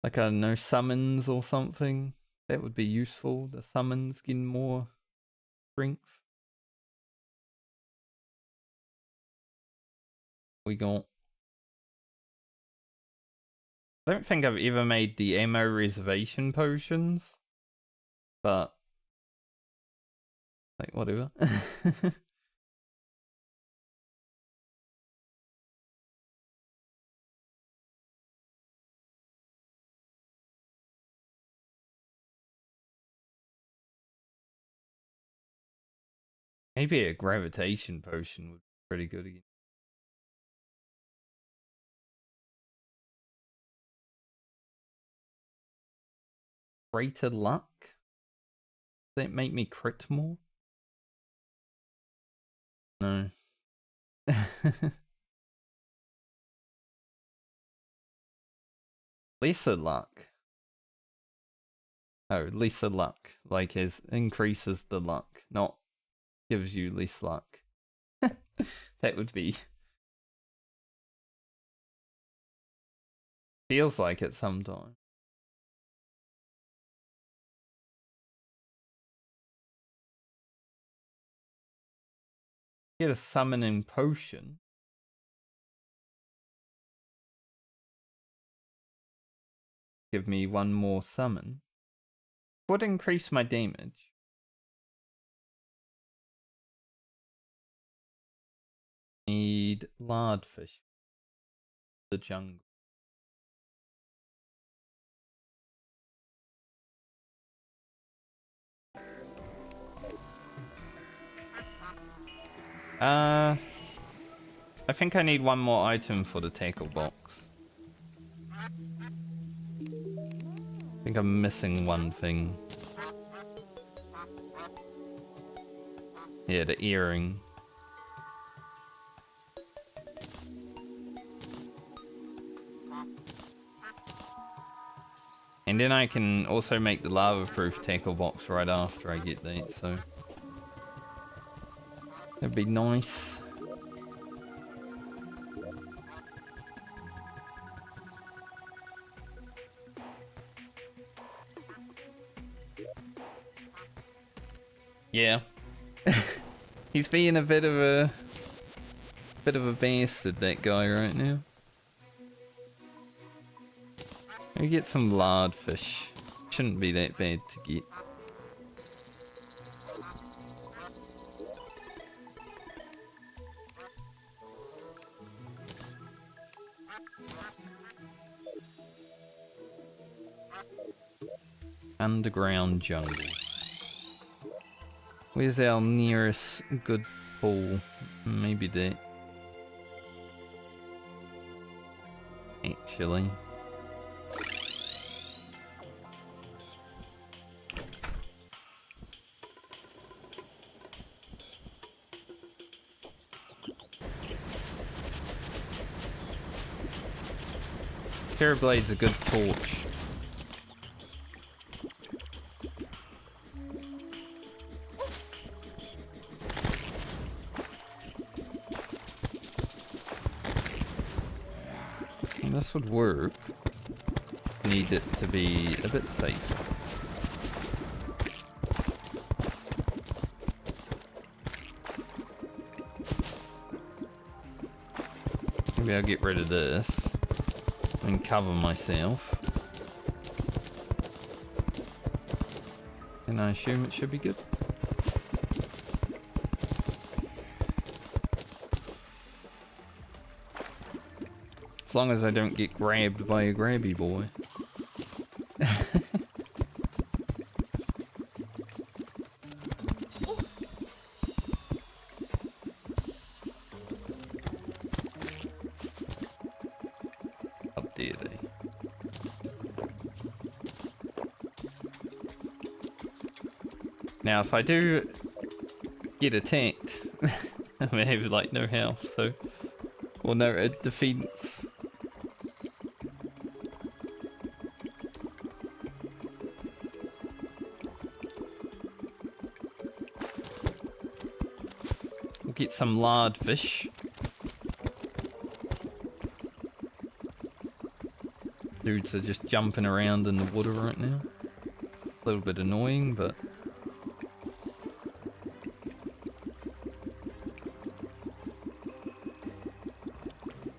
Like, I don't know, summons or something. That would be useful. The summons getting more strength. We got... I don't think I've ever made the ammo reservation potions. But... like, whatever. Maybe a gravitation potion would be pretty good again. Greater luck? Does that make me crit more? No. Lesser luck. Oh, lesser luck. Like, as increases the luck, not gives you less luck. That would be... feels like it sometimes. Get a summoning potion. Give me one more summon. Would increase my damage. Need lardfish. The jungle. I think I need one more item for the tackle box. I think I'm missing one thing. Yeah, the earring. And then I can also make the lava-proof tackle box right after I get that, so... that'd be nice. Yeah. He's being a bit of a bastard, that guy right now. Maybe get some lardfish. Shouldn't be that bad to get. Underground jungle. Where's our nearest good pool? Maybe that. Actually. Terrablade's a good torch. This would work. Need it to be a bit safe. Maybe I'll get rid of this and cover myself. And I assume it should be good. As long as I don't get grabbed by a grabby boy. How dare they? Now, if I do get attacked, I may have like no health, so or no defense. Get some lardfish. Dudes are just jumping around in the water right now. A little bit annoying, but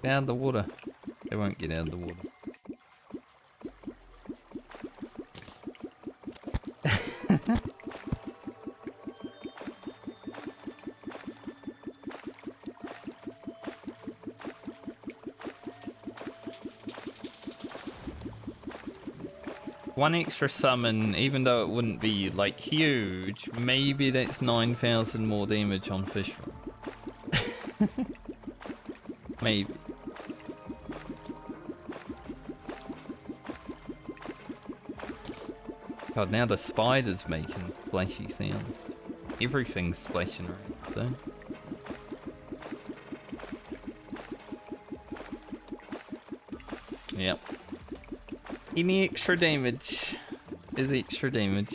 get out of the water. They won't get out of the water. One extra summon, even though it wouldn't be like huge, maybe that's 9,000 more damage on Fishron. Maybe. God, now the spider's making splashy sounds. Everything's splashing around though. Yep. Any extra damage is extra damage.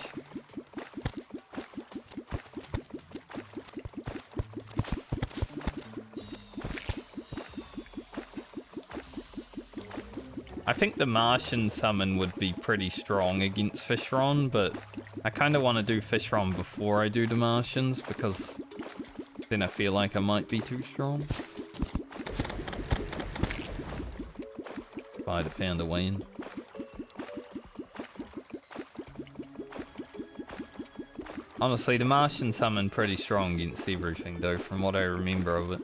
I think the Martian summon would be pretty strong against Fishron, but I kind of want to do Fishron before I do the Martians because then I feel like I might be too strong. If I'd have found a way in. Honestly, the Martian summon pretty strong against everything though, from what I remember of it.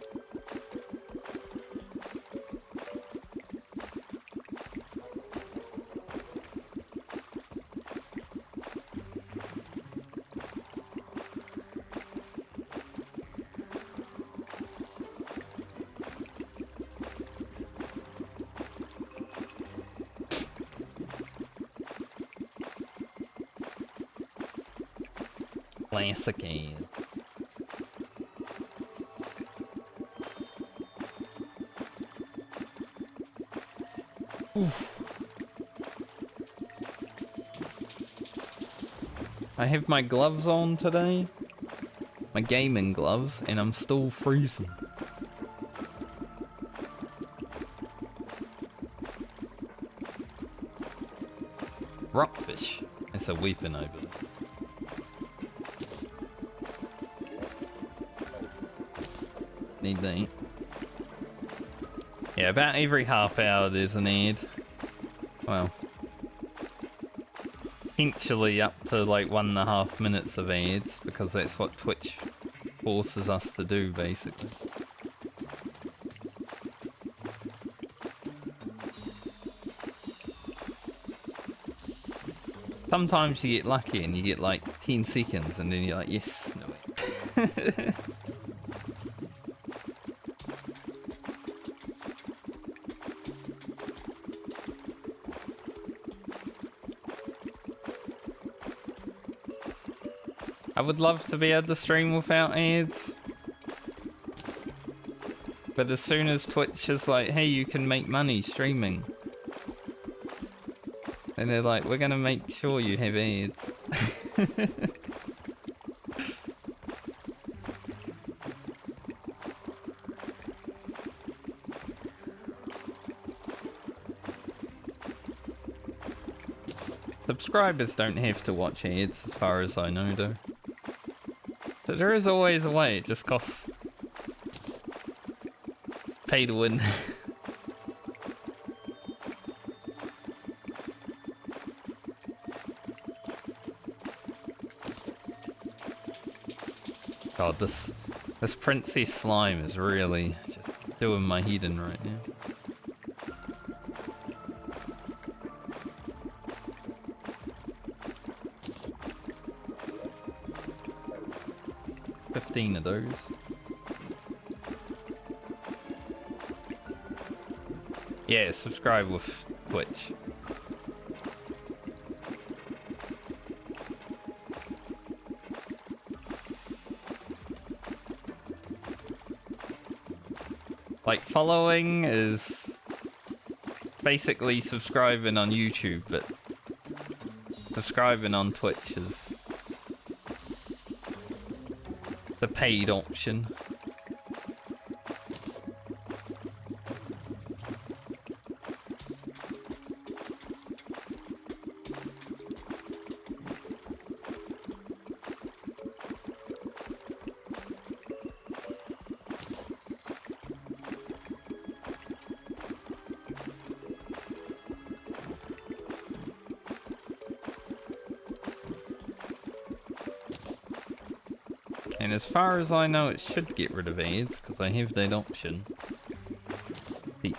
Classic game. I have my gloves on today, my gaming gloves, and I'm still freezing. Rockfish. It's a weapon over there. need to eat. Yeah, about every half hour there's an ad. Well, potentially up to like 1.5 minutes of ads, because that's what Twitch forces us to do, basically. Sometimes you get lucky and you get like 10 seconds and then you're like, yes, no way. I would love to be able to stream without ads. But as soon as Twitch is like, hey, you can make money streaming, then they're like, we're gonna make sure you have ads. Subscribers don't have to watch ads, as far as I know, though. So there is always a way, it just costs pay to win. God, this princess slime is really just doing my head in right now. Of those. Yeah, subscribe with Twitch. Like, following is basically subscribing on YouTube, but subscribing on Twitch is the paid option. And as far as I know, it should get rid of ads, because I have that option. Beat.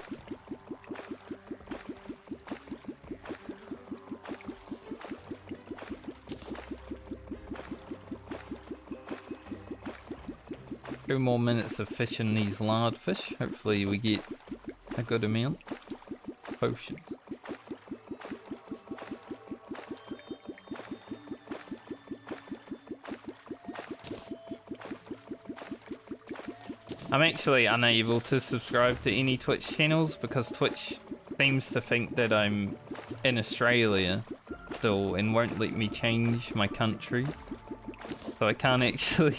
Two more minutes of fishing these lard fish. Hopefully we get a good amount. Potions. I'm actually unable to subscribe to any Twitch channels because Twitch seems to think that I'm in Australia still and won't let me change my country. So I can't actually...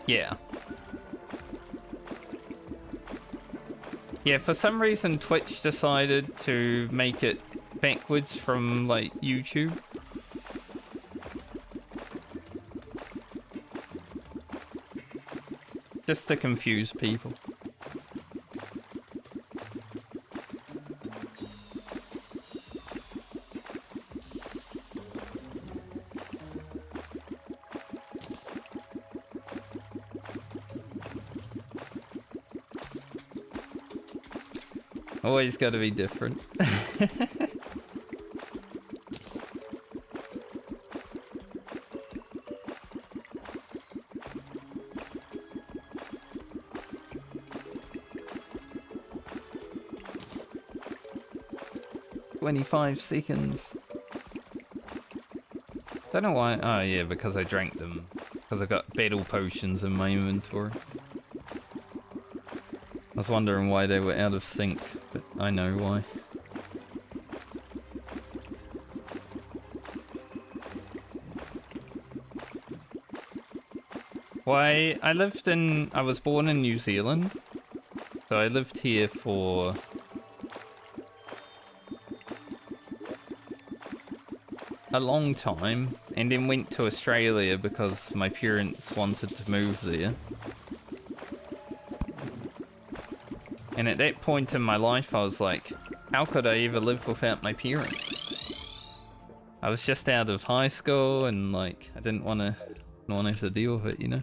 Yeah. Yeah, for some reason Twitch decided to make it backwards from, like, YouTube. Just to confuse people. Always gotta be different. 25 seconds. Don't know why. Oh yeah, because I drank them. Because I got battle potions in my inventory. I was wondering why they were out of sync, but I know why. Why, I was born in New Zealand. So I lived here for... a long time, and then went to Australia because my parents wanted to move there. And at that point in my life, I was like, how could I ever live without my parents? I was just out of high school, and like, I didn't want to have to deal with it, you know?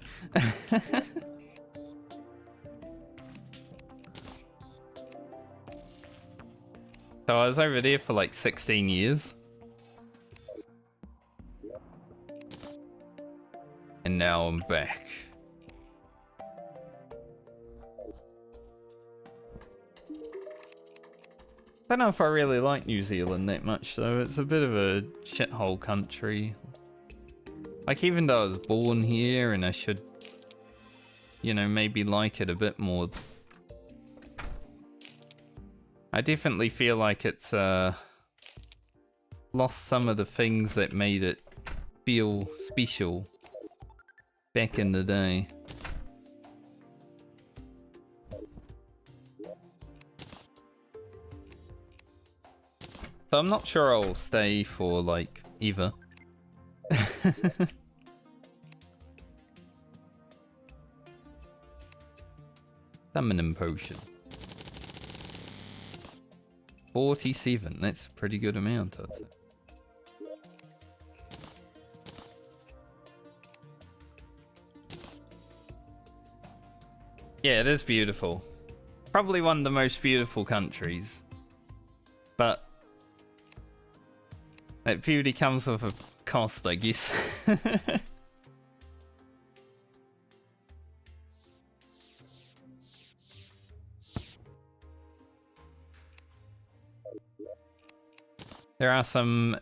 So I was over there for like 16 years. And now I'm back. I don't know if I really like New Zealand that much though. It's a bit of a shithole country. Like, even though I was born here and I should, you know, maybe like it a bit more, I definitely feel like it's lost some of the things that made it feel special back in the day. So I'm not sure I'll stay for like ever. Summoning potion. 47, that's a pretty good amount, I'd say. Yeah, it is beautiful. Probably one of the most beautiful countries. But that beauty comes with a cost, I guess. There are some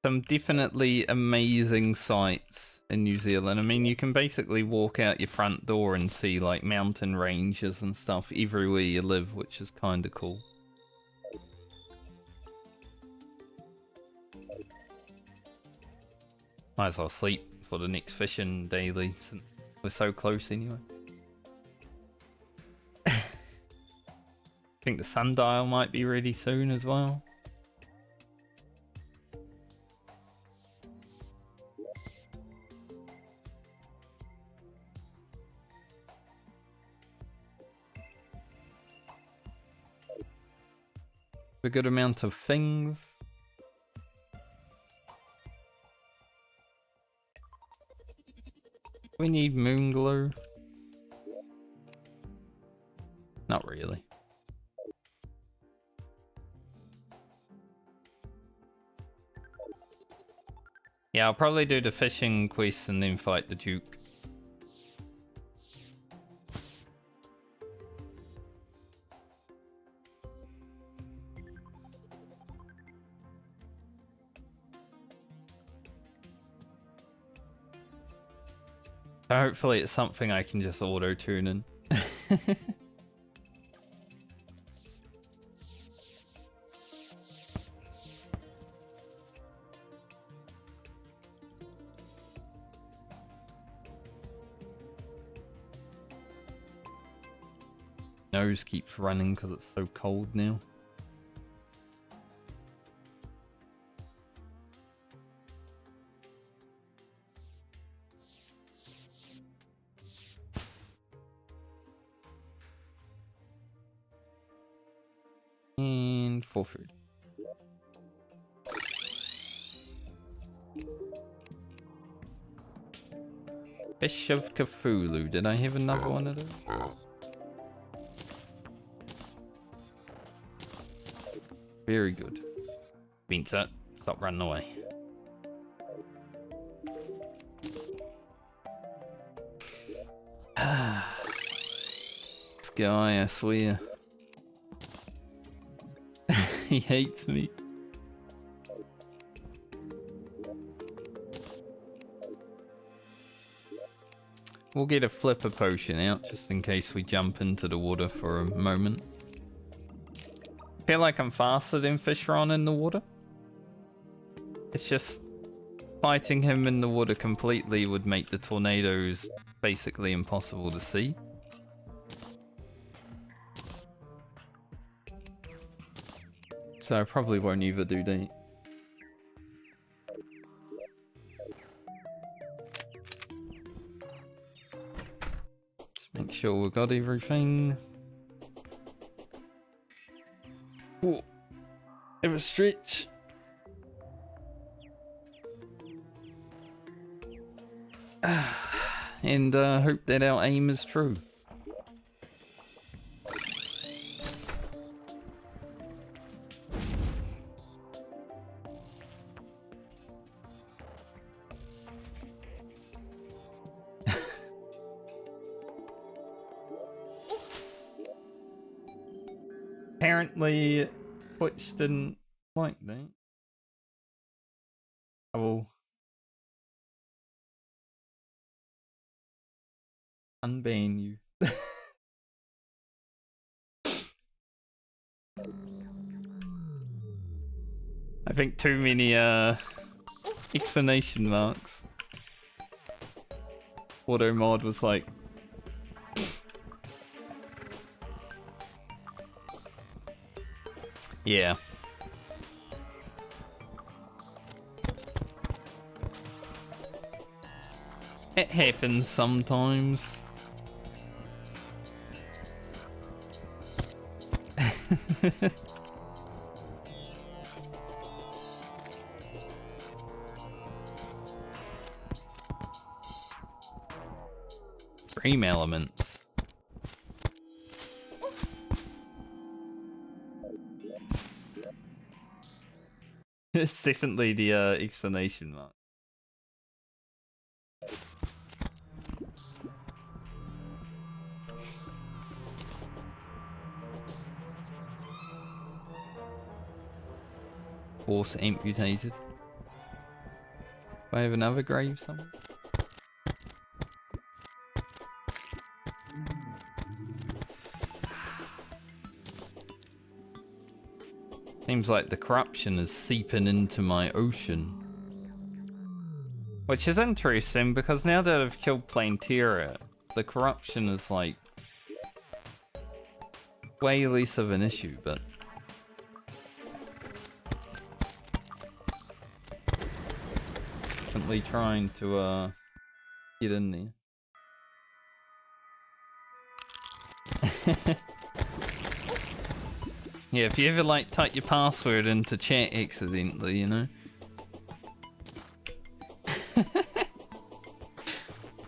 definitely amazing sights in New Zealand. I mean, you can basically walk out your front door and see like mountain ranges and stuff everywhere you live, which is kind of cool. Might as well sleep for the next fishing daily since we're so close anyway. I think the sundial might be ready soon as well. A good amount of things. We need moon glow. Not really. Yeah, I'll probably do the fishing quest and then fight the Duke. So hopefully it's something I can just auto-tune in. Nose keeps running because it's so cold now. And for food. Fish of Cthulhu. Did I have another one of those? Very good. Beans that. Stop running away. This guy, I swear. He hates me. We'll get a flipper potion out just in case we jump into the water for a moment. I feel like I'm faster than Fishron in the water. It's just fighting him in the water completely would make the tornadoes basically impossible to see. So I probably won't either do that. Make sure we've got everything. Oh, have a stretch. And hope that our aim is true. Apparently, Twitch didn't like that. I will unban you. I think too many explanation marks. Auto mod was like, yeah. It happens sometimes. Dream elements. It's definitely the explanation mark. Force amputated. Do I have another grave somewhere? Seems like the corruption is seeping into my ocean. Which is interesting because now that I've killed Plantera, the corruption is like way less of an issue, but definitely trying to get in there. Yeah, if you ever like type your password into chat accidentally, you know.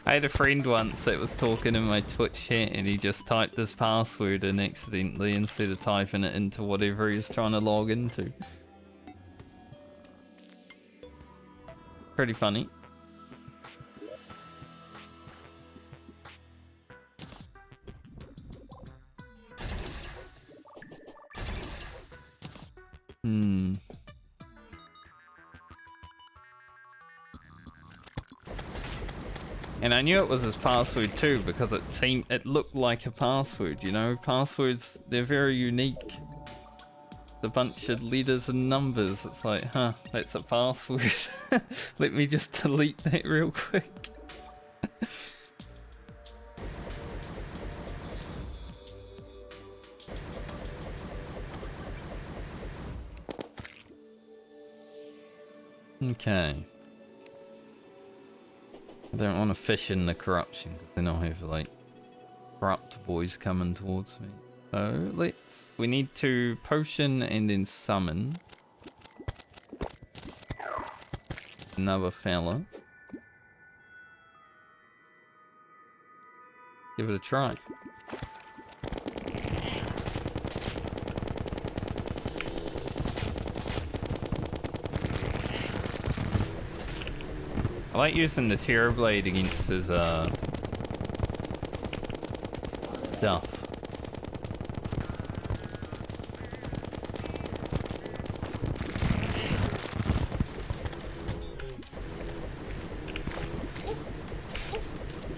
I had a friend once that was talking in my Twitch chat and he just typed this password in accidentally instead of typing it into whatever he was trying to log into. Pretty funny. And I knew it was his password too because it looked like a password, you know? Passwords, they're very unique. A bunch of letters and numbers. It's like, huh, that's a password. Let me just delete that real quick. Okay. I don't want to fish in the corruption because then I'll have like corrupt boys coming towards me. So we need to potion and then summon another fella. Give it a try. I like using the Terror Blade against his stuff.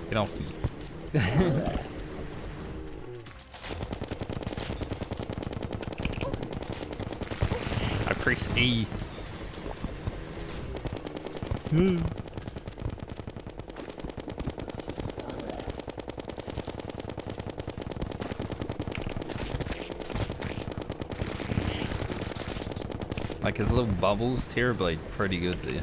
Get off me. I press E. Like his little bubbles, Terror Blade, pretty good there.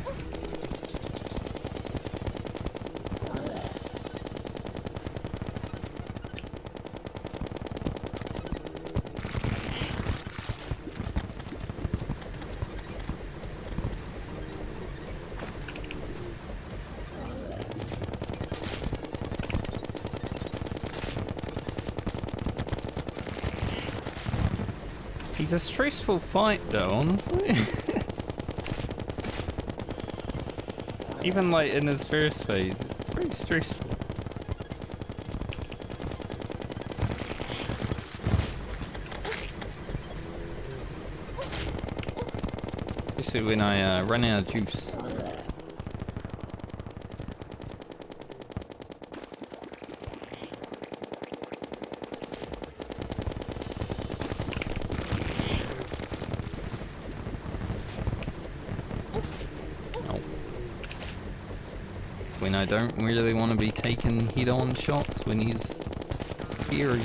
He's a stressful fight though, honestly. Even like in his first phase, it's pretty stressful. Especially when I run out of juice. When I don't really want to be taking hit-on shots when he's scary.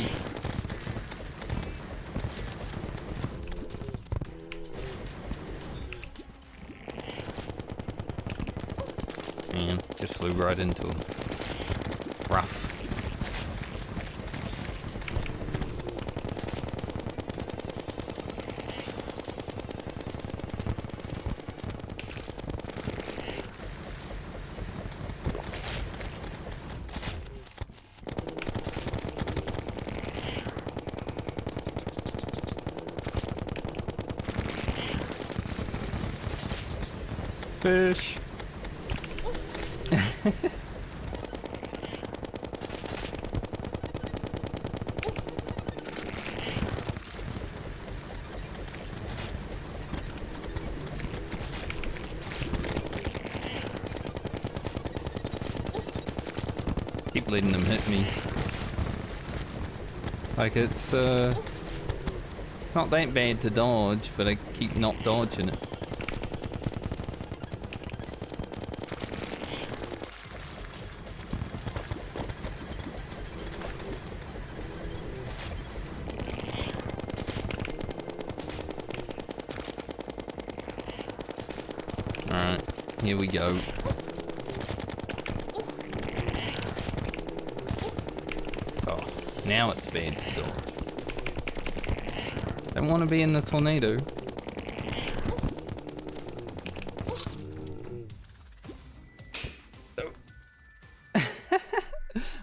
Man, just flew right into him. Rough. Fish. Keep letting them hit me. Like it's not that bad to dodge, but I keep not dodging it. Alright, here we go. Oh, now it's bad to dodge. Don't want to be in the tornado.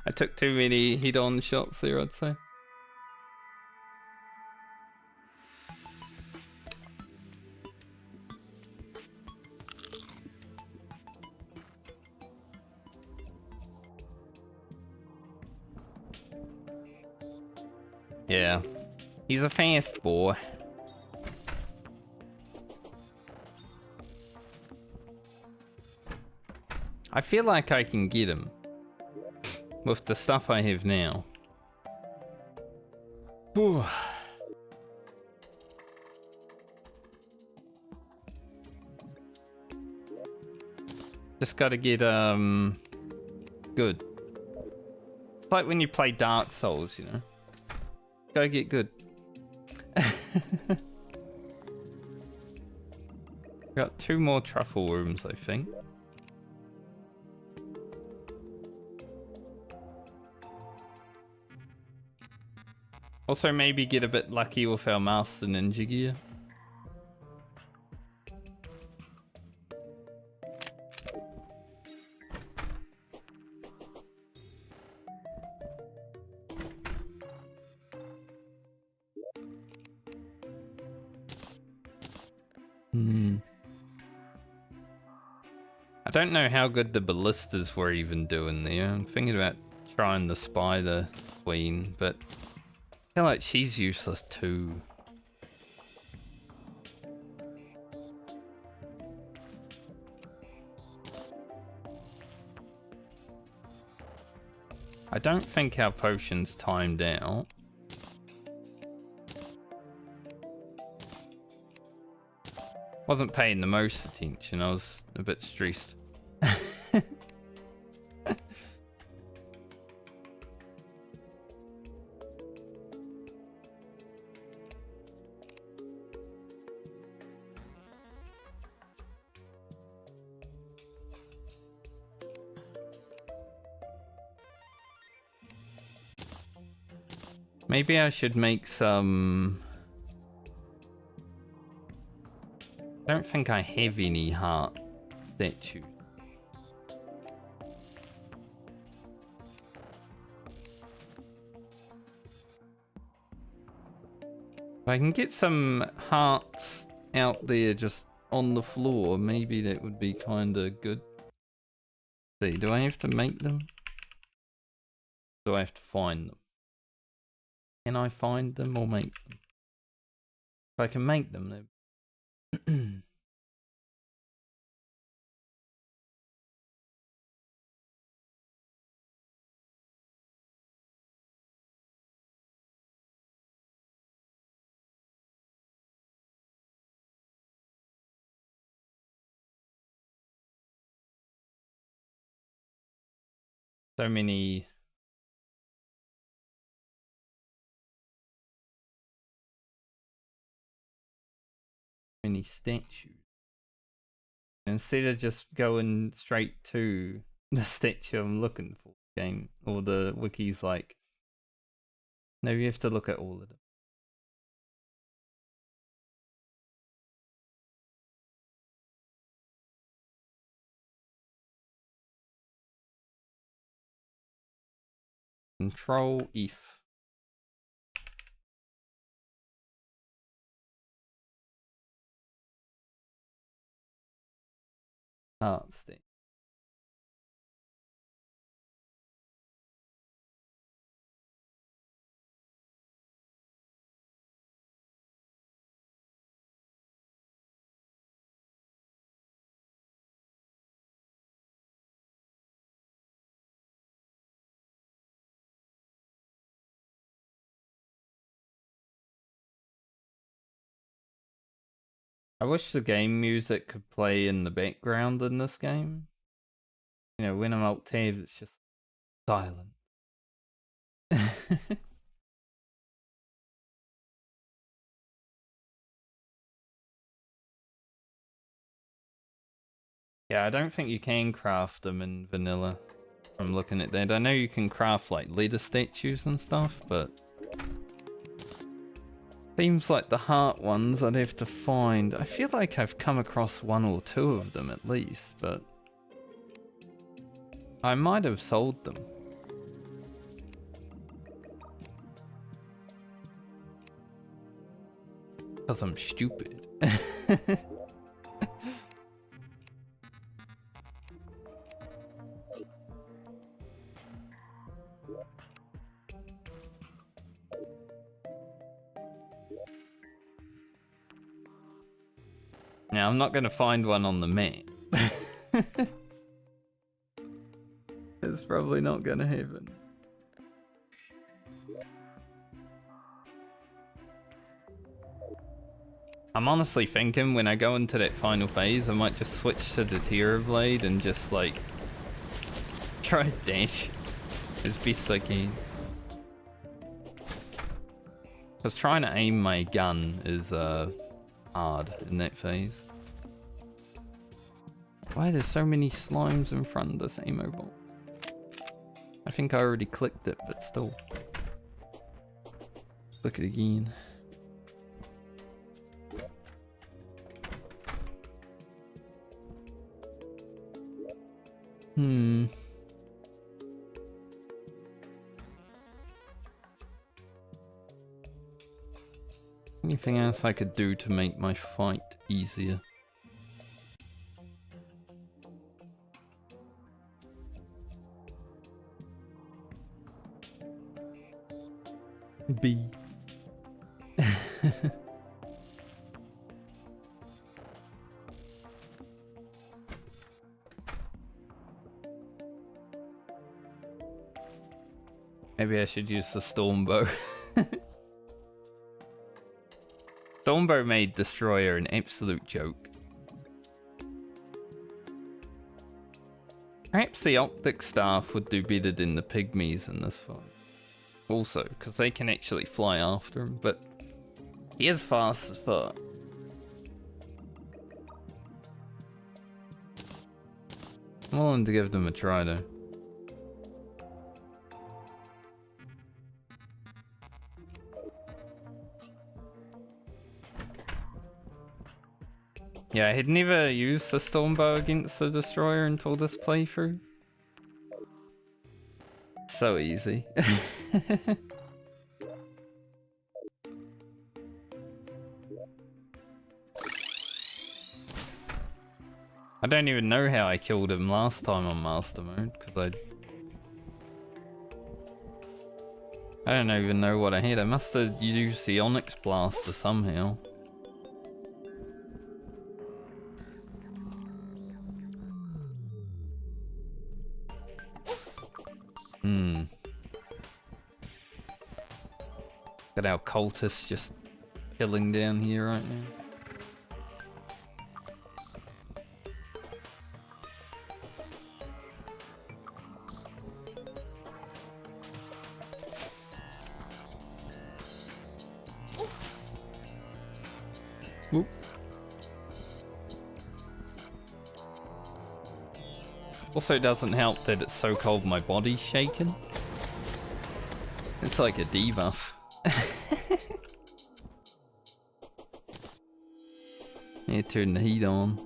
I took too many hit-on shots there, I'd say. Yeah, he's a fast boy. I feel like I can get him with the stuff I have now. Whew. Just gotta get good. It's like when you play Dark Souls, you know. Gotta get good. Got 2 more truffle rooms, I think. Also, maybe get a bit lucky with our Master Ninja gear. I don't know how good the ballistas were even doing there. I'm thinking about trying the Spider Queen, but I feel like she's useless too. I don't think our potion's timed out. Wasn't paying the most attention, I was a bit stressed. Maybe I should make some... I don't think I have any heart statues. If I can get some hearts out there just on the floor, maybe that would be kinda good. Let's see, do I have to make them? Do I have to find them? Can I find them or make them? If I can make them, then... so many statues. Instead of just going straight to the statue I'm looking for, game or the wiki's like, no, you have to look at all of them. Control F. Art stick. I wish the game music could play in the background in this game. You know, when I'm alt-tab, it's just silent. Yeah, I don't think you can craft them in vanilla. From looking at that, I know you can craft like leader statues and stuff, but seems like the heart ones I'd have to find. I feel like I've come across one or two of them at least, but I might have sold them. Because I'm stupid. Now, I'm not going to find one on the map. It's probably not going to happen. I'm honestly thinking when I go into that final phase, I might just switch to the Terra Blade and just like try to dash as best I can. Because trying to aim my gun is hard in that phase. Why are there so many slimes in front of this ammo box? I think I already clicked it, but still. Click it again. Anything else I could do to make my fight easier? B. Maybe I should use the Stormbow. Stormbow made Destroyer an absolute joke. Perhaps the Optic Staff would do better than the Pygmies in this fight. Also, because they can actually fly after him, but he is fast as fuck. I'm willing to give them a try though. Yeah, I had never used the Stormbow against the Destroyer until this playthrough. So easy. I don't even know how I killed him last time on Master Mode, because I don't even know what I hit. I must have used the Onyx Blaster somehow. Got our cultists just killing down here right now. Whoop. Also doesn't help that it's so cold my body's shaking. It's like a debuff. Yeah, turn the heat on.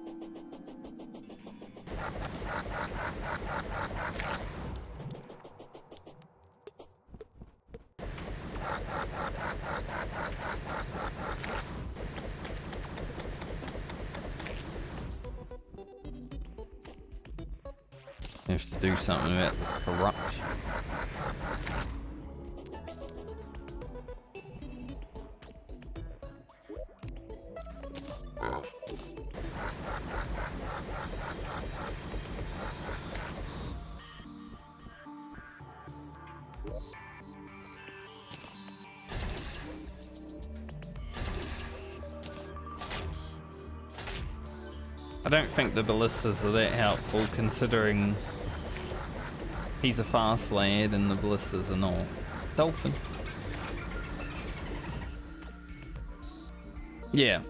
I have to do something about this corruption. I don't think the ballistas are that helpful considering he's a fast lad and the ballistas are not. Dolphin. Yeah.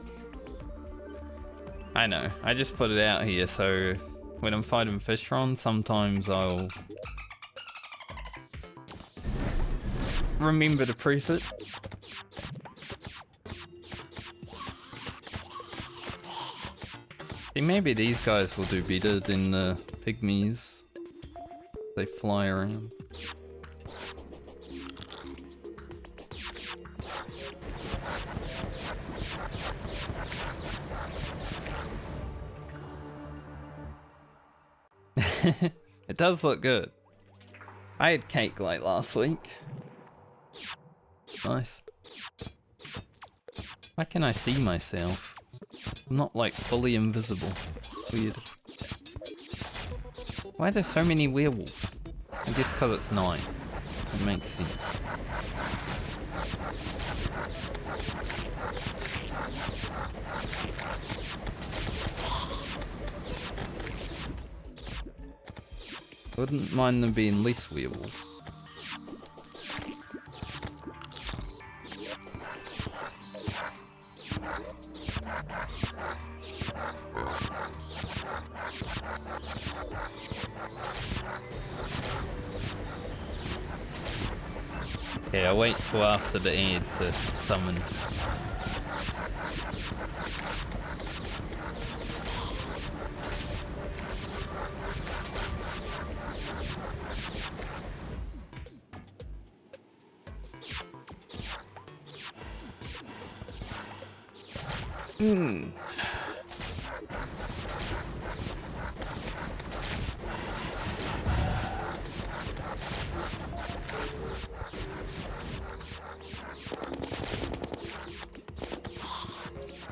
I know. I just put it out here so when I'm fighting Fishron, sometimes I'll remember to press it. See, maybe these guys will do better than the pygmies. They fly around. It does look good. I had cake like last week. Nice. Why can I see myself? I'm not like fully invisible. Weird. Why are there so many werewolves? I guess because it's night. It makes sense. Wouldn't mind them being less werewolves. Okay, I'll wait till after the ad to summon.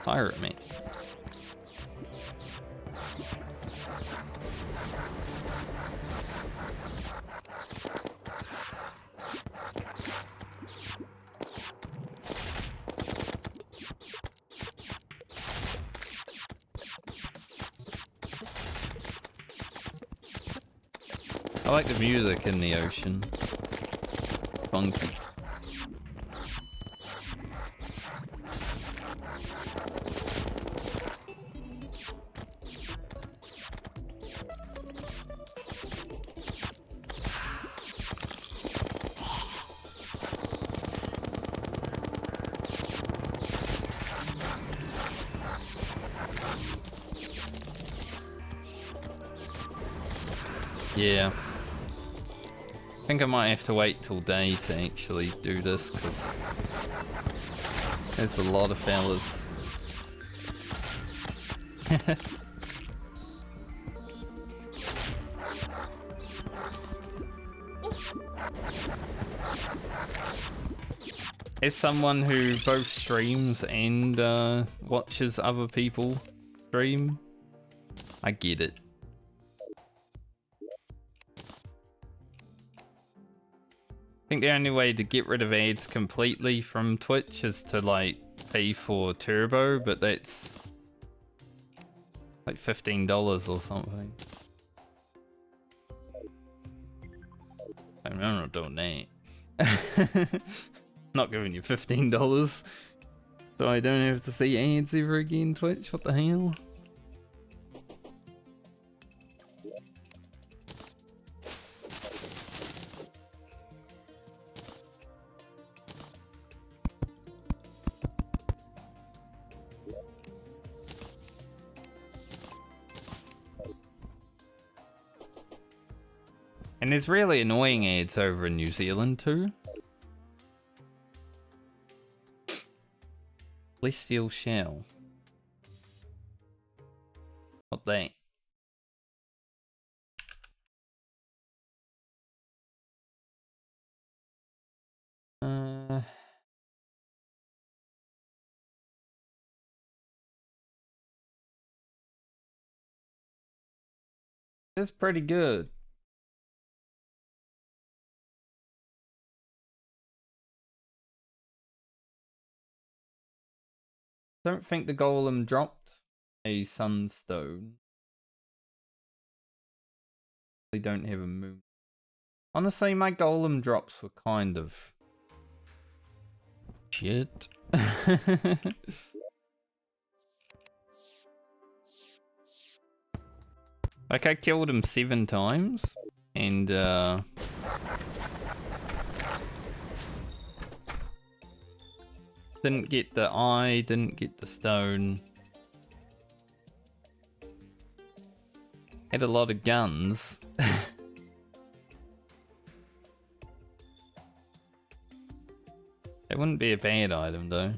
Pirate me. I like the music in the ocean. Funky. Yeah. I think I might have to wait till day to actually do this because there's a lot of fellas. As someone who both streams and watches other people stream, I get it. I think the only way to get rid of ads completely from Twitch is to like pay for Turbo, but that's like $15 or something. I'm not doing that. Not giving you $15, so I don't have to see ads ever again, Twitch. What the hell? And there's really annoying ads over in New Zealand too. Celestial Shell. What that? It's pretty good. Don't think the Golem dropped a sunstone. They don't have a moon. Honestly, my Golem drops were kind of shit. Like, I killed him 7 times, and didn't get the eye, didn't get the stone. Had a lot of guns. It wouldn't be a bad item though.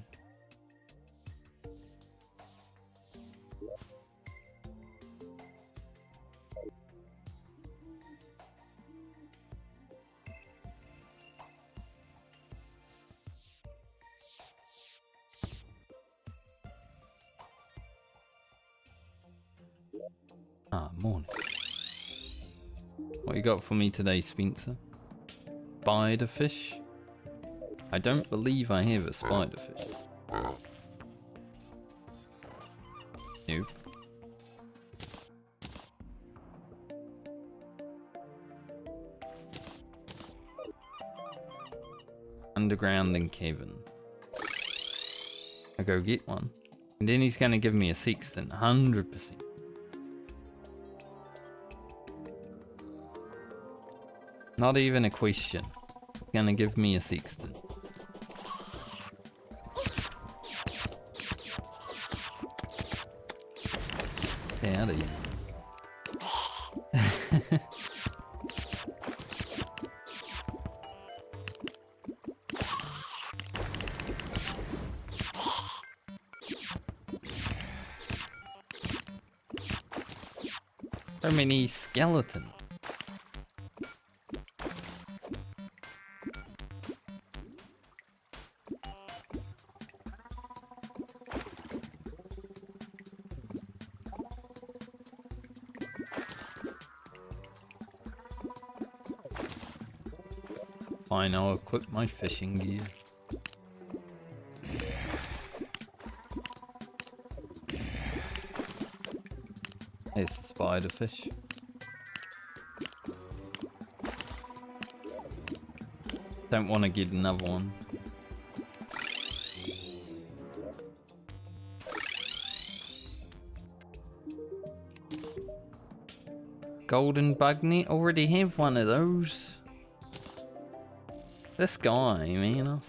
Ah, morning. What you got for me today, Spencer? Spider fish? I don't believe I have a spider fish. Nope. Underground and Kevin. I go get one. And then he's gonna give me a sextant, 100%. Not even a question. He's gonna give me a sextant. Howdy. So many skeletons. Fine, I'll equip my fishing gear. There's the spider fish. Don't want to get another one. Golden bug net? Already have one of those. This guy, man.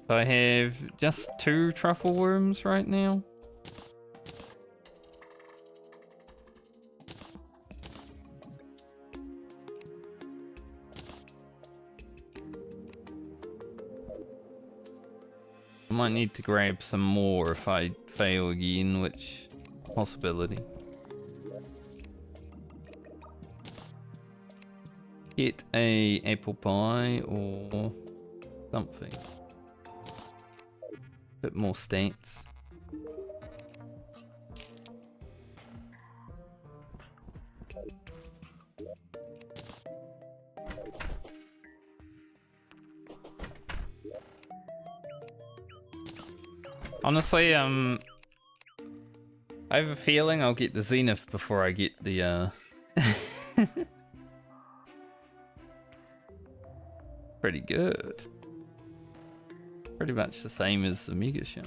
I have just 2 truffle worms right now. I might need to grab some more if I fail again, which possibility. Get a apple pie or something. Bit more stats. Honestly, I have a feeling I'll get the Zenith before I get the, Pretty good. Pretty much the same as the Mega Shell.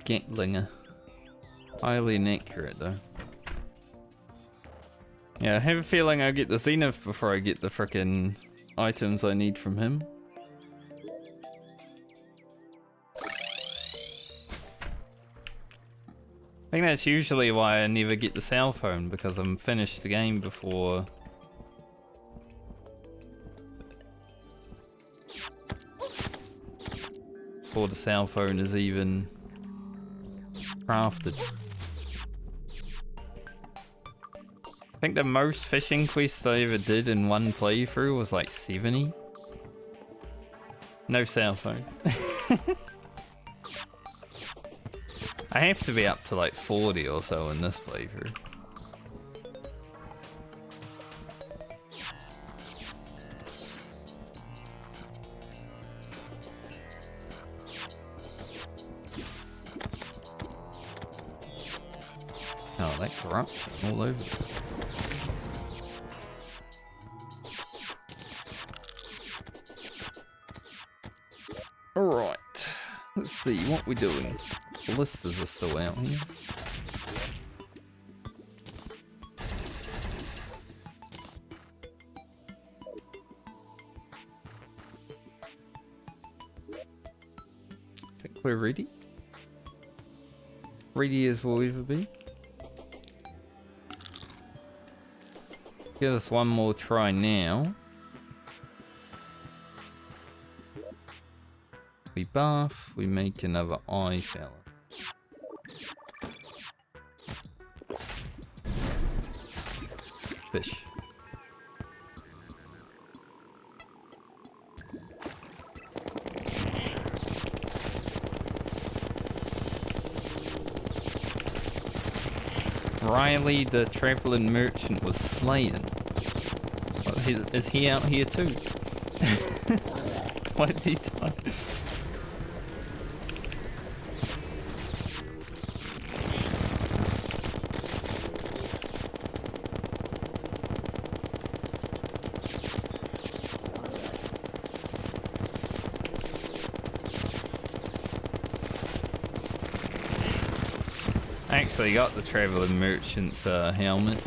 Gatlinger. Highly inaccurate though. Yeah, I have a feeling I'll get the Zenith before I get the frickin' items I need from him. I think that's usually why I never get the cell phone, because I'm finished the game before the cell phone is even crafted. I think the most fishing quests I ever did in one playthrough was like 70. No cell phone. I have to be up to like 40 or so in this playthrough. Oh, that corruption all over the place. Alright, let's see what we're doing. Ballistas are still out here. I think we're ready. Ready as we'll ever be. Give us one more try now. We buff, we make another eye shower. Fish. Riley the traveling merchant was slain. Is he out here too? Why did he die? I actually got the traveling merchant's helmet.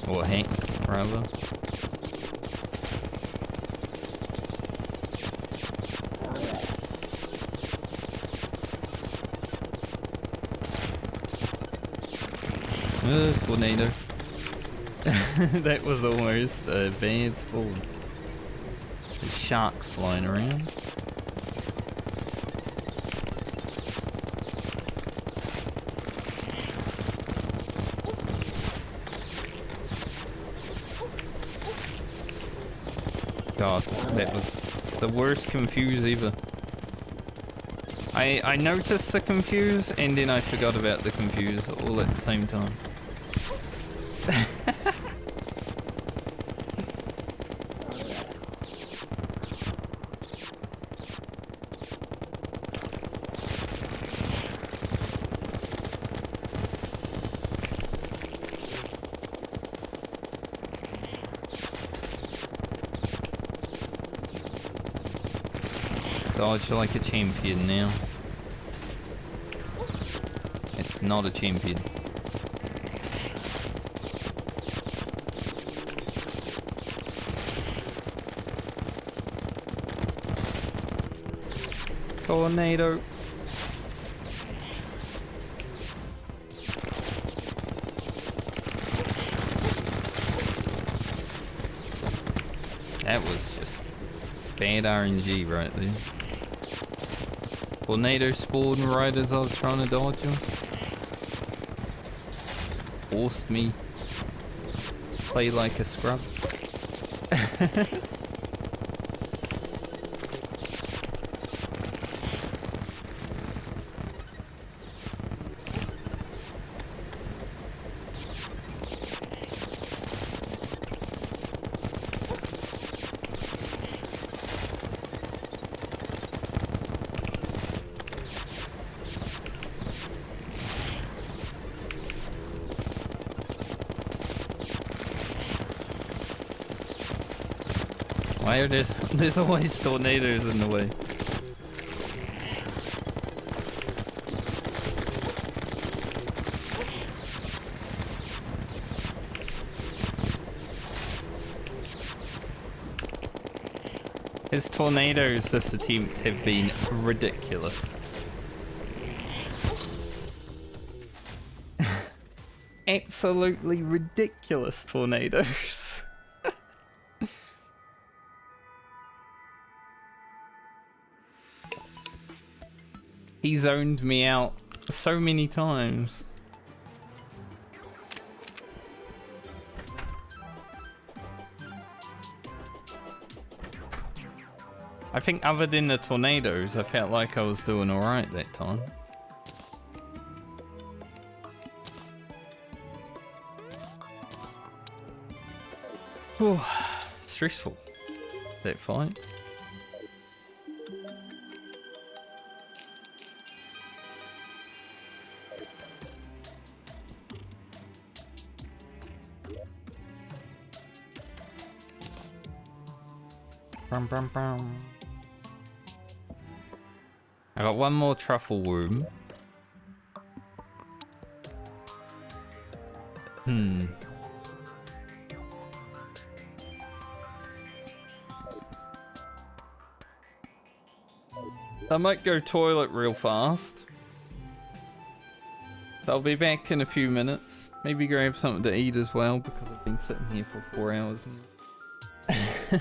Or Hank, rather. Tornado. That was almost a bad spawn. There's sharks flying around. God, that was the worst confuse ever. I noticed the confuse and then I forgot about the confuse all at the same time. Dodge like a champion now. It's not a champion. Tornado. That was just bad RNG right there. Tornado spawned right as I was trying to dodge him. Forced me to play like a scrub. Why are there's always tornadoes in the way? His tornadoes this attempt have been ridiculous. Absolutely ridiculous tornadoes. He zoned me out so many times. I think other than the tornadoes, I felt like I was doing alright that time. Whew, stressful, that fight. Brum, brum, brum. I got one more truffle worm. I might go toilet real fast. I'll be back in a few minutes. Maybe grab something to eat as well because I've been sitting here for 4 hours now.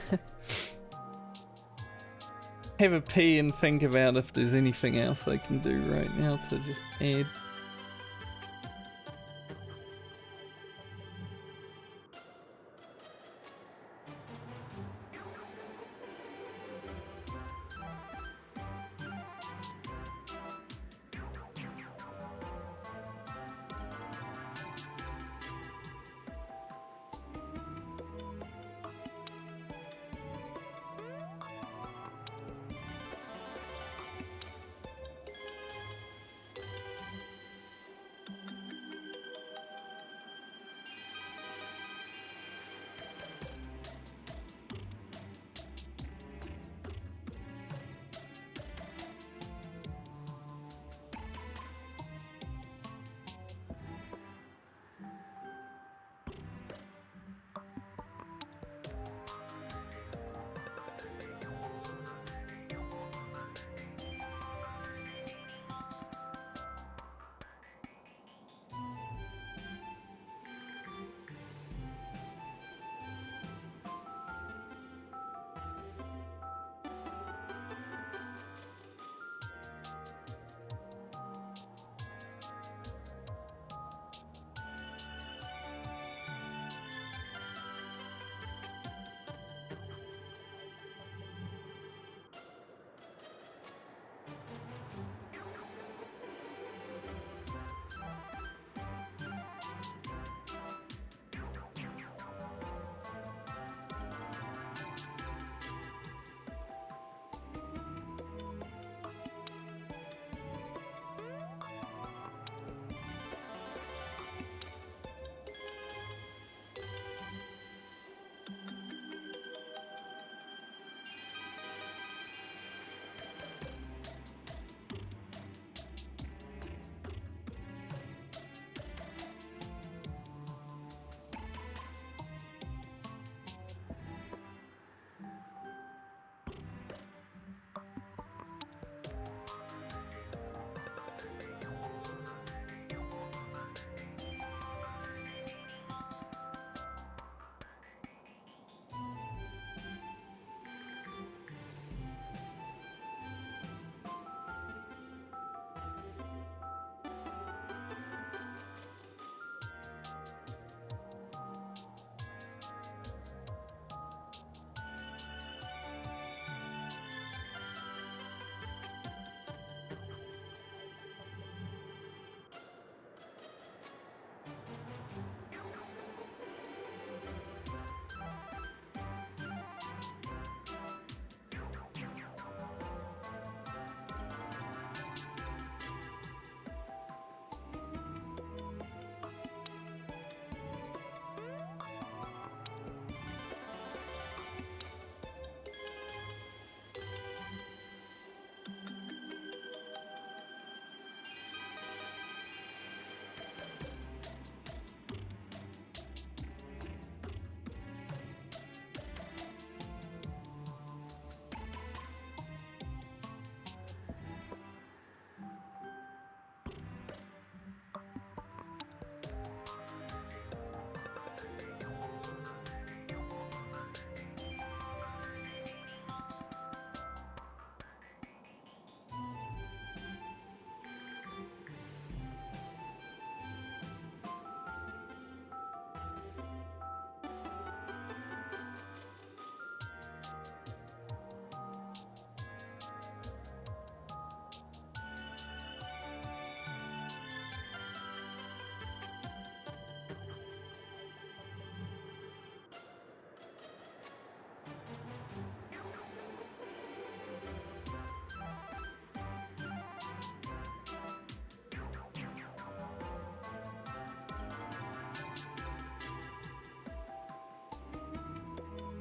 Have a pee and think about if there's anything else I can do right now to just add.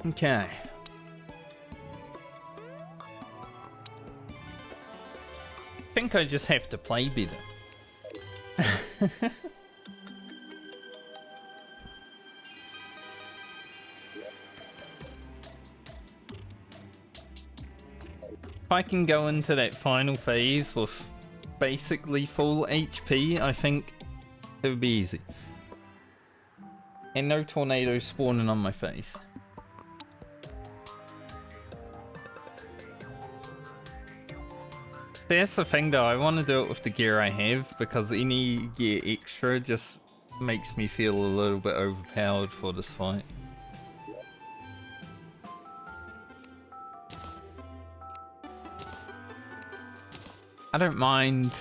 Okay. I think I just have to play better. If I can go into that final phase with basically full HP, I think it would be easy. And no tornadoes spawning on my face. That's the thing though, I want to do it with the gear I have, because any gear extra just makes me feel a little bit overpowered for this fight. I don't mind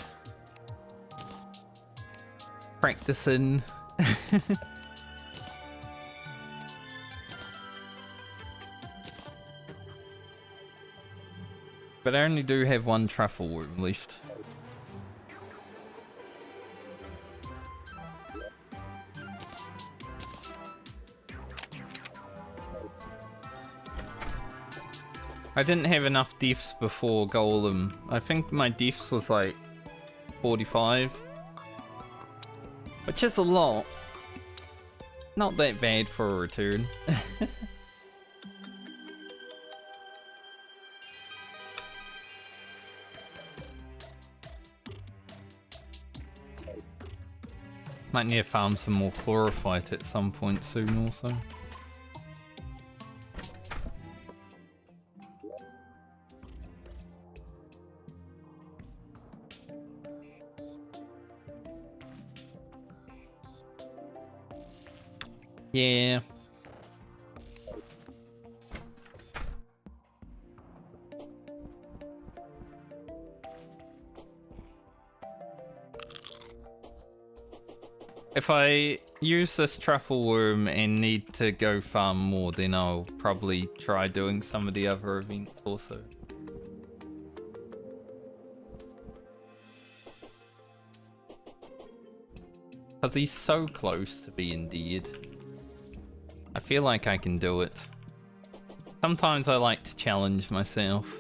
practicing. But I only do have one truffle worm left. I didn't have enough deaths before Golem. I think my deaths was like 45. Which is a lot. Not that bad for a return. Might need to farm some more chlorophyte at some point soon also. Yeah. If I use this truffle worm and need to go farm more, then I'll probably try doing some of the other events also. Because he's so close to being dead. I feel like I can do it. Sometimes I like to challenge myself.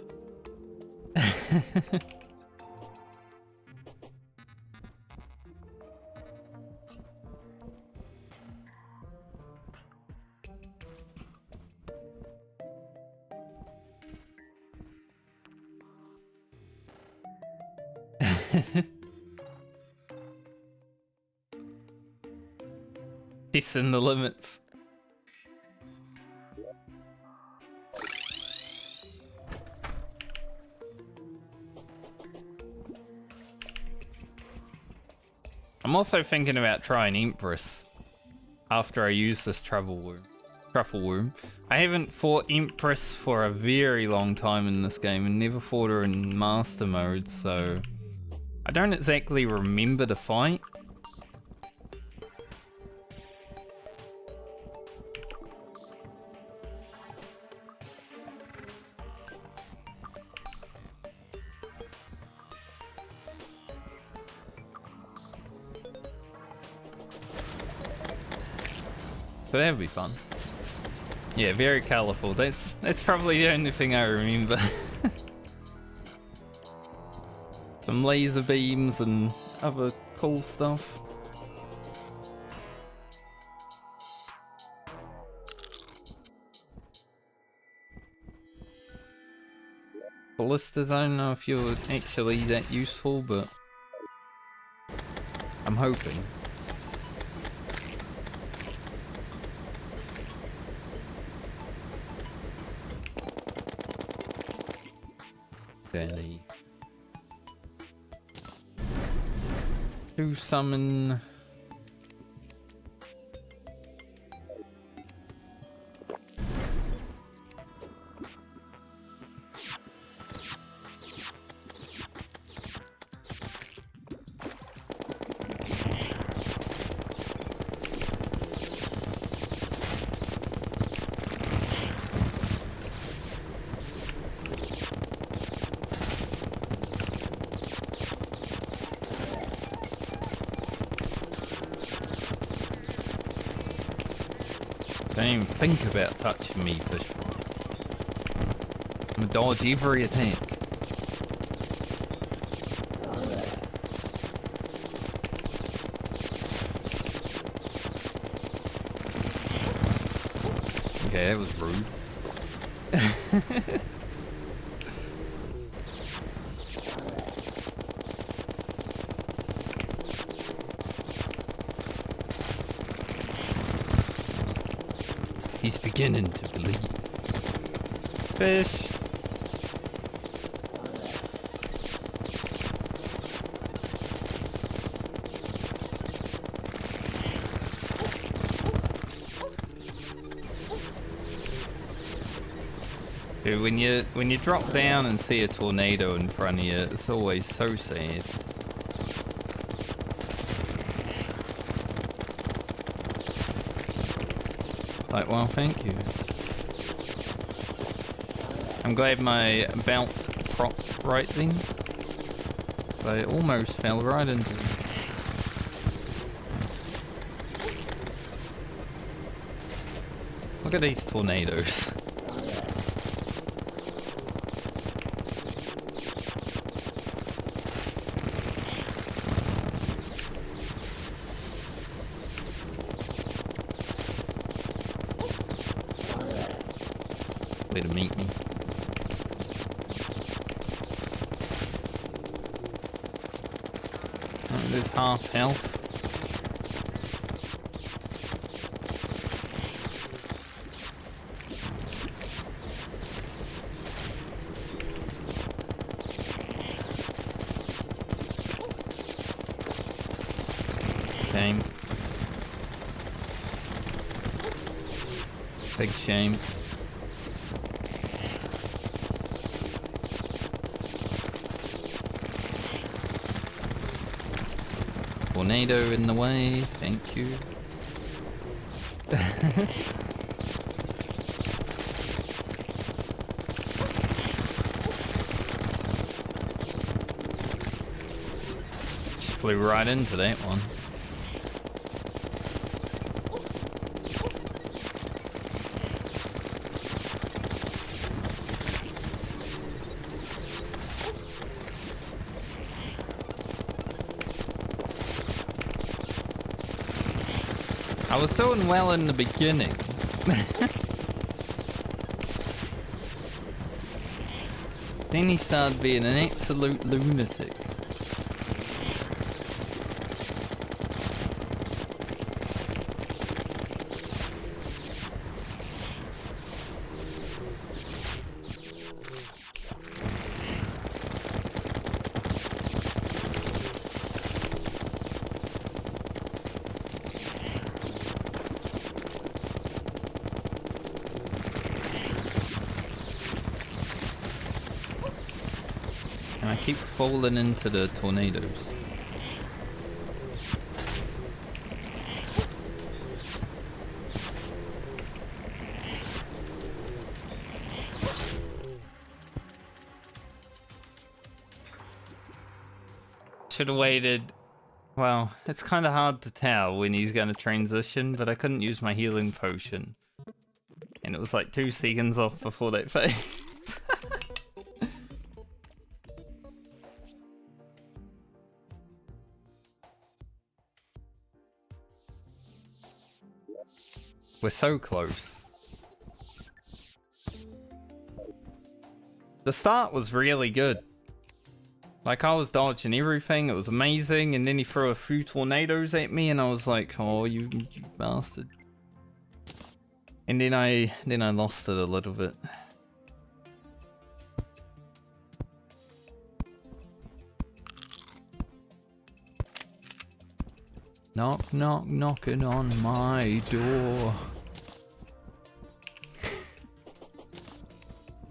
Testing the limits. I'm also thinking about trying Empress after I use this truffle worm. I haven't fought Empress for a very long time in this game and never fought her in master mode, so I don't exactly remember the fight. So that would be fun. Yeah, very colourful. That's probably the only thing I remember. Some laser beams and other cool stuff. Ballistas, I don't know if you're actually that useful, but I'm hoping. Okay. To summon. Don't even think about touching me, Fishron. I'm gonna dodge every attack. Okay, that was rude. He's beginning to believe. Fish. Dude, when you drop down and see a tornado in front of you, it's always so sad. Like, well, thank you. I'm glad my belt propped right then. I almost fell right into it. Look at these tornadoes. Way to meet me. Oh, there's half health. Shame. Big shame. Tornado in the way, thank you. Just flew right into that one. I was doing well in the beginning. Then he started being an absolute lunatic. And I keep falling into the tornadoes. Should have waited. Well, it's kind of hard to tell when he's going to transition, but I couldn't use my healing potion. And it was like 2 seconds off before that phase. We're so close. The start was really good. Like, I was dodging everything, it was amazing, and then he threw a few tornadoes at me, and I was like, oh, you bastard. And then I lost it a little bit. Knock, knock, knocking on my door.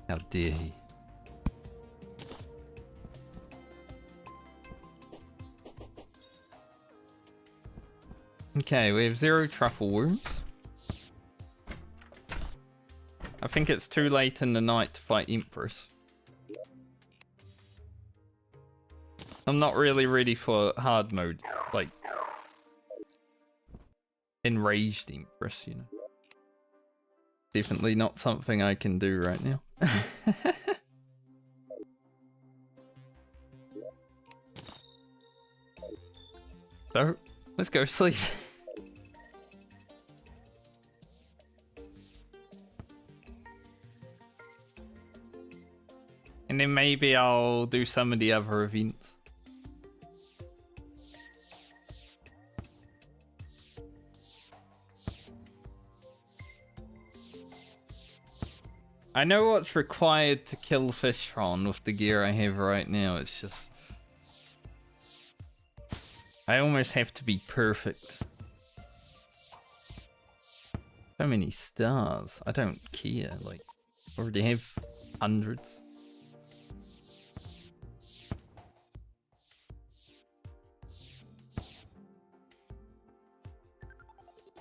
How dare he? Okay, we have 0 truffle wounds. I think it's too late in the night to fight Empress. I'm not really ready for hard mode, like enraged Empress, you know. Definitely not something I can do right now. So, let's go sleep. And then maybe I'll do some of the other events. I know what's required to kill Fishron with the gear I have right now. It's just... I almost have to be perfect. So many stars. I don't care. Like, already have hundreds.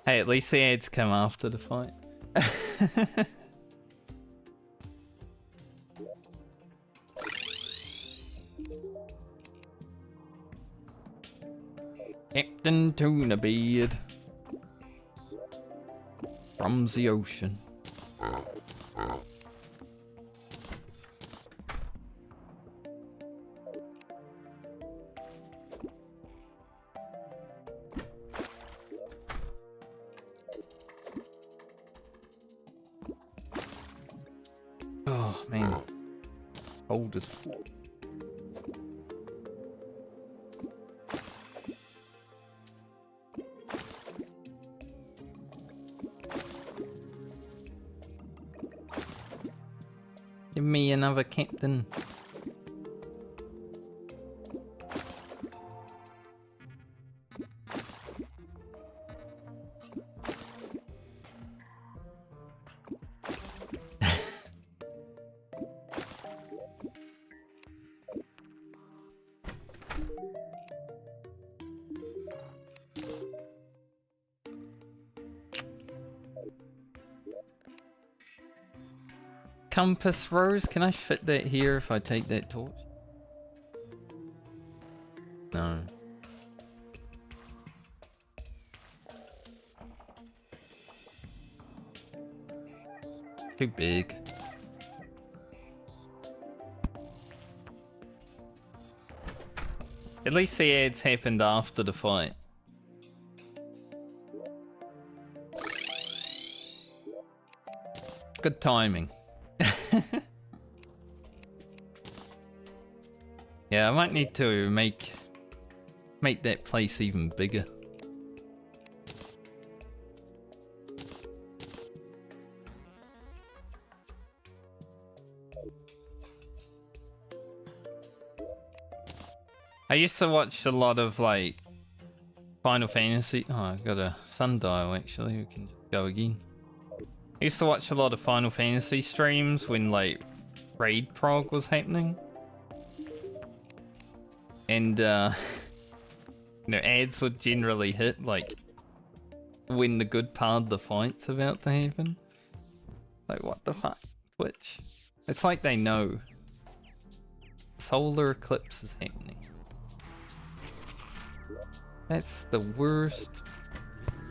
Hey, at least the ads come after the fight. Captain Tuna Beard from the ocean. Oh man, cold as fuck. Give me another captain. Compass rose, can I fit that here if I take that torch? No. Too big. At least the ads happened after the fight. Good timing. Yeah, I might need to make that place even bigger. I used to watch a lot of like Final Fantasy. Oh, I've got a sundial actually. We can just go again. I used to watch a lot of Final Fantasy streams when like raid prog was happening. And you know, ads would generally hit like when the good part of the fight's about to happen. Like, what the fuck, Twitch? It's like they know. Solar eclipse is happening. That's the worst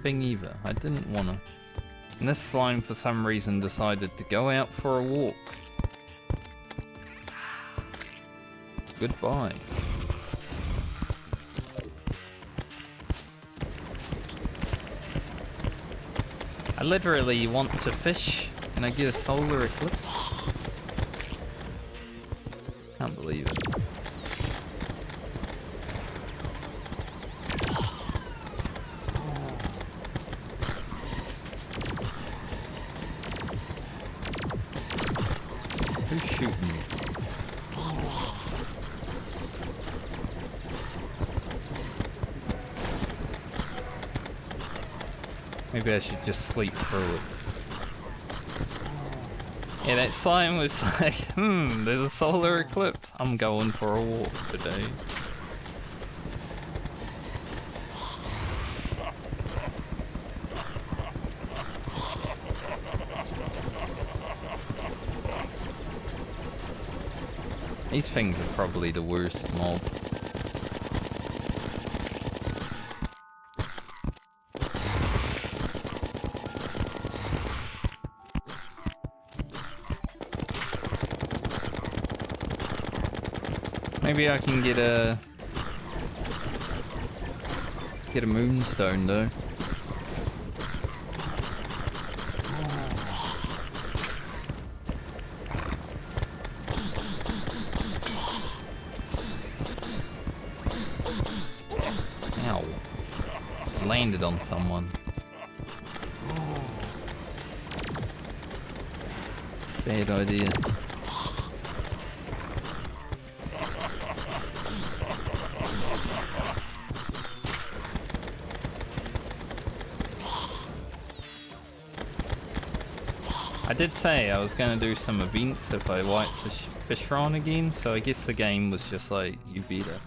thing ever. I didn't wanna. And this slime for some reason decided to go out for a walk. Goodbye. I literally want to fish and I get a solar eclipse. Can't believe it. Who's shooting me? Maybe I should just sleep through it. Yeah, that slime was like, there's a solar eclipse. I'm going for a walk today. These things are probably the worst mob. Maybe I can get a moonstone though. Ow. Landed on someone. Bad idea. I did say I was going to do some events if I wiped the Fishron again, so I guess the game was just like, you beat it.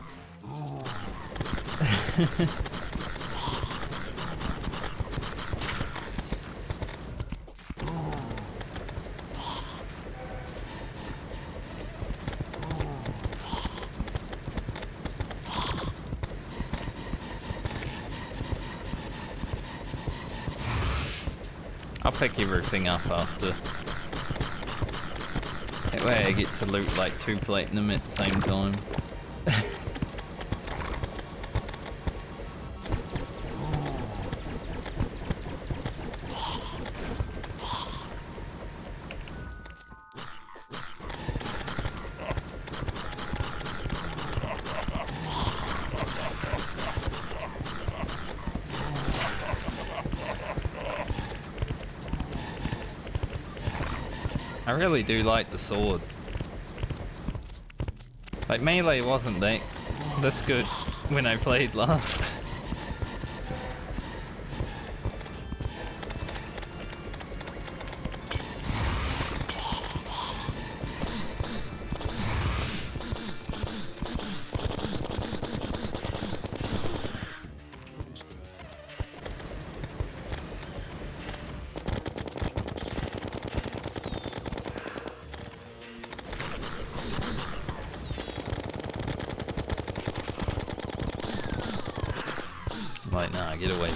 I'll pick everything up after. That way I get to loot like 2 platinum at the same time. I really do like the sword. Like melee wasn't this good when I played last. Like, nah, get away.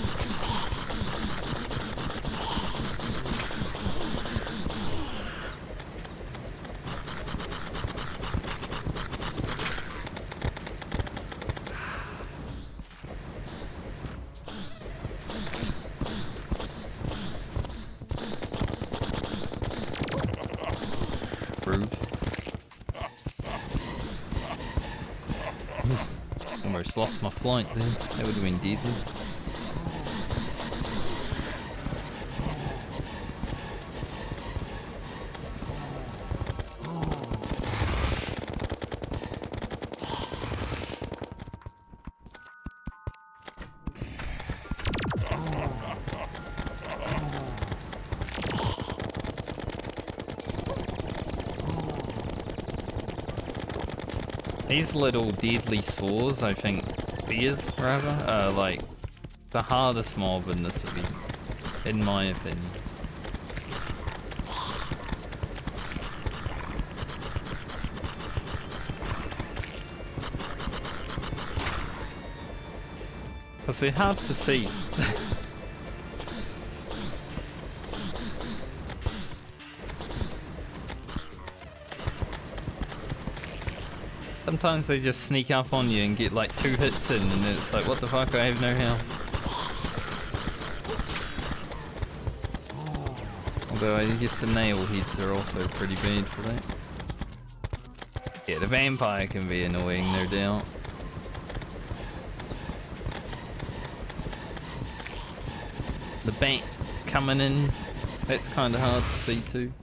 Rude. Almost lost my flight there. That would have been deadly. These little deadly spores, I think, spears rather, are like the hardest mob in this event, in my opinion. Because they're hard to see. Sometimes they just sneak up on you and get like 2 hits in, and then it's like, what the fuck, I have no health. Although I guess the nail heads are also pretty bad for that. Yeah, the vampire can be annoying, no doubt. The bat coming in, that's kind of hard to see too.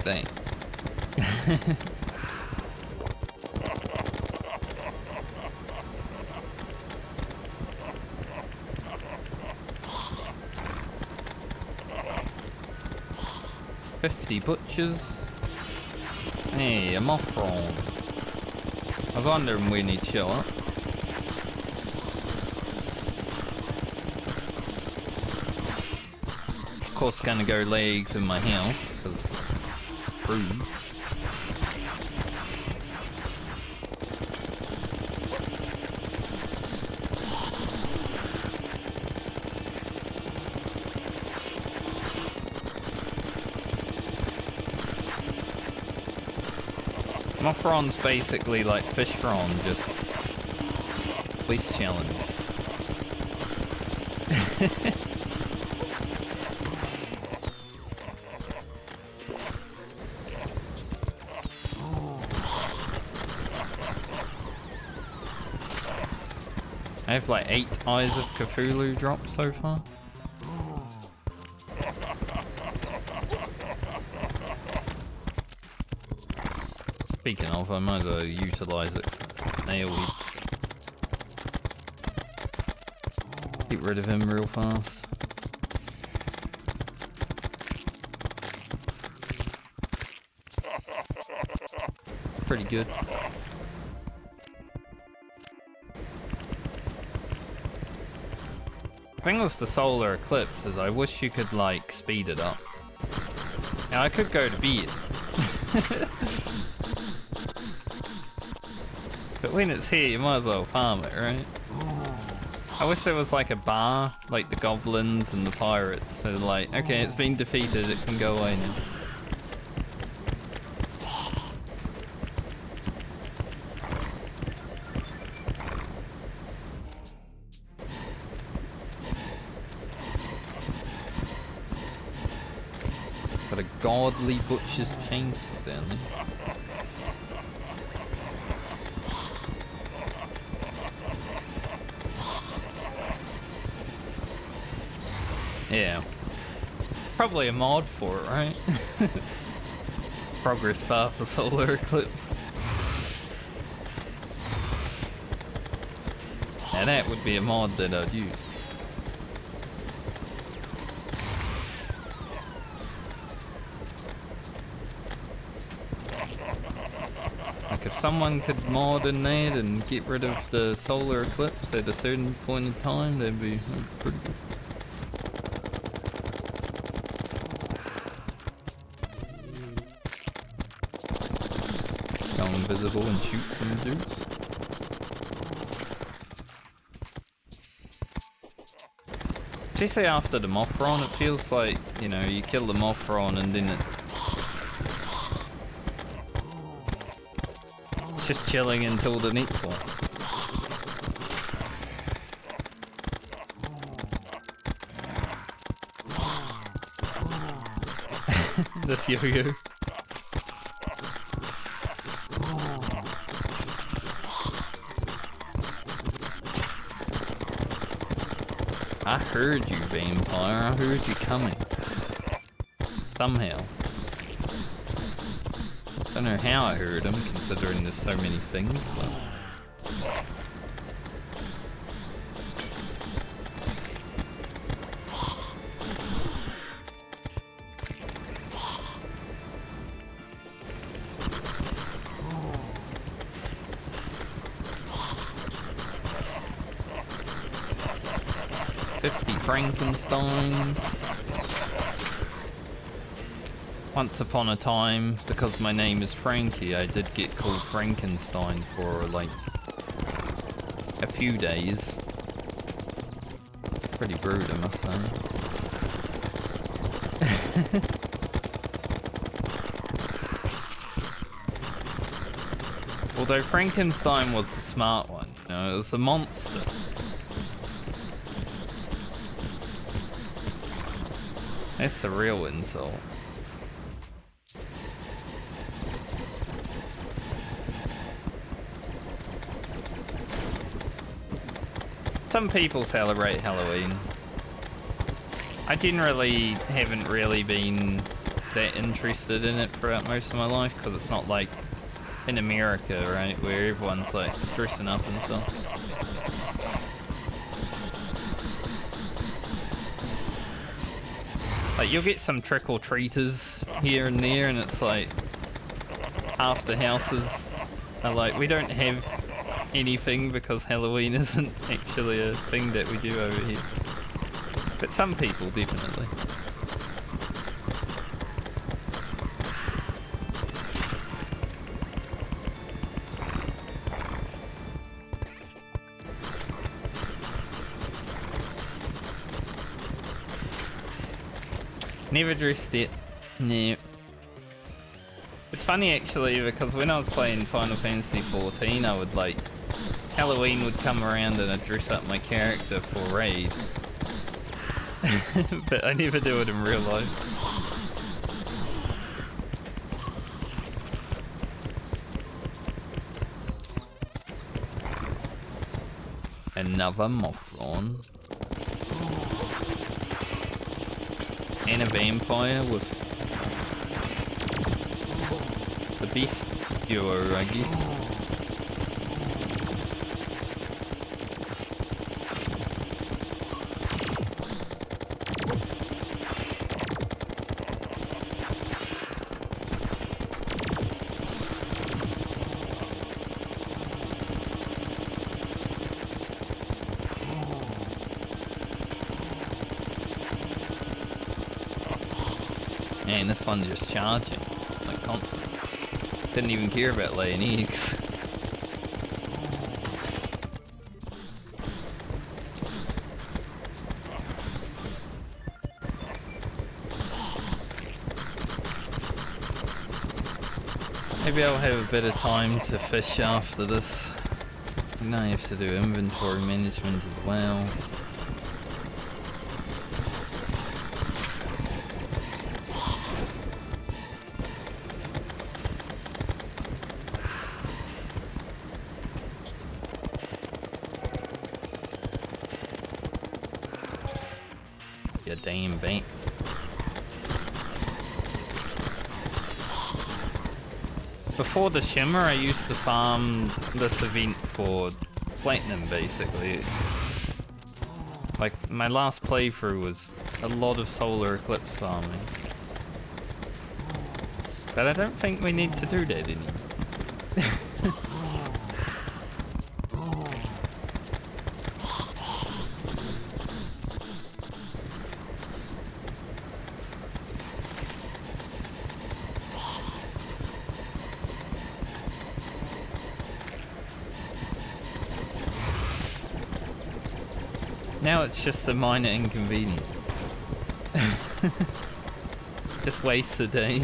Dang. $50 butchers. Hey, a Mothron. I was wondering when he'd show up. Of course, gonna go legs in my house because rude. Mothron's basically like Fishron, just police challenge. I have like 8 Eyes of Cthulhu dropped so far. Speaking of, I might as well utilise it since it's nail weed. Get rid of him real fast. Pretty good. The thing with the solar eclipse is I wish you could like speed it up. Now I could go to bed. But when it's here, you might as well farm it, right? I wish there was like a bar, like the goblins and the pirates. So like, okay, it's been defeated, it can go away now. Got a godly butcher's chainsaw down there. Yeah. Probably a mod for it, right? Progress bar for solar eclipse. Now that would be a mod that I'd use. Like if someone could mod in that and get rid of the solar eclipse at a certain point in time, that'd be pretty good. Invisible and shoot some dudes. Especially after the Mothron, it feels like, you know, you kill the Mothron and then it's just chilling until the next one. This yo-yo. I heard you, vampire. I heard you coming. Somehow. Don't know how I heard him, considering there's so many things, but... Frankensteins. Once upon a time, because my name is Frankie, I did get called Frankenstein for like a few days. Pretty rude, I must say. Although Frankenstein was the smart one, you know, it was the monster. That's the real insult. Some people celebrate Halloween. I generally haven't really been that interested in it throughout most of my life because it's not like in America, right, where everyone's like dressing up and stuff. Like, you'll get some trick-or-treaters here and there, and it's like, half the houses are like, we don't have anything because Halloween isn't actually a thing that we do over here. But some people, definitely. Never dressed it. No. It's funny actually because when I was playing Final Fantasy 14, I would like Halloween would come around and I'd dress up my character for raid, but I never do it in real life. Another Mothron. And a vampire with the beast duo, I guess. Man, this one's just charging, like constant. Didn't even care about laying eggs. Maybe I'll have a bit of time to fish after this. And I have to do inventory management as well. Damn bait. Before the shimmer, I used to farm this event for platinum, basically. Like, my last playthrough was a lot of solar eclipse farming. But I don't think we need to do that anymore. Now it's just a minor inconvenience. Just waste a day.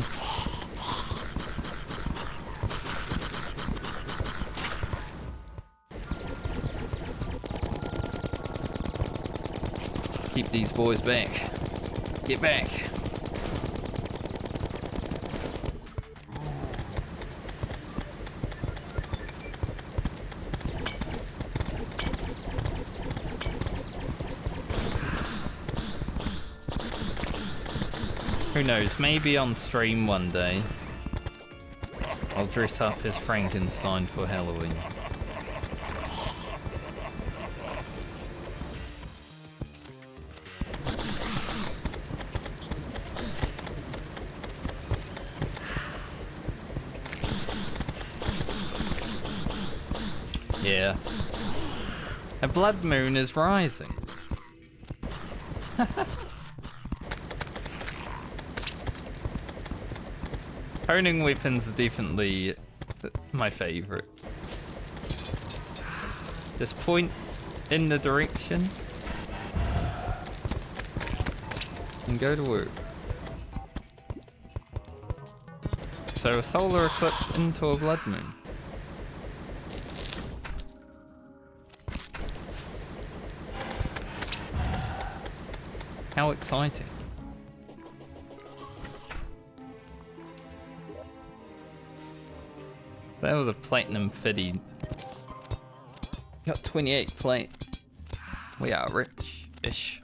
Keep these boys back. Get back. Who knows, maybe on stream one day I'll dress up as Frankenstein for Halloween. Yeah. A blood moon is rising. Honing weapons are definitely my favourite. Just point in the direction and go to work. So a solar eclipse into a blood moon. How exciting. That was a platinum fitty. Got 28 plate. We are rich-ish.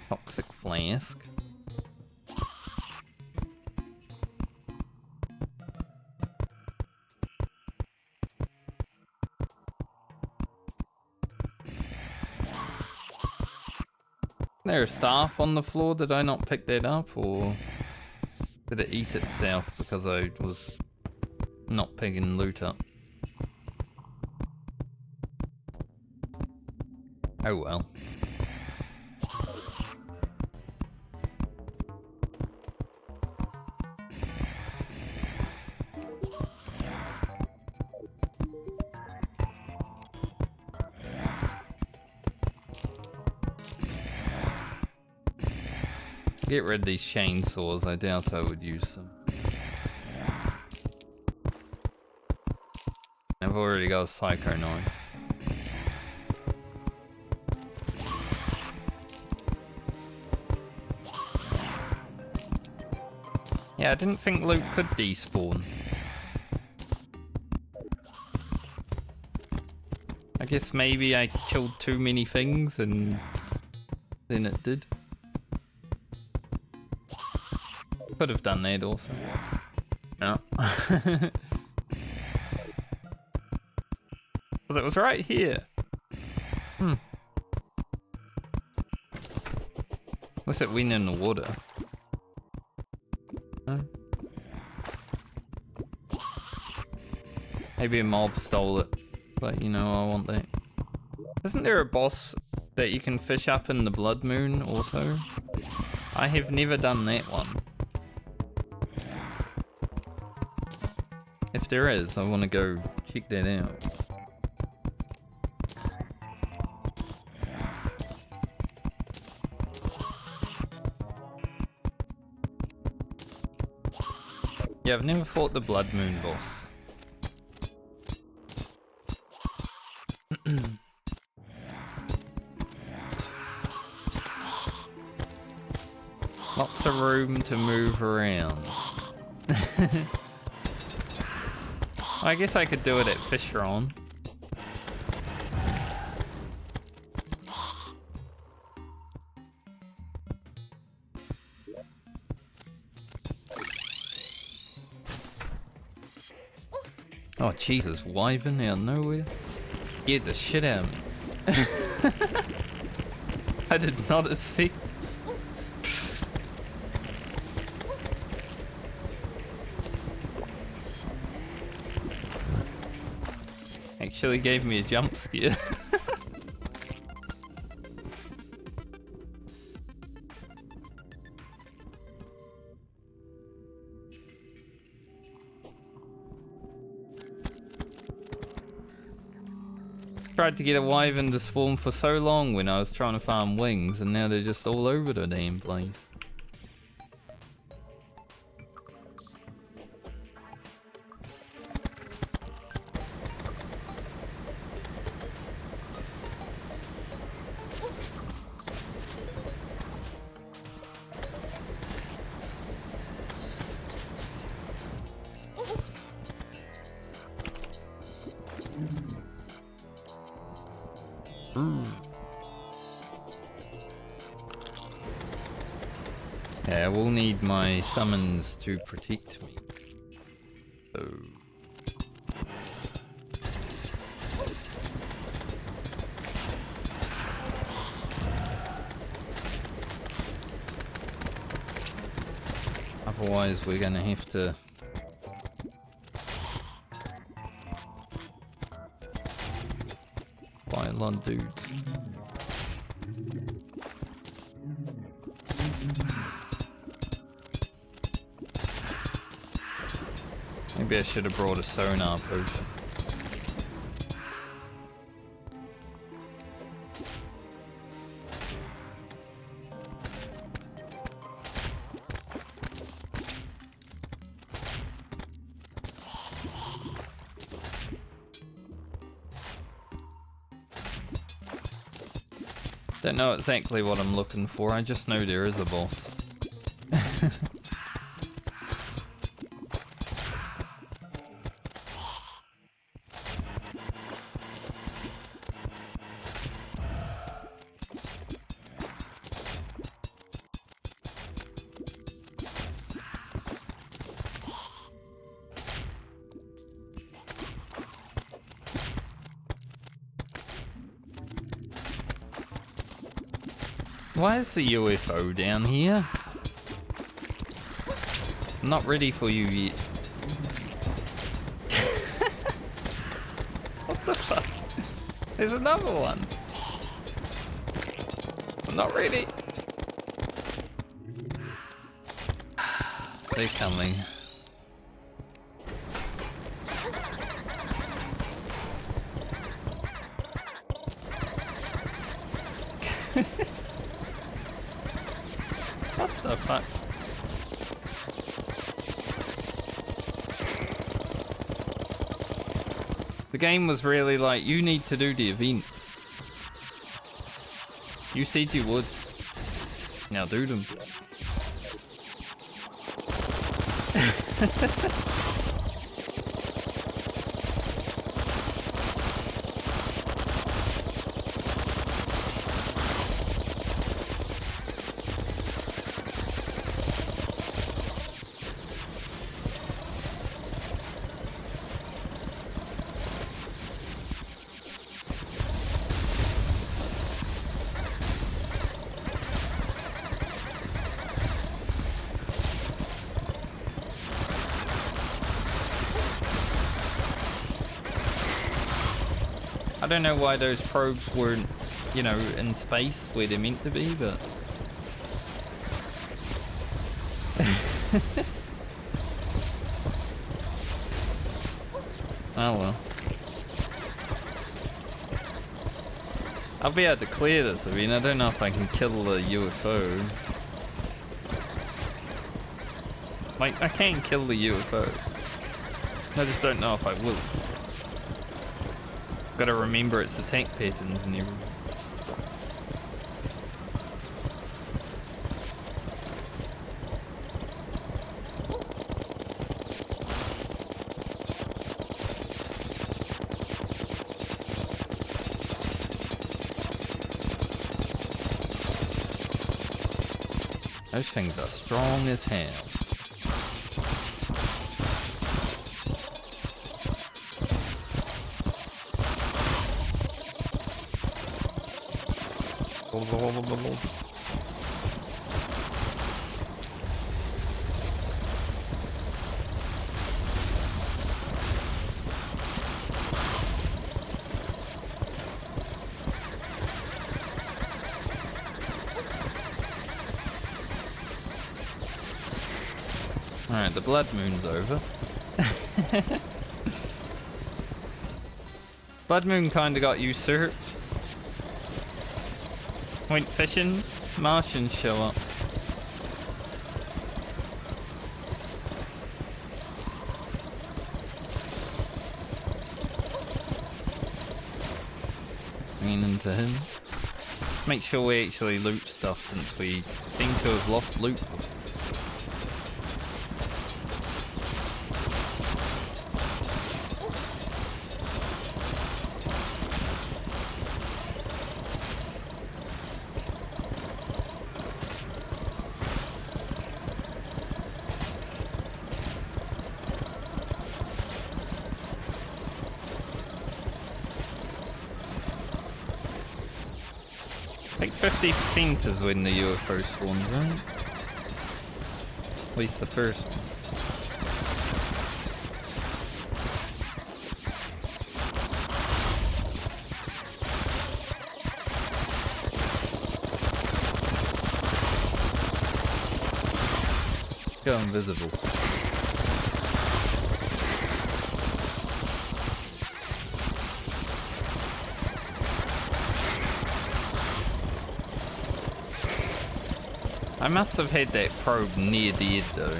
Toxic flask. There a staff on the floor? Did I not pick that up, or did it eat itself because I was not picking loot up? Oh well. Get rid of these chainsaws, I doubt I would use them. I've already got a psycho knife. Yeah, I didn't think loot could despawn. I guess maybe I killed too many things and then it did. Could have done that also. No. Because it was right here. What's it went in the water? No? Maybe a mob stole it. But you know, I want that. Isn't there a boss that you can fish up in the Blood Moon also? I have never done that one. If there is, I want to go check that out. Yeah, I've never fought the Blood Moon boss. Lots of room to move around. I guess I could do it at Fishron. Oh Jesus, wyvern out of nowhere. Get the shit out of me. I did not expect. Actually gave me a jump scare. Tried to get a wyvern to spawn for so long when I was trying to farm wings, and now they're just all over the damn place. Yeah, I will need my summons to protect me. So... otherwise we're gonna have to... fight a lot of dudes. Maybe I should have brought a sonar potion. Don't know exactly what I'm looking for, I just know there is a boss. Why is the UFO down here? I'm not ready for you yet. What the fuck? There's another one. I'm not ready. They're coming. What the the fuck? The game was really like, you need to do the events. You said you would. Now do them. I don't know why those probes weren't, you know, in space where they're meant to be, but... Oh well. I'll be able to clear this. I mean, I don't know if I can kill the UFO. Like, I can kill the UFO. I just don't know if I will. Gotta remember its attack patterns and everything. Those things are strong as hell. Alright, the blood moon's over. Blood moon kinda got usurped. Went fishing, Martians show up. Lean into him. Make sure we actually loot stuff since we seem to have lost loot. I think 50% is when the UFO spawns, right? At least the first one. Go invisible. I must have had that probe near the edge though.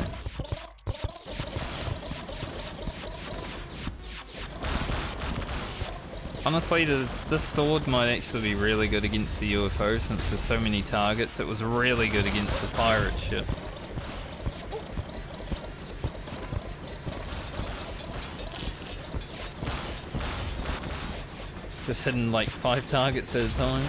Honestly, this sword might actually be really good against the UFO since there's so many targets. It was really good against the pirate ship. Just hitting like 5 targets at a time.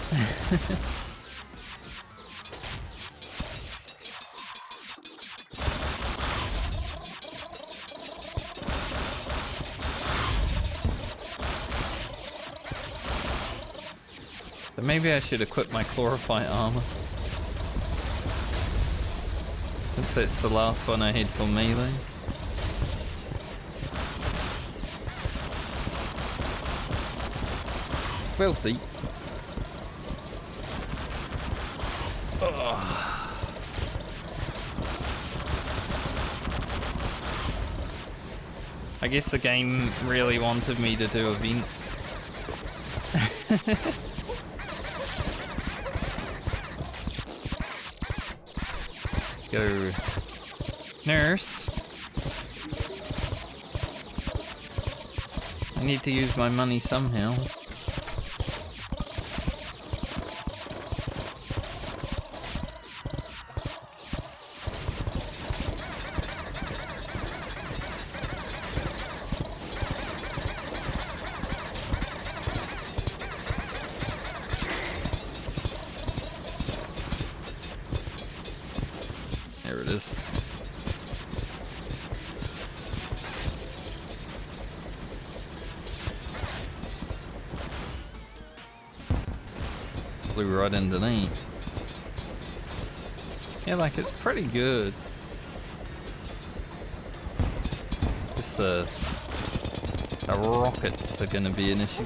But maybe I should equip my chlorophyte armor. Since that's the last one I had for melee. We'll see. I guess the game really wanted me to do events. go nurse. I need to use my money somehow. There it is. Flew right underneath. Yeah, like it's pretty good. Just the rockets are gonna be an issue.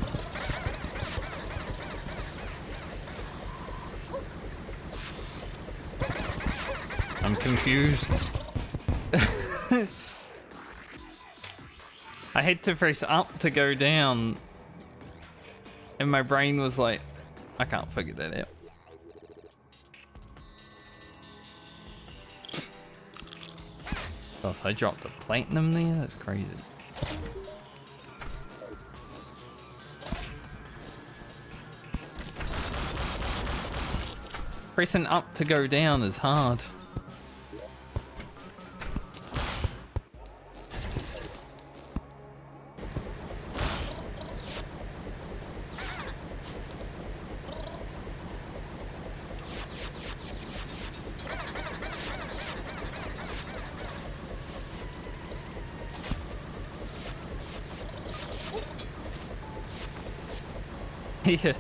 I'm confused. I had to press up to go down, and my brain was like, I can't figure that out. Oh, so I dropped a platinum there? That's crazy. Pressing up to go down is hard. Yeah.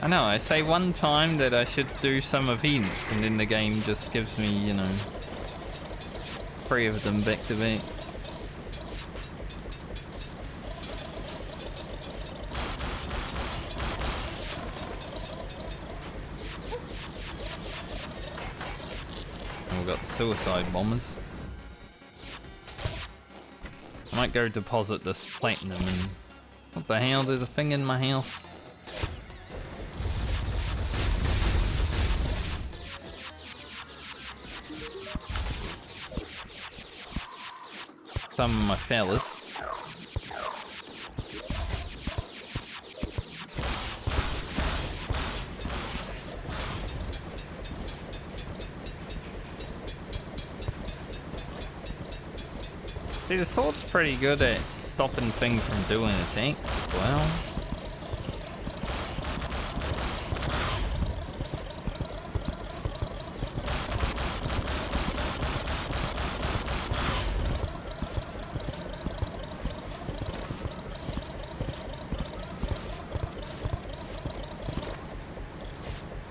I know, I say one time that I should do some events, and then the game just gives me, you know, 3 of them back to back. And we've got the suicide bombers. I might go deposit this platinum and... What the hell? There's a thing in my house. Some of my fellas. See, the sword's pretty good at stopping things from doing attacks as well.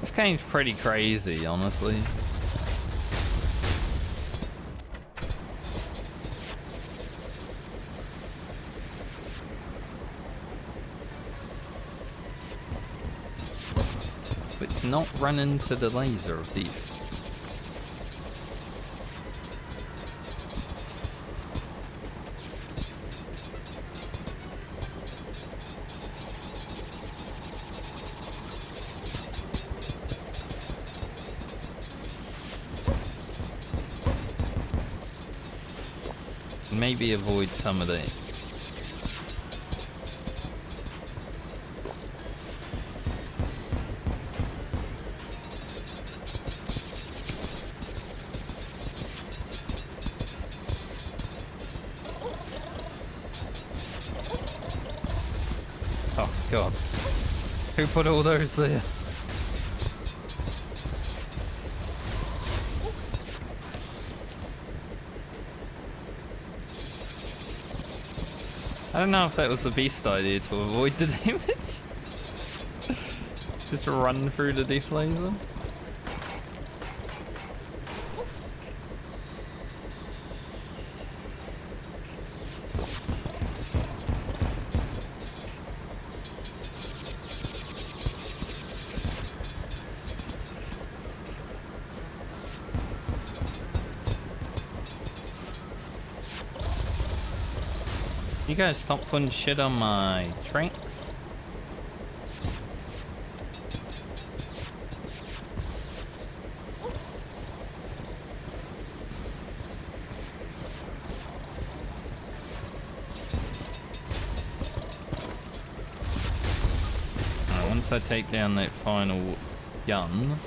This game's pretty crazy, honestly. Not run into the laser thief. Maybe avoid some of that. God, who put all those there? I don't know if that was the best idea to avoid the damage. Just run through the death laser. You guys stop putting shit on my tracks. once I take down that final gun.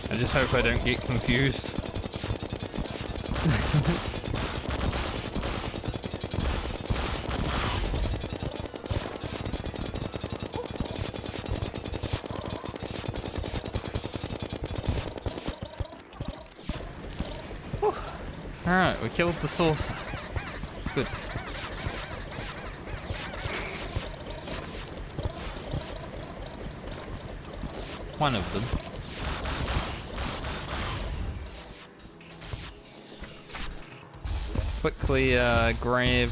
I just hope I don't get confused. Alright, we killed the saucer. Good. One of them. Quickly grab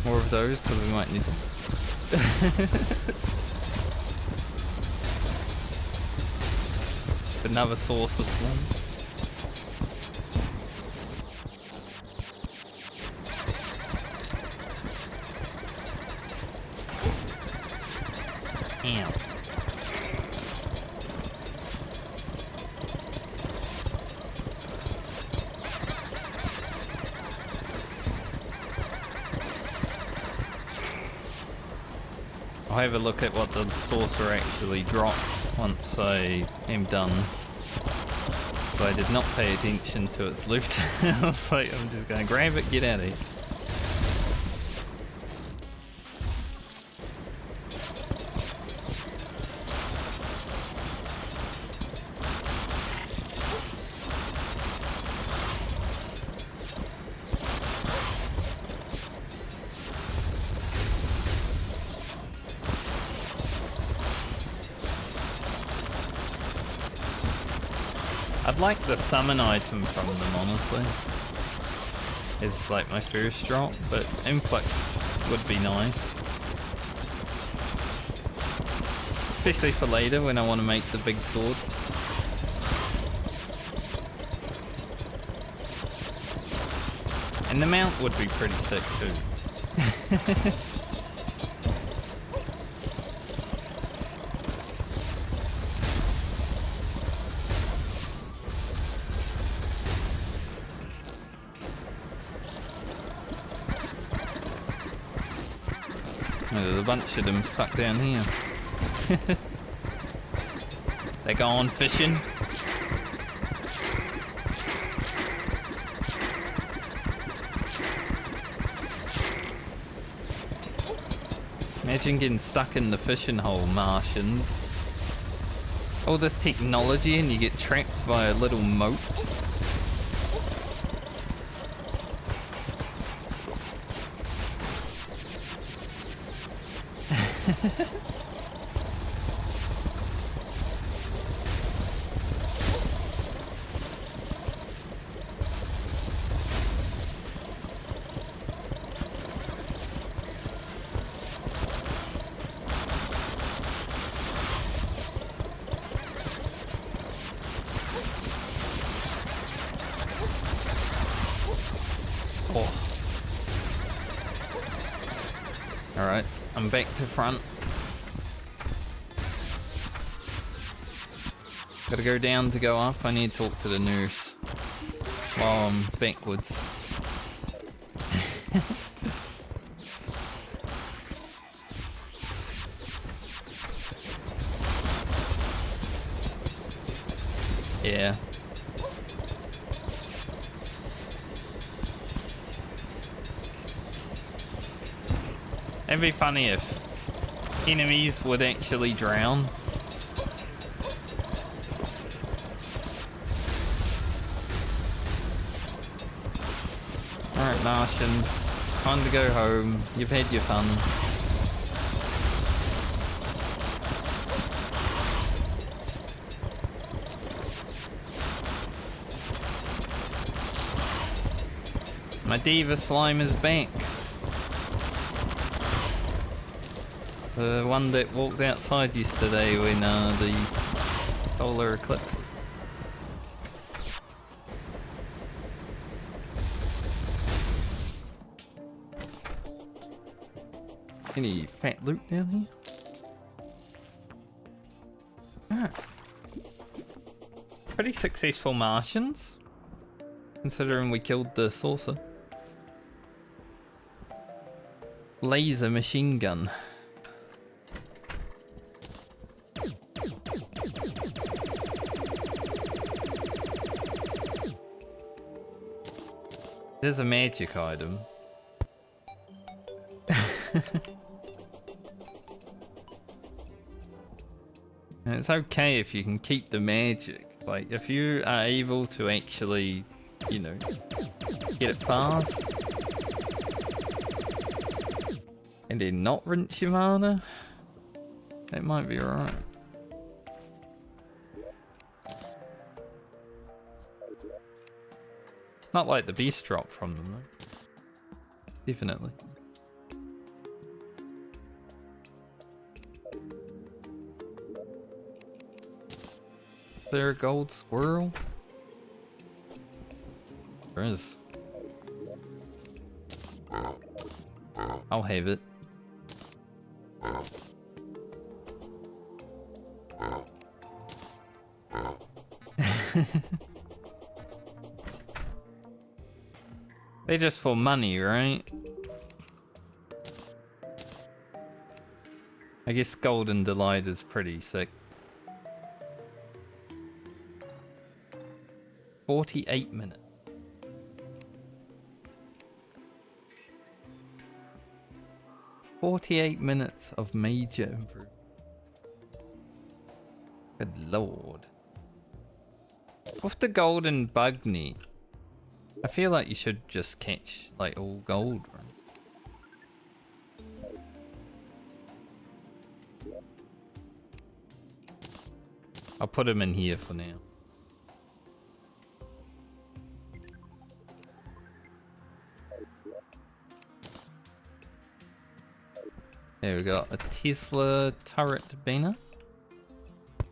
more of those because we might need them. Another saucer swarm. Damn. I'll have a look at what the saucer actually dropped once I am done. So I did not pay attention to its loot. I was like, I'm just gonna grab it, get out of here. I'd like the summon item from them, honestly. It's like my first drop, but inflict would be nice. Especially for later when I want to make the big sword. And the mount would be pretty sick too. There's a bunch of them stuck down here. They're going fishing. Imagine getting stuck in the fishing hole, Martians. All this technology and you get trapped by a little moat. Alright, I'm back to front. Gotta go down to go up. I need to talk to the nurse while I'm backwards. Yeah. It'd be funny if enemies would actually drown. Alright, Martians, time to go home. You've had your fun. My diva slime is back. The one that walked outside yesterday when the solar eclipse. Any fat loot down here? Ah. Pretty successful Martians, considering we killed the saucer. Laser machine gun. There's a magic item. And it's okay if you can keep the magic. Like, if you are able to actually, you know, get it fast and then not rinse your mana, that might be alright. Not like the beast drop from them though. Definitely. Is there a gold squirrel? There is. I'll have it. They're just for money, right? I guess Golden Delight is pretty sick. 48 minutes. $48 of major improvement. Good lord. With the golden bug net, I feel like you should just catch like all gold, right? I'll put him in here for now. There we got a Tesla turret banner. I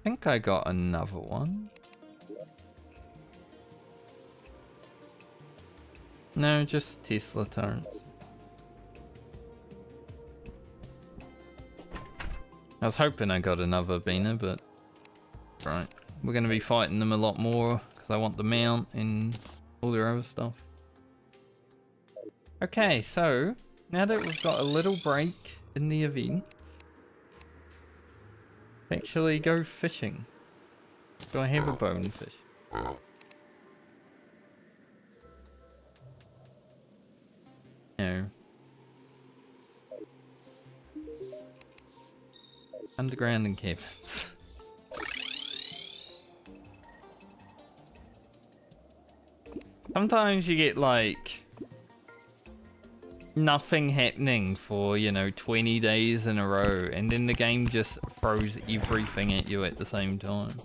think I got another one. No, just Tesla turrets. I was hoping I got another banner, but right. We're going to be fighting them a lot more because I want the mount and all their other stuff. Okay, so now that we've got a little break in the events, actually go fishing. Do I have a bonefish? No. Underground encampments. Sometimes you get like nothing happening for, you know, 20 days in a row, and then the game just throws everything at you at the same time.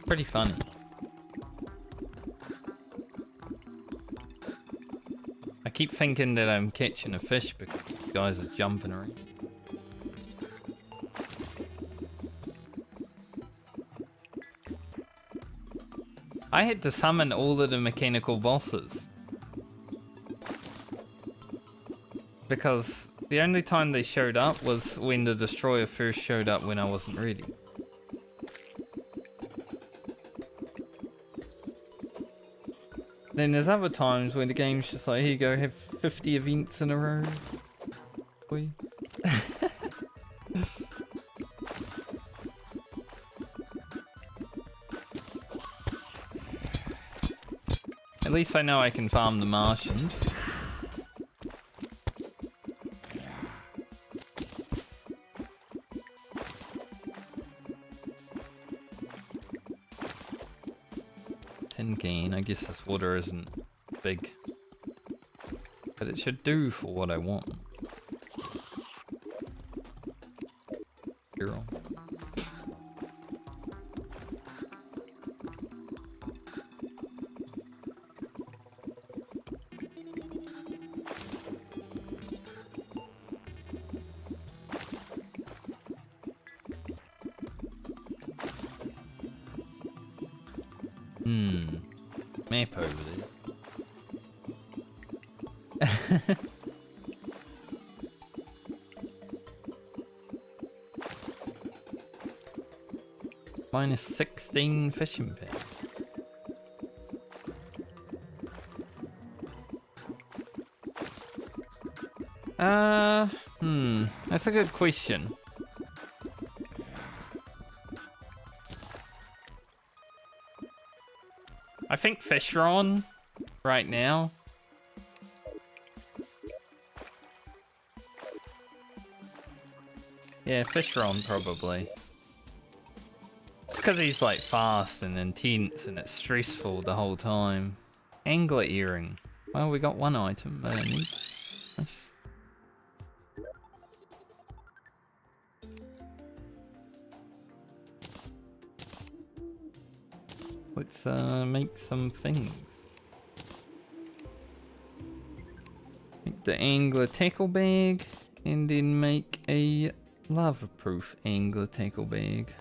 Pretty funny. I keep thinking that I'm catching a fish because these guys are jumping around. I had to summon all of the mechanical bosses because the only time they showed up was when the destroyer first showed up when I wasn't ready. Then there's other times when the game's just like, here you go, have 50 events in a row. Boy. At least I know I can farm the Martians. Tin can. I guess this water isn't big, but it should do for what I want. Girl. Map over there. Minus 16 fishing pins. That's a good question. I think Fishron right now. Yeah, Fishron probably. It's because he's like fast and intense and it's stressful the whole time. Angler earring. Well, we got one item. Nice. Let's make some things. Make the angler tackle bag and then make a lava-proof angler tackle bag.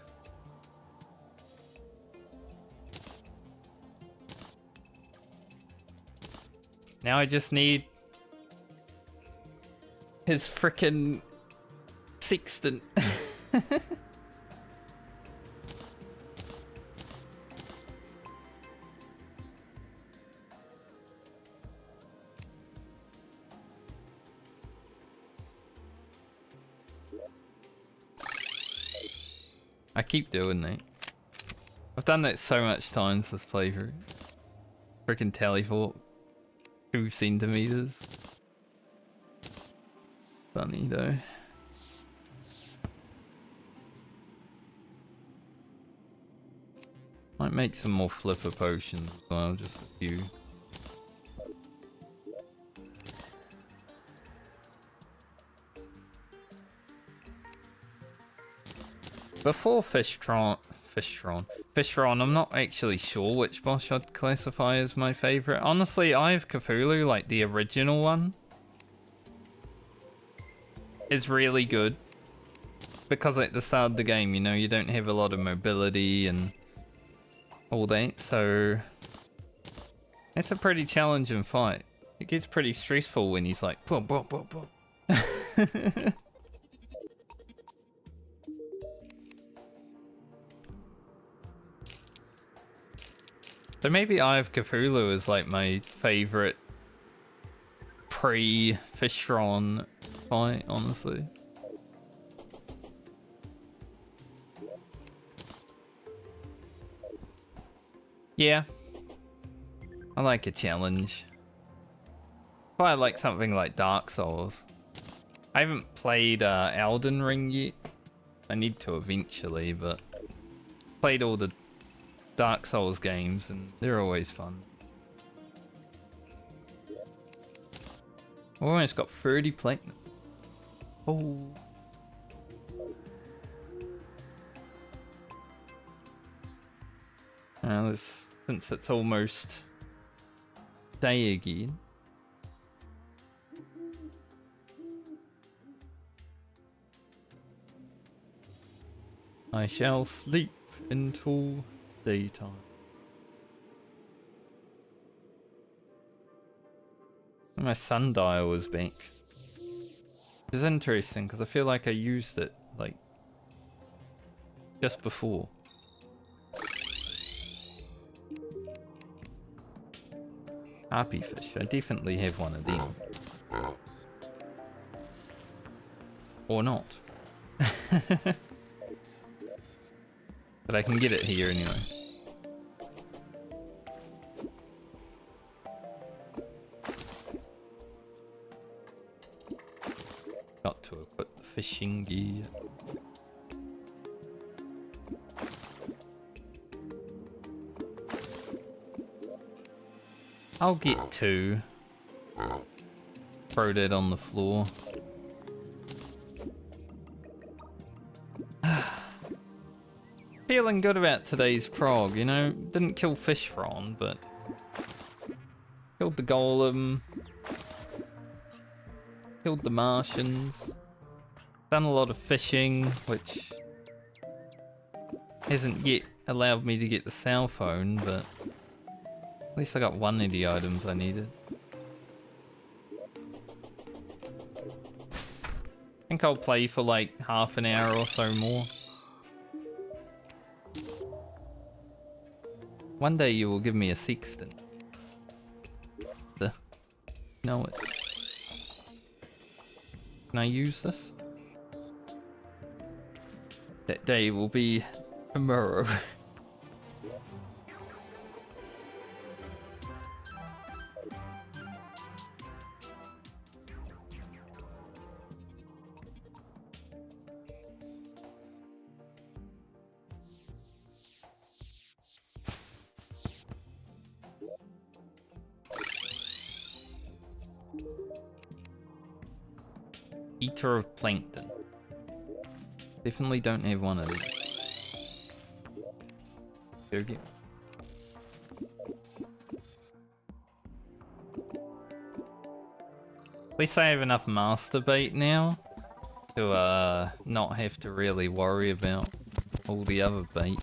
Now I just need his frickin' sextant. I keep doing that. I've done that so much times this playthrough. Frickin' teleport. 2 centimeters. Funny though. Might make some more flipper potions as well, just a few. Before Fishron, I'm not actually sure which boss I'd classify as my favorite. Honestly, Eye of Cthulhu, like the original one, is really good. Because at the start of the game, you know, you don't have a lot of mobility and all that, so it's a pretty challenging fight. It gets pretty stressful when he's like, boom, boom, boom, boom. So maybe Eye of Cthulhu is like my favorite pre-Fishron fight, honestly. Yeah. I like a challenge. But I like something like Dark Souls. I haven't played Elden Ring yet. I need to eventually, but played all the Dark Souls games and they're always fun. Almost got 30 platinum. Oh. Now, since it's almost day again. I shall sleep until daytime. My sundial was back. Which is interesting because I feel like I used it like just before. Harpy fish. I definitely have one of them. Or not. But I can get it here anyway. Got to equip the fishing gear. I'll get 2. Throw that on the floor. Feeling good about today's prog, you know? Didn't kill Fishron, but killed the Golem. Killed the Martians. Done a lot of fishing, which hasn't yet allowed me to get the cell phone, but At least I got one of the items I needed. I think I'll play for like half an hour or so more. One day you will give me a sextant. No, it. Can I use this? That day will be tomorrow. Eater of plankton. Definitely don't have one of these. Go get. At least I have enough master bait now to not have to really worry about all the other bait.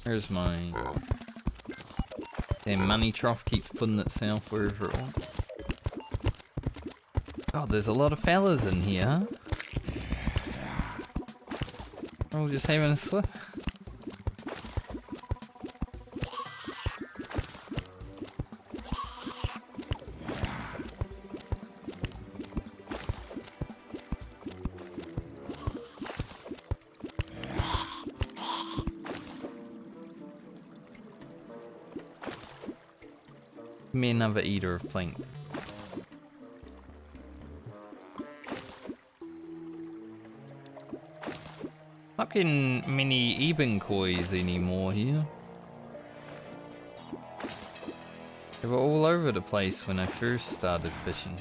Here's my damn money trough, keeps putting itself wherever it wants. God, there's a lot of fellas in here, huh? We're all just having a slip. Give me another eater of plankton. Not getting many eben kois anymore here. They were all over the place when I first started fishing.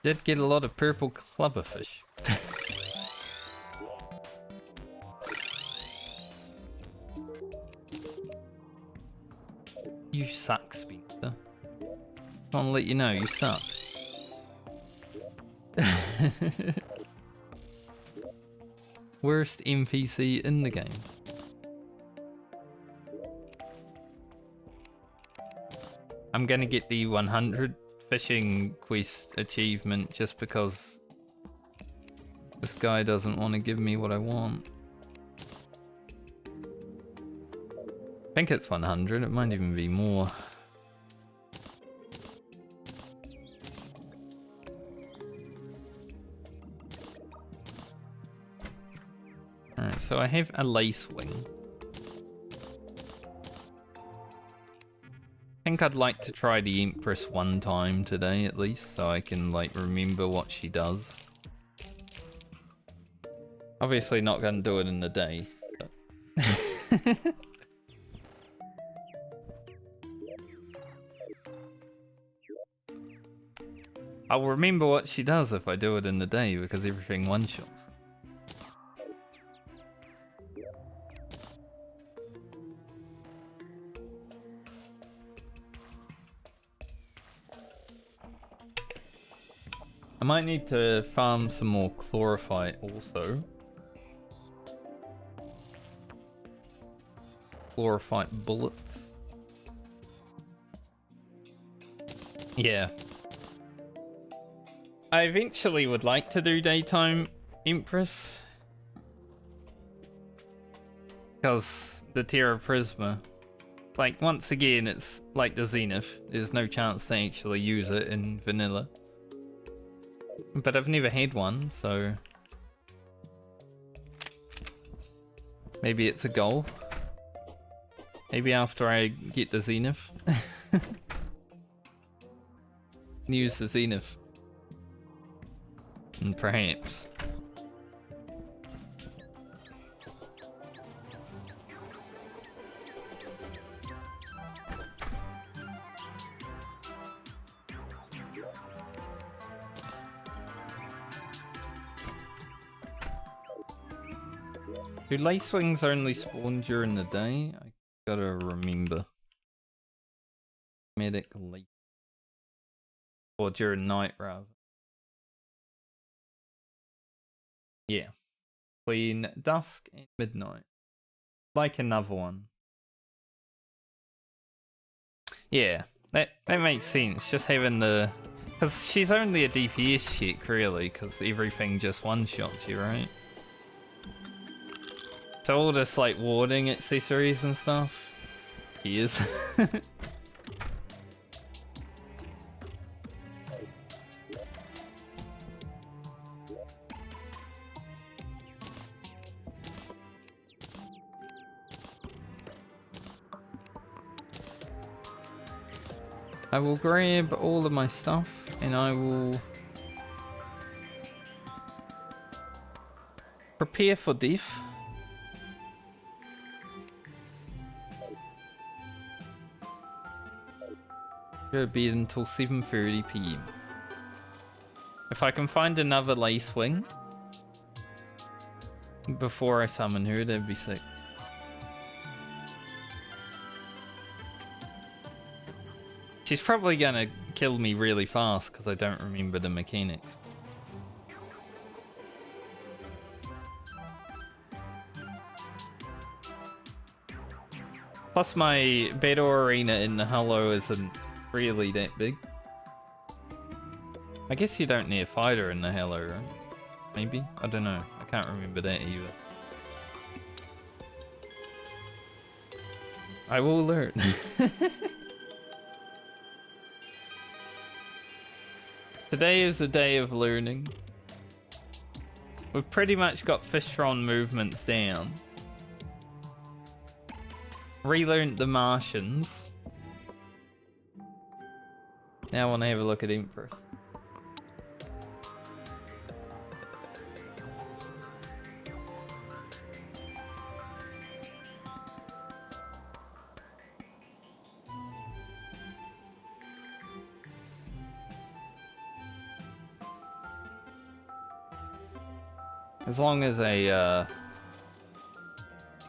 Did get a lot of purple clubberfish. You suck, Spencer. I want to let you know you suck. Worst NPC in the game. I'm gonna get the 100 fishing quest achievement just because this guy doesn't want to give me what I want. I think it's 100, it might even be more. Alright, so I have a lace wing. I think I'd like to try the Empress one time today at least, so I can like remember what she does. Obviously not gonna do it in the day, but I'll remember what she does if I do it in the day because everything one-shots. I might need to farm some more chlorophyte also. Chlorophyte bullets. Yeah. I eventually would like to do daytime Empress. Because the Terra Prisma. Like, once again, it's like the Zenith. There's no chance to actually use it in vanilla. But I've never had one, so maybe it's a goal. Maybe after I get the Zenith. Use the Zenith. And perhaps. Do lacewings only spawn during the day? I gotta remember. Medic lace. Or during night, rather. Yeah. Between dusk and midnight. Like another one. Yeah, that makes sense. Just having the... Because she's only a DPS chick, really, because everything just one-shots you, right? So all this, like, warding accessories and stuff. Yes. I will grab all of my stuff and I will prepare for death. Go to bed until 7:30 PM. If I can find another lace wing before I summon her, that'd be sick. She's probably gonna kill me really fast because I don't remember the mechanics. Plus my battle arena in the Hello isn't really that big. I guess you don't need a fighter in the Hello, right? Maybe? I don't know. I can't remember that either. I will learn. Today is a day of learning. We've pretty much got Fishron movements down. Relearned the Martians. Now I want to have a look at Empress. As long as a,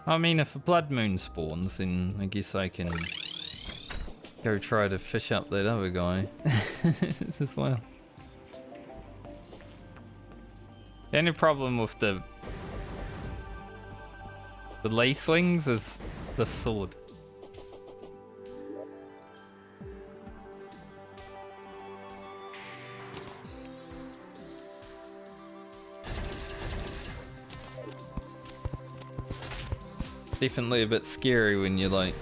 I mean, if a blood moon spawns, then I guess I can go try to fish up that other guy as well. The only problem with the lace wings is the sword. Definitely a bit scary when you're like...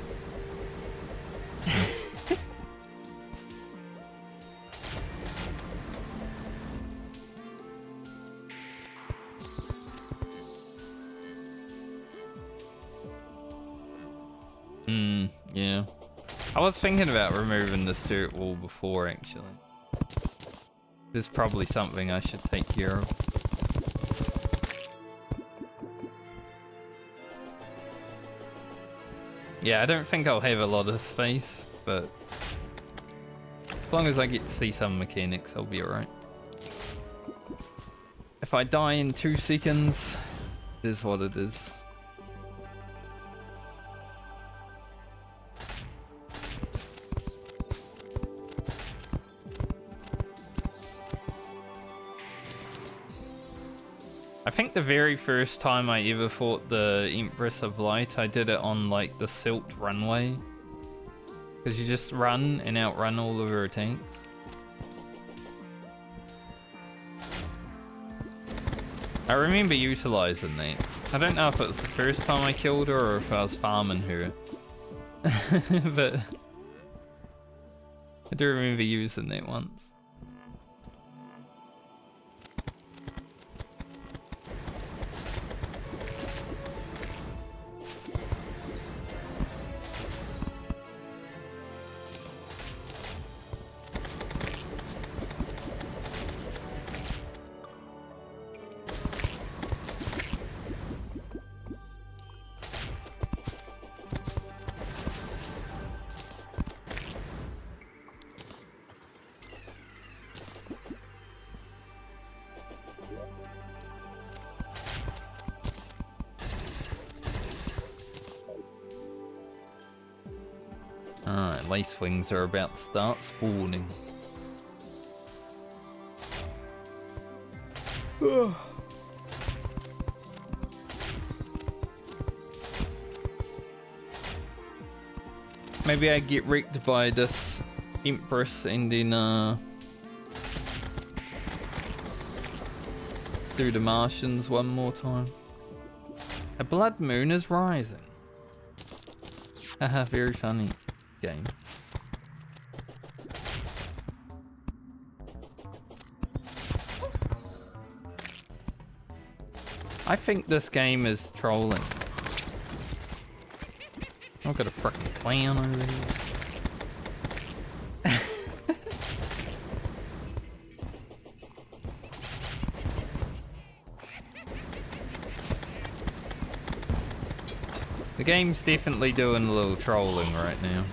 yeah. I was thinking about removing this dirt wall before, actually. This is probably something I should take care of. Yeah, I don't think I'll have a lot of space, but as long as I get to see some mechanics, I'll be alright. If I die in 2 seconds, it is what it is. I think the very first time I ever fought the Empress of Light, I did it on like the silt runway. Because you just run and outrun all of her tanks. I remember utilizing that. I don't know if it was the first time I killed her or if I was farming her. But I do remember using that once. Alright, lace wings are about to start spawning. Maybe I get wrecked by this Empress and then do the Martians one more time. A blood moon is rising. Haha, very funny game. I think this game is trolling. I've got a frickin' plan over here. The game's definitely doing a little trolling right now.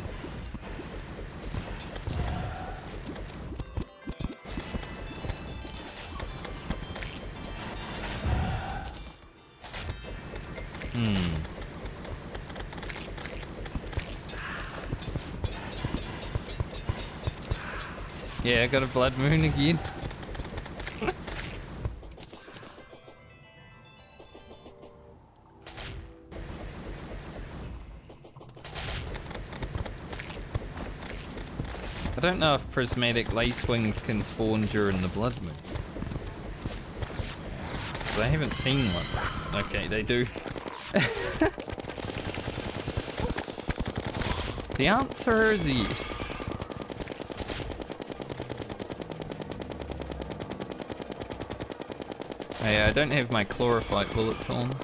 Yeah, I got a blood moon again. I don't know if prismatic lace wings can spawn during the blood moon. But I haven't seen one. Okay, they do. The answer is yes. Hey, I don't have my chlorophyte bullets on.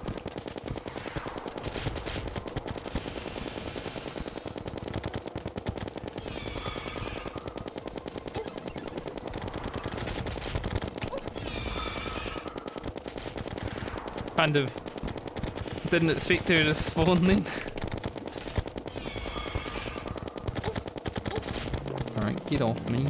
Kind of didn't expect her to spawn then. Alright, get off me.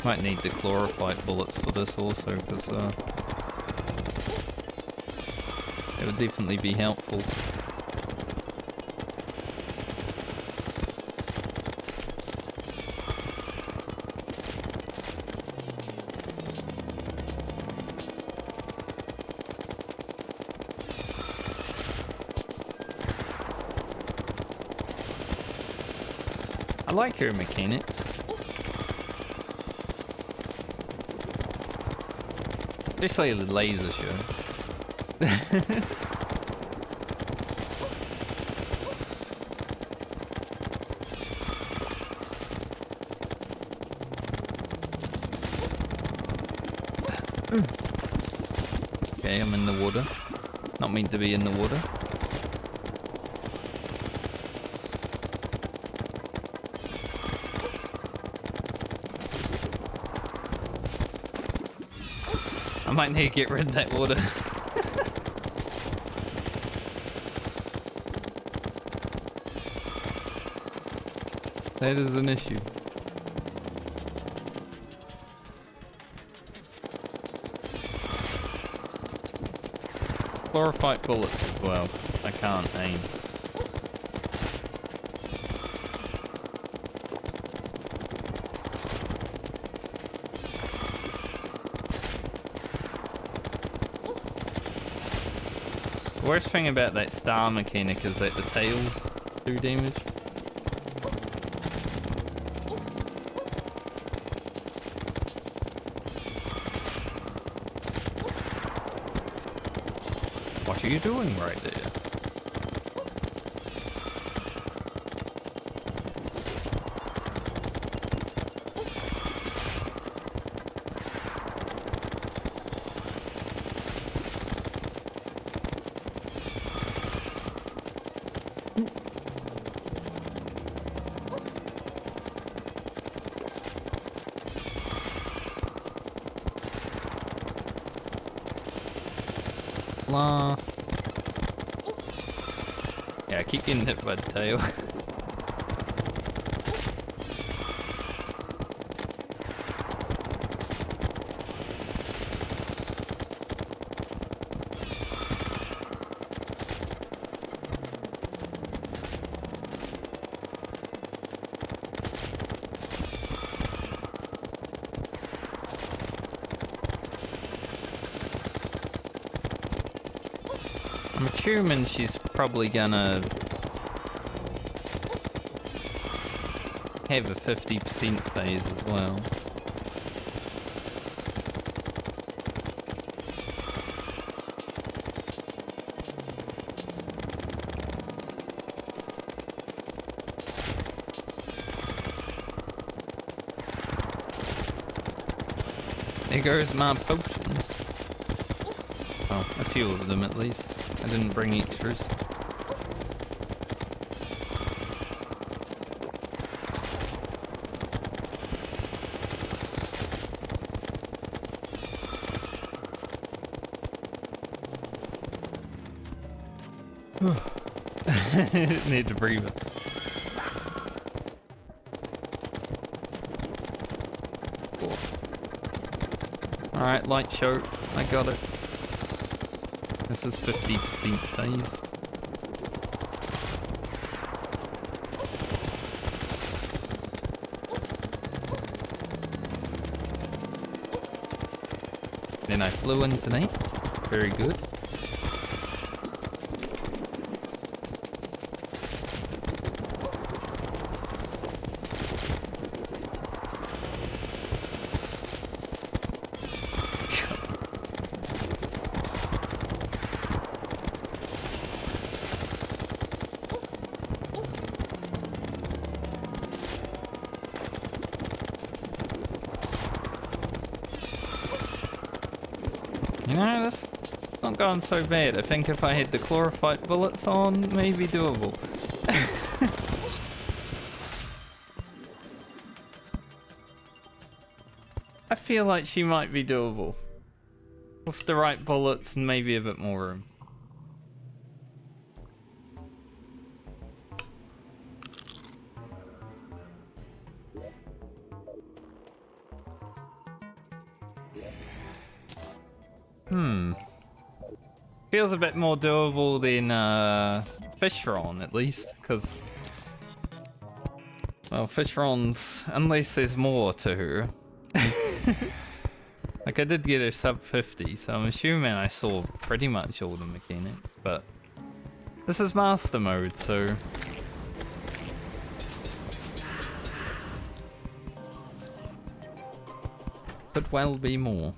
Might need the chlorophyte bullets for this also, because it would definitely be helpful. I like her mechanics. Especially the laser show. Okay, I'm in the water. Not meant to be in the water. I might need to get rid of that water. That is an issue. Chlorophyte bullets as well. I can't aim. The worst thing about that star mechanic is that the tails do damage. What are you doing right there? Last. Yeah, I keep getting hit by the tail. assuming she's probably gonna have a 50% phase as well. There goes my potions. Oh, a few of them at least. I didn't bring extras. Need to breathe it. Cool. Alright, light show. I got it. This is 50% phase. Then I flew in tonight. Very good. You know, that's not going so bad. I think if I had the chlorophyte bullets on, maybe doable. I feel like she might be doable. With the right bullets and maybe a bit more room. Feels a bit more doable than Fishron, at least, because, well, Fishron's, unless there's more to her. Like, I did get her sub 50, so I'm assuming I saw pretty much all the mechanics, but this is master mode, so could well be more.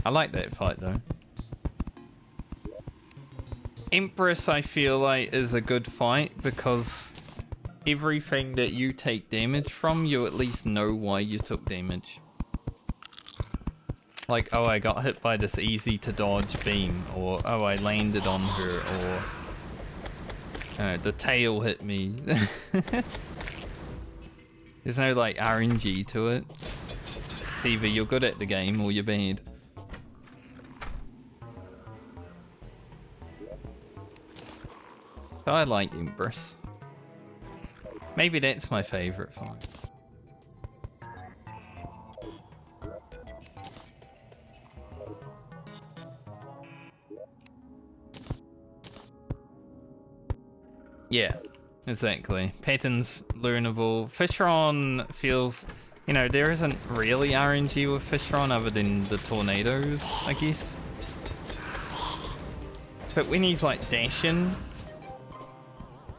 I like that fight though. Empress, I feel like, is a good fight because everything that you take damage from, you at least know why you took damage. Like, oh, I got hit by this easy to dodge beam, or oh, I landed on her, or the tail hit me. There's no like RNG to it. Either you're good at the game or you're bad. I like Empress. Maybe that's my favourite fight. Yeah, exactly. Patterns learnable. Fishron feels, you know, there isn't really RNG with Fishron other than the tornadoes, I guess. But when he's like dashing,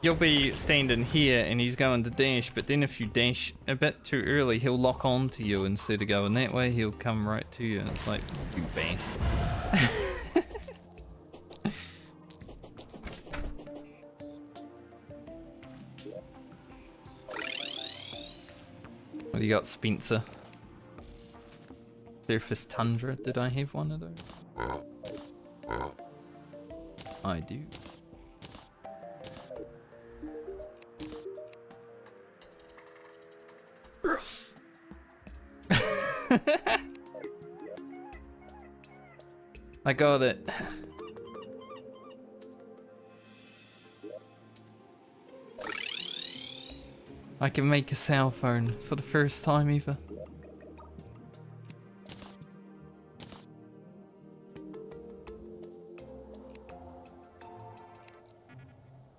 you'll be standing here and he's going to dash, but then if you dash a bit too early, he'll lock on to you instead of going that way, he'll come right to you, and it's like, you bastard. What do you got, Spencer? Surface Tundra, did I have one of those? I do. I got it. I can make a cell phone for the first time ever.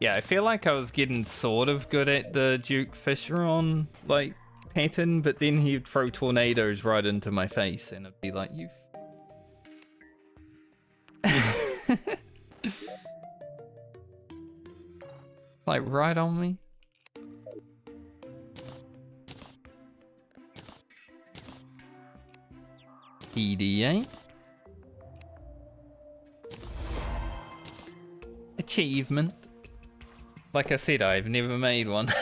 Yeah, I feel like I was getting sort of good at the Duke Fishron, like, pattern, but then he'd throw tornadoes right into my face, and I'd be like, you. Like, right on me. EDA. Achievement. Like I said, I've never made one.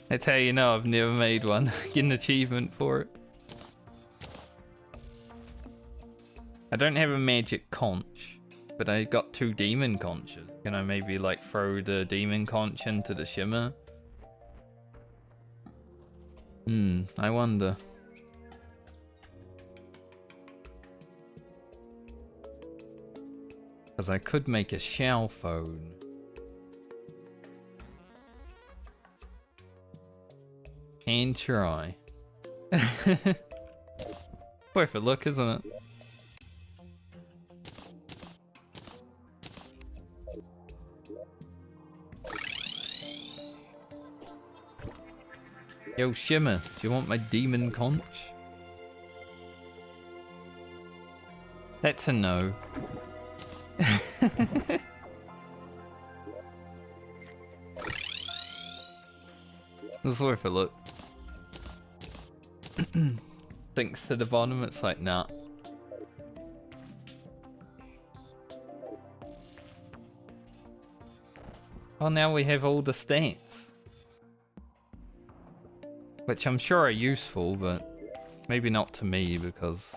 That's how you know I've never made one. Get an achievement for it. I don't have a magic conch, but I got 2 demon conches. Can I maybe like throw the demon conch into the shimmer? I wonder. Because I could make a shell phone. And try. Worth a look, isn't it? Yo, Shimmer, do you want my demon conch? That's a no. It's worth a look. Thinks to the bottom, it's like, nah. Well, now we have all the stats. Which I'm sure are useful, but maybe not to me because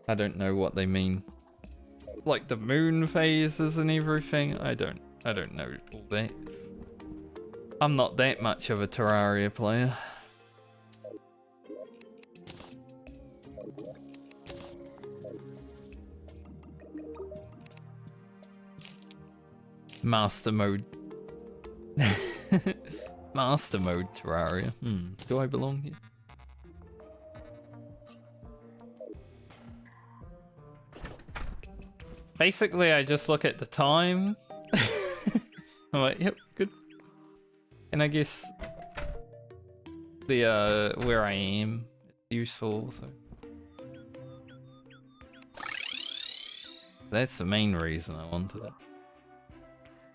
I don't know what they mean. Like the moon phases and everything. I don't know all that. I'm not that much of a Terraria player. Master mode. Master mode Terraria. Do I belong here? Basically, I just look at the time. I'm like, yep, good. And I guess the where I am is useful. So that's the main reason I wanted it.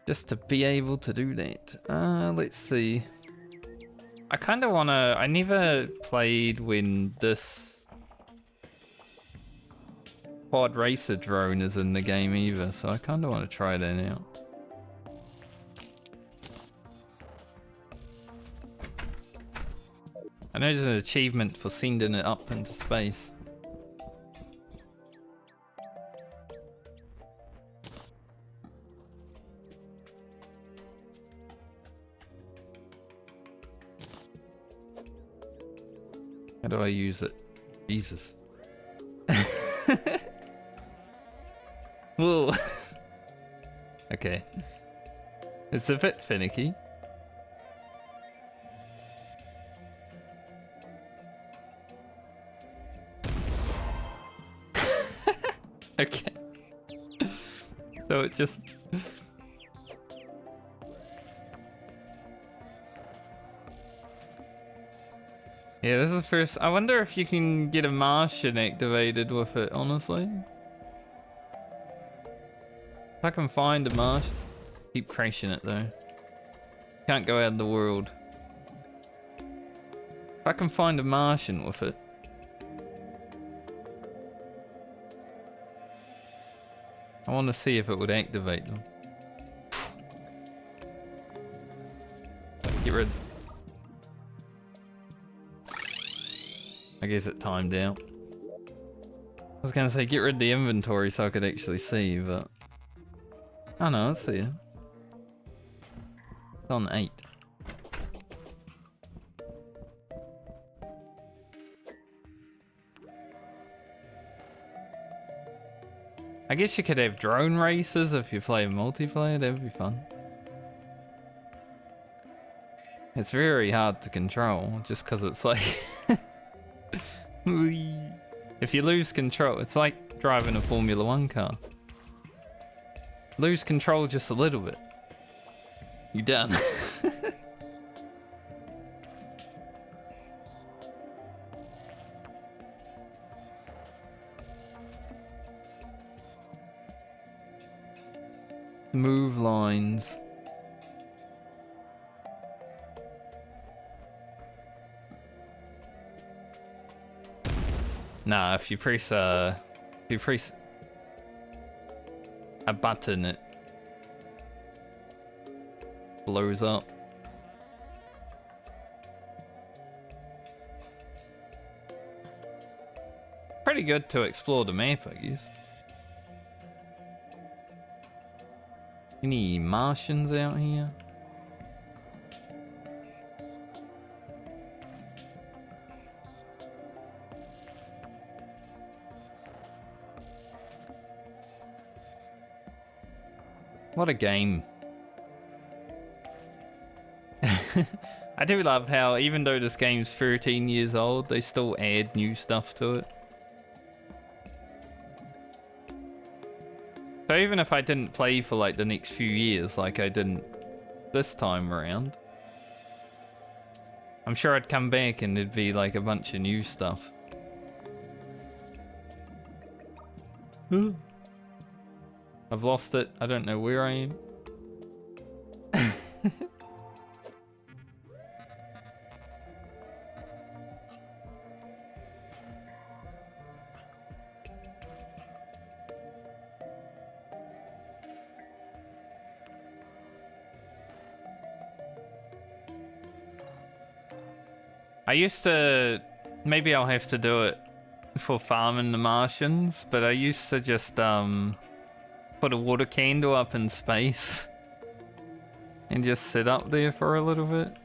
Just to be able to do that. Let's see. I kind of want to... I never played when this quad racer drone is in the game either, so I kind of want to try that out. I know there's an achievement for sending it up into space. How do I use it? Jesus. Whoa. Okay. It's a bit finicky. Okay. So it just... Yeah, this is the first... I wonder if you can get a Martian activated with it, honestly. If I can find a Martian... Keep crashing it, though. Can't go out in the world. If I can find a Martian with it... I want to see if it would activate them. Get rid... I guess it timed out. I was gonna say get rid of the inventory so I could actually see, but... Oh no, let's see it. It's on 8. I guess you could have drone races if you play multiplayer, that would be fun. It's very hard to control, just because it's like... If you lose control, it's like driving a Formula 1 car. Lose control just a little bit. You done. Move lines. Nah, if you press a button, it blows up. Pretty good to explore the map, I guess. Any Martians out here? What a game. I do love how even though this game's 13 years old, they still add new stuff to it. So even if I didn't play for like the next few years like I didn't this time around, I'm sure I'd come back and there'd be like a bunch of new stuff. I've lost it. I don't know where I am. I used to, maybe I'll have to do it for farming the Martians, but I used to just put a water candle up in space and just sit up there for a little bit.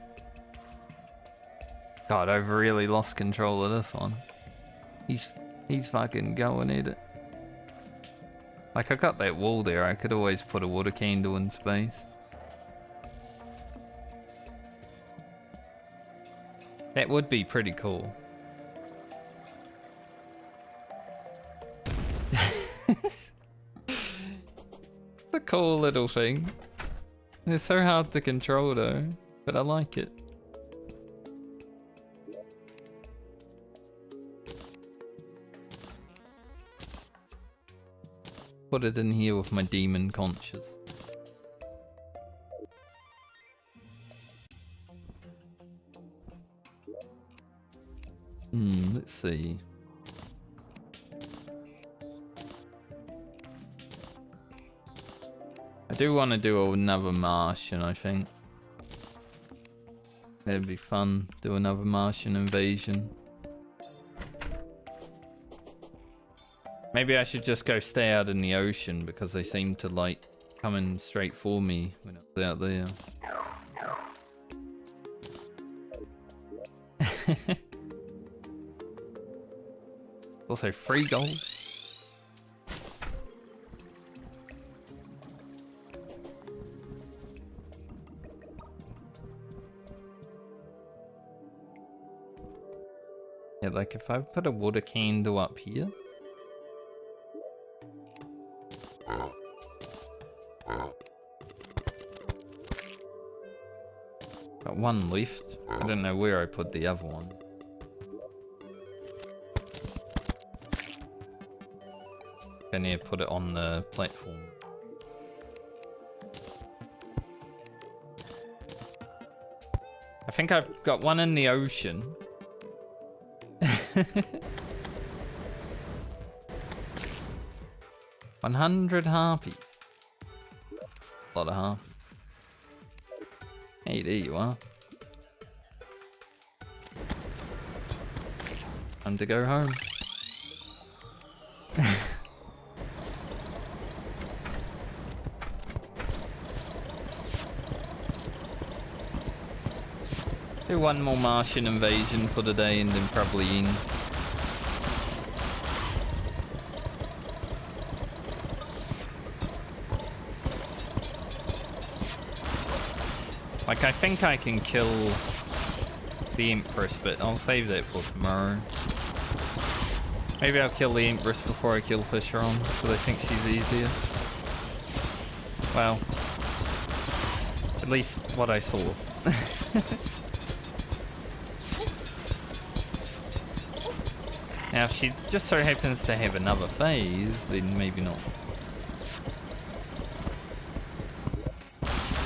God, I've really lost control of this one. He's fucking going at it. Like I got that wall there, I could always put a water candle in space. That would be pretty cool. It's a cool little thing. They're so hard to control though, but I like it. Put it in here with my demon conscious. Let's see. I do want to do another Martian, I think. That'd be fun. Do another Martian invasion. Maybe I should just go stay out in the ocean because they seem to like coming straight for me when I was out there. Also free gold. Yeah, like if I put a water candle up here. Got one left. I don't know where I put the other one. I need to put it on the platform. I think I've got one in the ocean. 100 harpies. A lot of harpies. Hey, there you are. Time to go home. Do one more Martian invasion for the day and then probably end. Like, I think I can kill the Empress, but I'll save that for tomorrow. Maybe I'll kill the Empress before I kill Fishron, because I think she's easier. Well, at least what I saw. Now, if she just so happens to have another phase, then maybe not.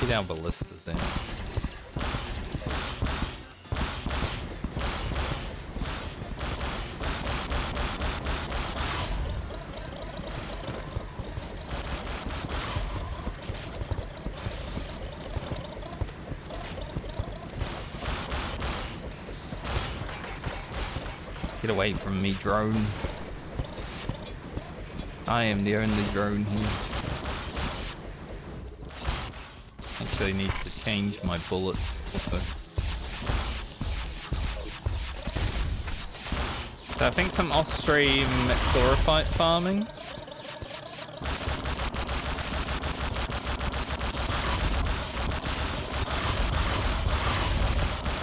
Get our ballistas out. Get away from me, drone. I am the only drone here. Actually, I need to change my bullets also. So I think some off-stream chlorophyte farming.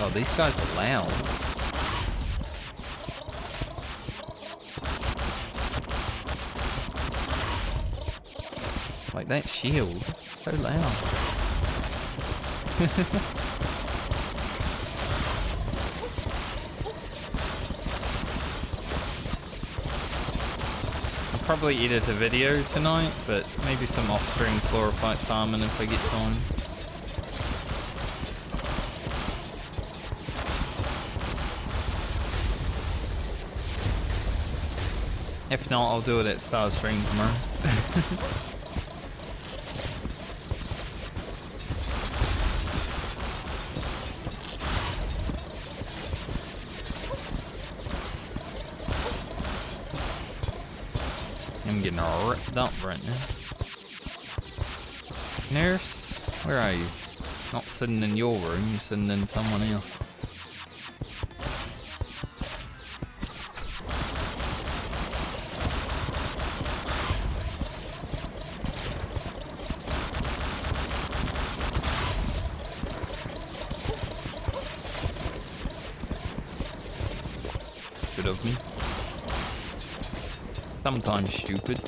Oh, these guys are loud. Like that shield, so loud. I'll probably edit a video tonight, but maybe some off-stream chlorophyte farming if I get time. If not, I'll do it at Star Stream tomorrow. I'm getting ripped up right now. Nurse, where are you? Not sitting in your room, you're sitting in someone else. Good of me. Sometimes stupid.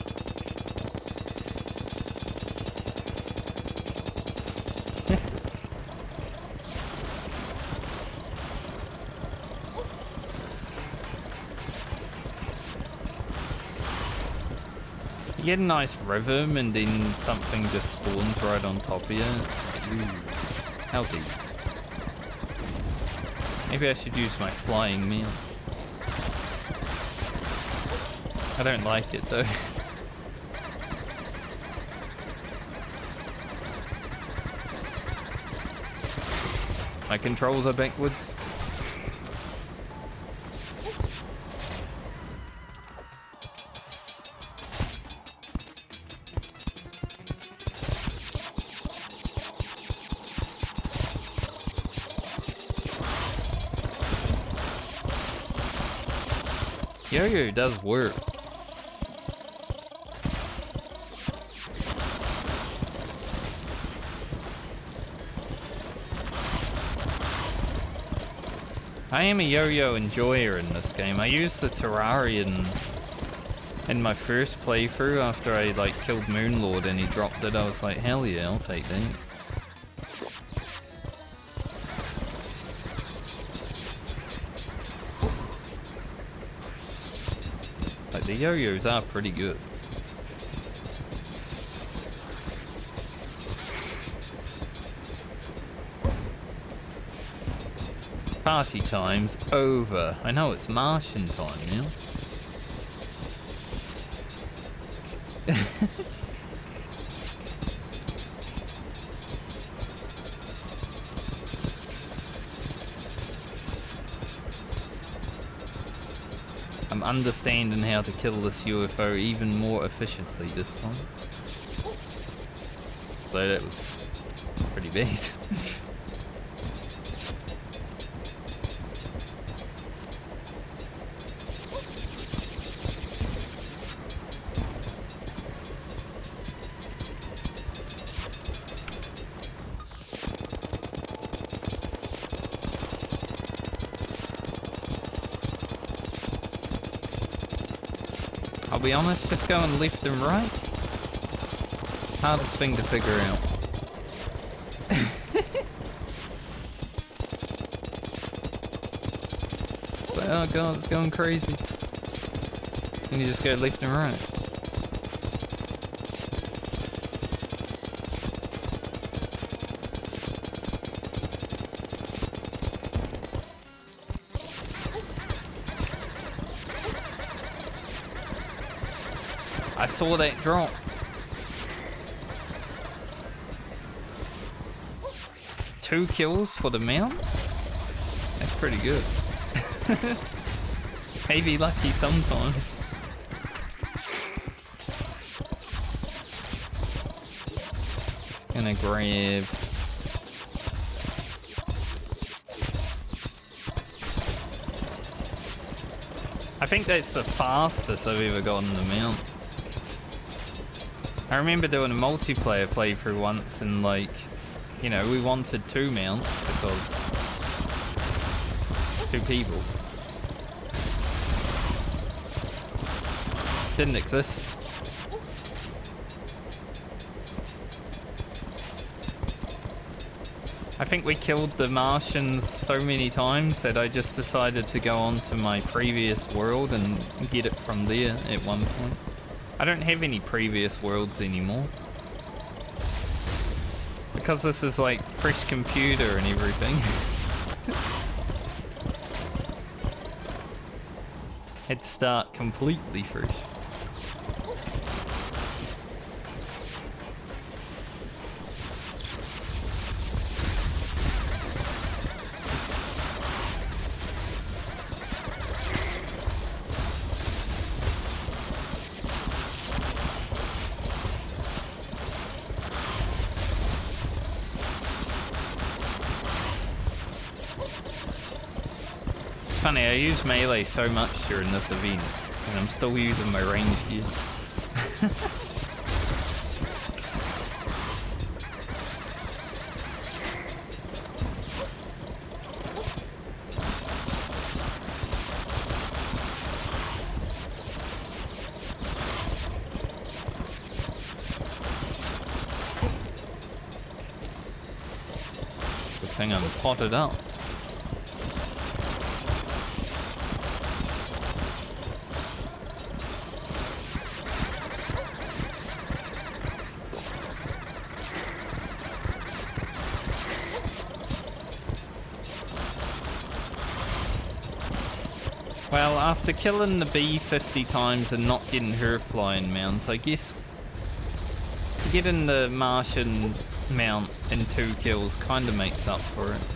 You get a nice rhythm and then something just spawns right on top of you. Ooh, how deep. Maybe I should use my flying meal. I don't like it though. My controls are backwards. Yo-yo does work. I am a yo-yo enjoyer in this game. I used the Terraria in my first playthrough after I like killed Moonlord and he dropped it. I was like, hell yeah, I'll take that. Like the yo-yos are pretty good. Party time's over. I know it's Martian time now. I'm understanding how to kill this UFO even more efficiently this time. So that was pretty bad. I'll be honest, just going left and right. Hardest thing to figure out. But, oh god, it's going crazy. And you just go left and right. I saw that drop. Two kills for the mount? That's pretty good. Maybe lucky sometimes. Gonna grab. I think that's the fastest I've ever gotten the mount. I remember doing a multiplayer playthrough once and like, you know, we wanted 2 mounts because 2 people. Didn't exist. I think we killed the Martians so many times that I just decided to go on to my previous world and get it from there at one point. I don't have any previous worlds anymore. Because this is like fresh computer and everything. Head start completely fresh. Funny, I use melee so much during this event, and I'm still using my ranged gear. Good thing I'm potted up. Well, after killing the bee 50 times and not getting her flying mount, I guess getting the Martian mount in 2 kills kind of makes up for it.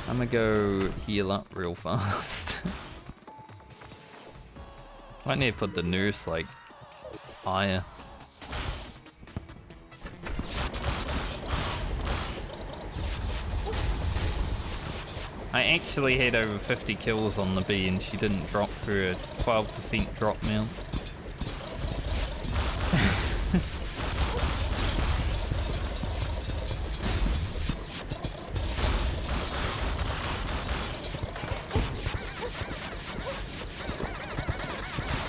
I'm gonna go heal up real fast. I need to put the nurse like higher. I actually had over 50 kills on the bee and she didn't drop her 12% drop mount.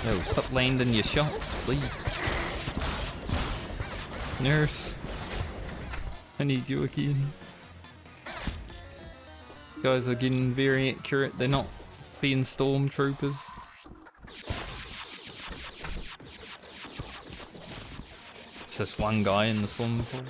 Yo, stop landing your shots, please. Nurse, I need you again. Guys are getting very accurate, they're not being stormtroopers. It's just one guy in the swimming pool.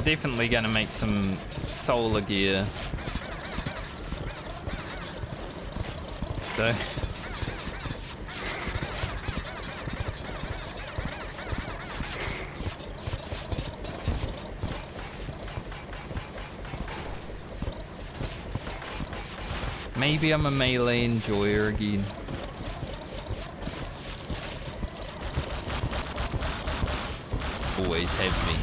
Definitely gonna make some solar gear. So maybe I'm a melee enjoyer again. Always have been.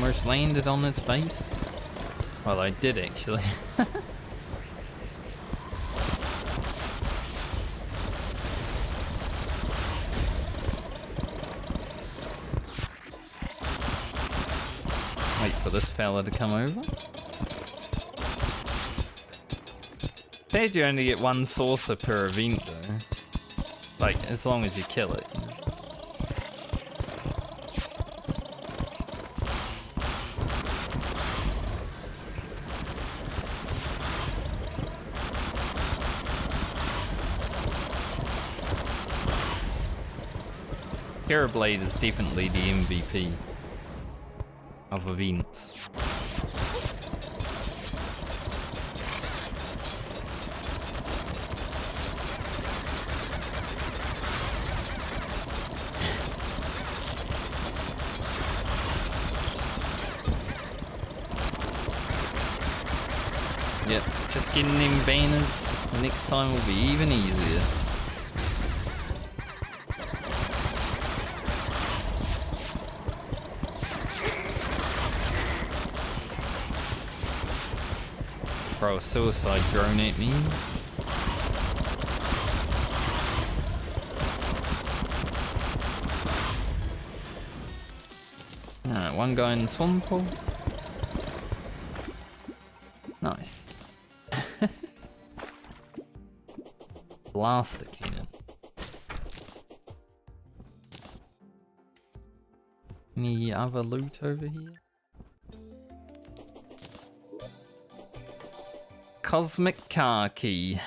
almost landed on its face. Well, I did actually. Wait for this fella to come over. Said you only get one saucer per event though. Like, as long as you kill it. Terrablade is definitely the MVP of events. Yep, just getting them banners next time will be even easier. Throw a suicide drone at me. Alright, one guy in the swimming pool. Nice. Blaster cannon. Any other loot over here? Cosmic car key.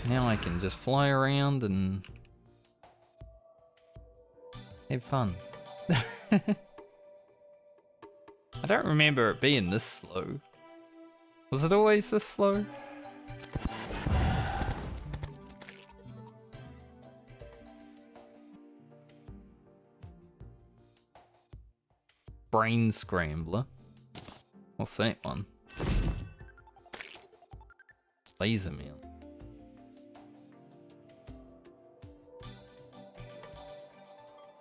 Now I can just fly around and have fun. I don't remember it being this slow. Was it always this slow? Brain Scrambler. What's that one? Laser meal.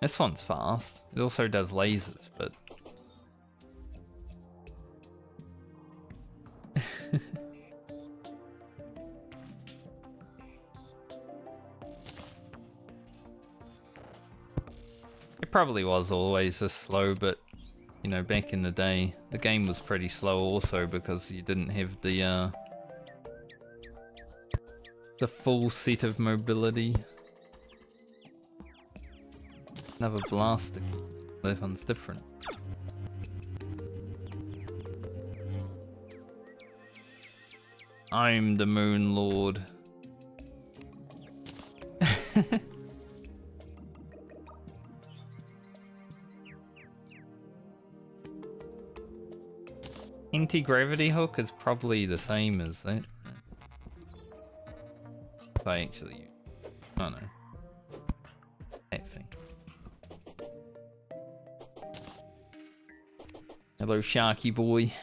This one's fast. It also does lasers, but... It probably was always this slow, but... You know, back in the day, the game was pretty slow also because you didn't have the full set of mobility. Another blaster key. That one's different. I'm the Moon Lord. Anti-gravity hook is probably the same as that. If I actually... Oh no. That thing. Hello, Sharky boy.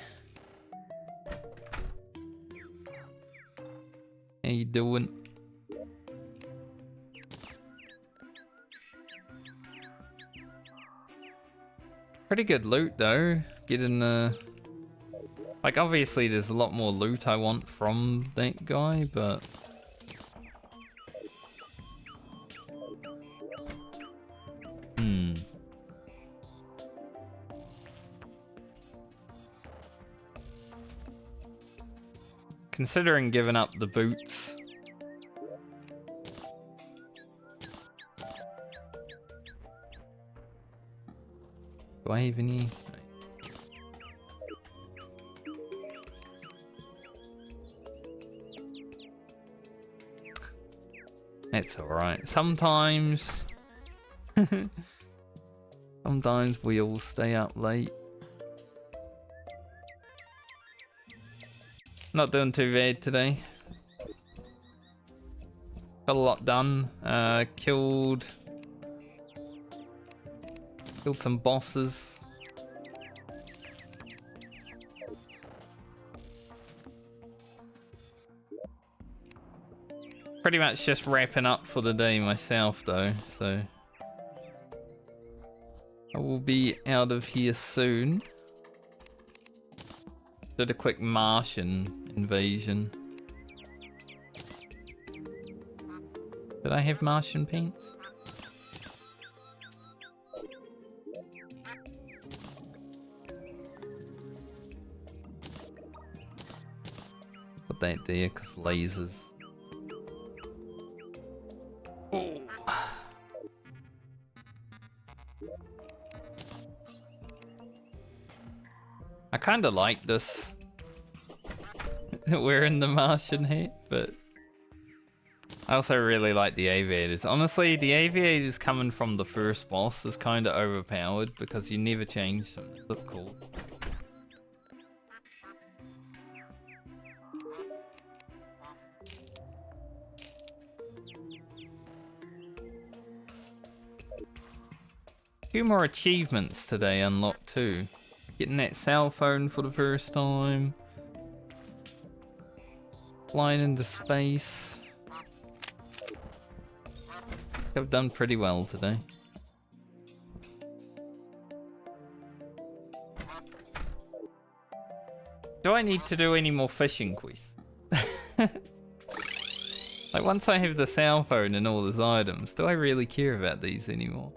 How you doing? Pretty good loot though. Getting the... Like, obviously there's a lot more loot I want from that guy, but... Considering giving up the boots... Do I have any? It's alright. Sometimes... Sometimes we all stay up late. Not doing too bad today. Got a lot done. Killed some bosses. Pretty much just wrapping up for the day myself though, so I will be out of here soon. Did a quick Martian invasion. Did I have Martian paints? Put that there, because lasers. Oh. I kind of like this. We're in the Martian hat, but I also really like the aviators. Honestly, the aviators coming from the first boss is kind of overpowered because you never change them. They look cool. A few more achievements today unlocked too. Getting that cell phone for the first time. Flying into space. I've done pretty well today. Do I need to do any more fishing quests? Like once I have the cell phone and all these items, do I really care about these anymore?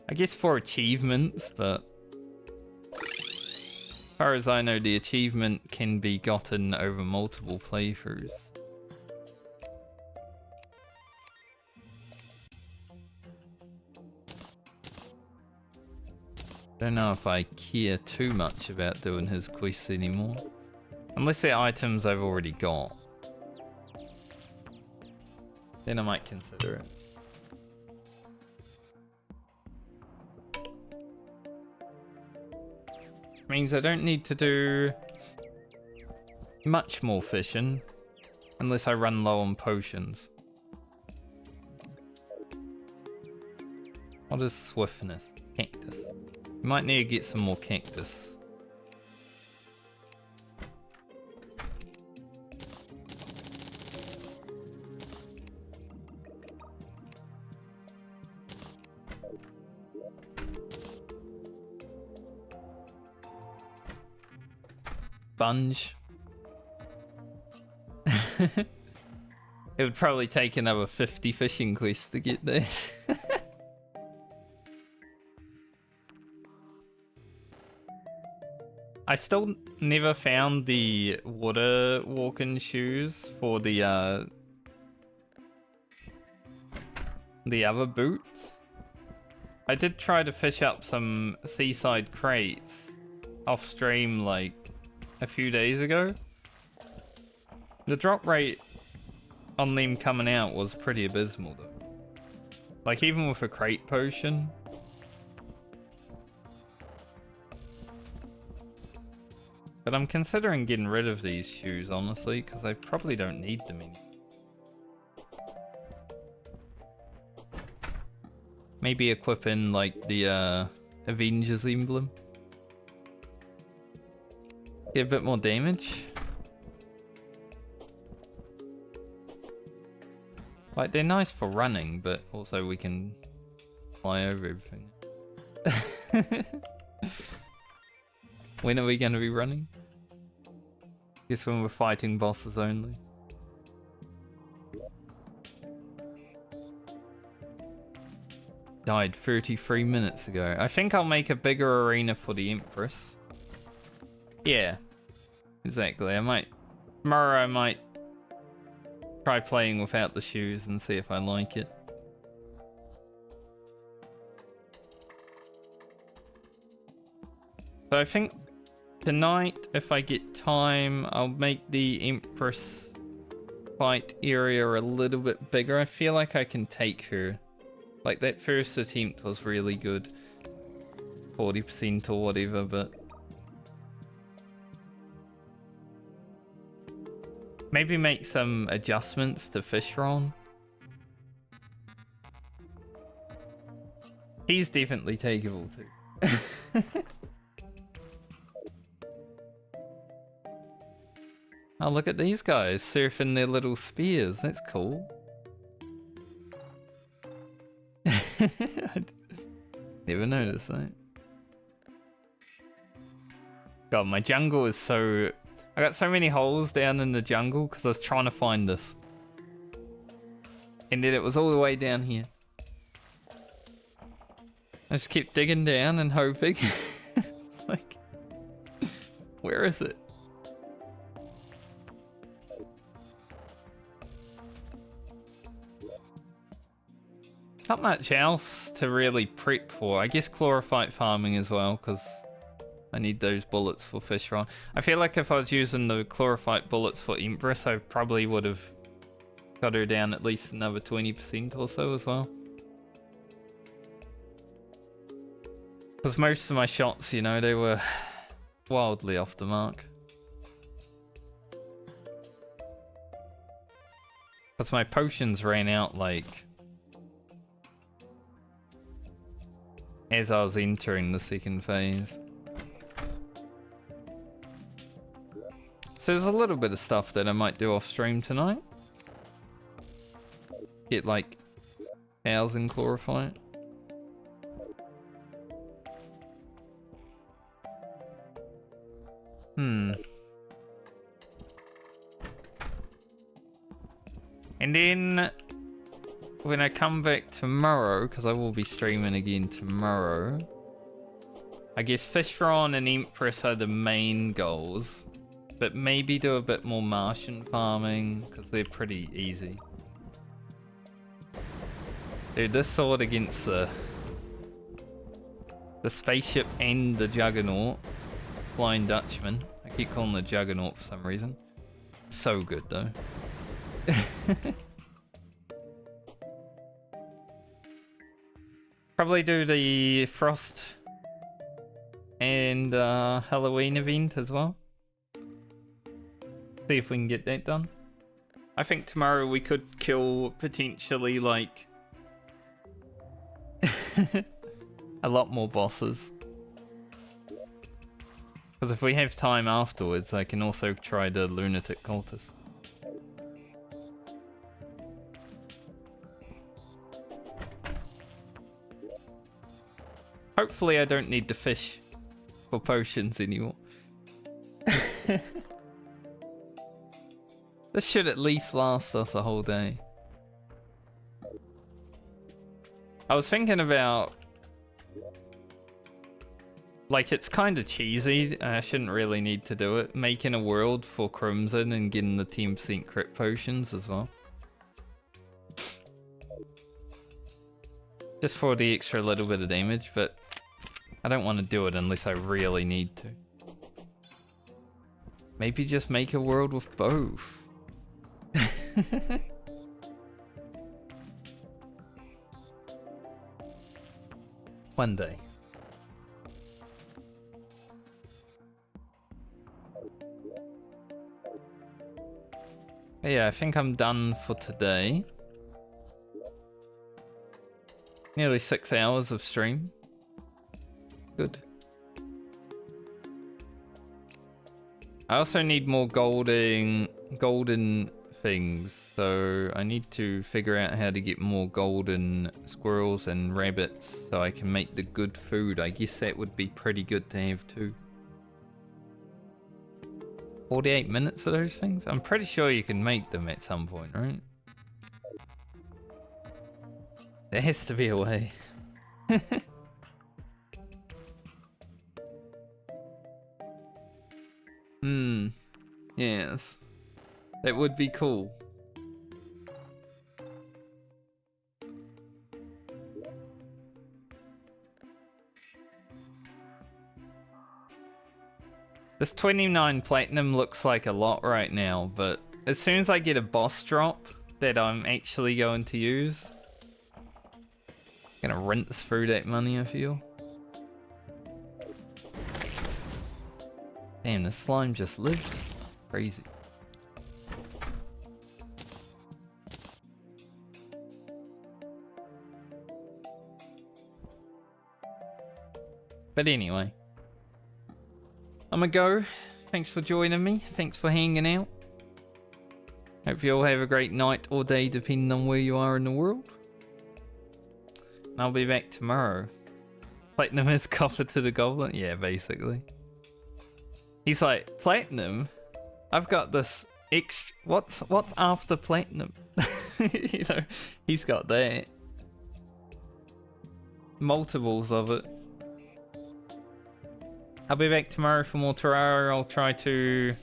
I guess for achievements, but as far as I know, the achievement can be gotten over multiple playthroughs. Don't know if I care too much about doing his quests anymore. Unless they're items I've already got. Then I might consider it. Means I don't need to do much more fishing unless I run low on potions. What is swiftness? Cactus. You might need to get some more cactus. Sponge. It would probably take another 50 fishing quests to get there. I still never found the water walking shoes for the other boots. I did try to fish up some seaside crates off stream like a few days ago. The drop rate on them coming out was pretty abysmal though. Like even with a crate potion. But I'm considering getting rid of these shoes honestly because I probably don't need them anymore. Maybe equipping like the Avengers emblem. Get a bit more damage. Like they're nice for running, but also we can fly over everything. When are we going to be running? Guess when we're fighting bosses only. Died 33 minutes ago. I think I'll make a bigger arena for the Empress. Yeah, exactly. Tomorrow I might try playing without the shoes and see if I like it. So I think tonight, if I get time, I'll make the Empress fight area a little bit bigger. I feel like I can take her. Like that first attempt was really good. 40% or whatever, but maybe make some adjustments to Fishron. He's definitely takeable too. Oh, look at these guys surfing their little spears. That's cool. Never noticed that. God, my jungle is so... I got so many holes down in the jungle because I was trying to find this. And then it was all the way down here. I just kept digging down and hoping. It's like... Where is it? Not much else to really prep for. I guess chlorophyte farming as well, because I need those bullets for Fishron. I feel like if I was using the chlorophyte bullets for Empress, I probably would have got her down at least another 20% or so as well. Because most of my shots, you know, they were wildly off the mark. Because my potions ran out like... as I was entering the second phase. So there's a little bit of stuff that I might do off stream tonight. Get like 1,000 chlorophyte. And then when I come back tomorrow, because I will be streaming again tomorrow, I guess Fishron and Empress are the main goals, but maybe do a bit more Martian farming, because they're pretty easy. Dude, this sword against the spaceship and the Juggernaut, Flying Dutchman. I keep calling the Juggernaut for some reason. So good though. Probably do the Frost and Halloween event as well. See if we can get that done. I think tomorrow we could kill potentially like a lot more bosses. Because if we have time afterwards, I can also try the Lunatic Cultist. Hopefully I don't need to fish for potions anymore. This should at least last us a whole day. I was thinking about... like, it's kind of cheesy. I shouldn't really need to do it. Making a world for Crimson and getting the 10% crit potions as well. Just for the extra little bit of damage, but I don't want to do it unless I really need to. Maybe just make a world with both. One day. But yeah, I think I'm done for today. Nearly 6 hours of stream. Good. I also need more golden things, so I need to figure out how to get more golden squirrels and rabbits so I can make the good food. I guess that would be pretty good to have too. 48 minutes of those things? I'm pretty sure you can make them at some point, right? There has to be a way. Yes. That would be cool. This 29 platinum looks like a lot right now, but as soon as I get a boss drop that I'm actually going to use, I'm gonna rinse through that money, I feel. Damn, the slime just lived. Crazy. But anyway, I'm gonna go. Thanks for joining me. Thanks for hanging out. Hope you all have a great night or day, depending on where you are in the world. And I'll be back tomorrow. Platinum is copper to the goblin? Yeah, basically. He's like, platinum? I've got this extra... What's after platinum? You know, he's got that. Multiples of it. I'll be back tomorrow for more Terraria. I'll try to...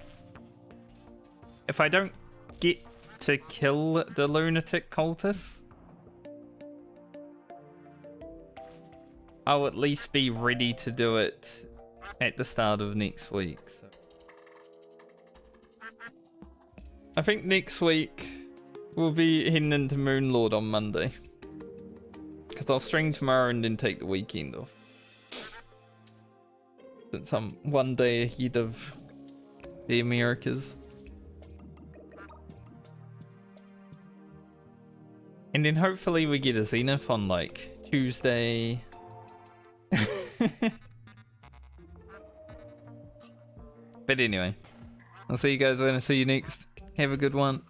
If I don't get to kill the lunatic cultist, I'll at least be ready to do it at the start of next week. So. I think next week we'll be heading into Moonlord on Monday. Because I'll stream tomorrow and then take the weekend off. Since I'm one day ahead of the Americas. And then hopefully we get a Zenith on like Tuesday. But anyway, I'll see you guys when I see you next. Have a good one.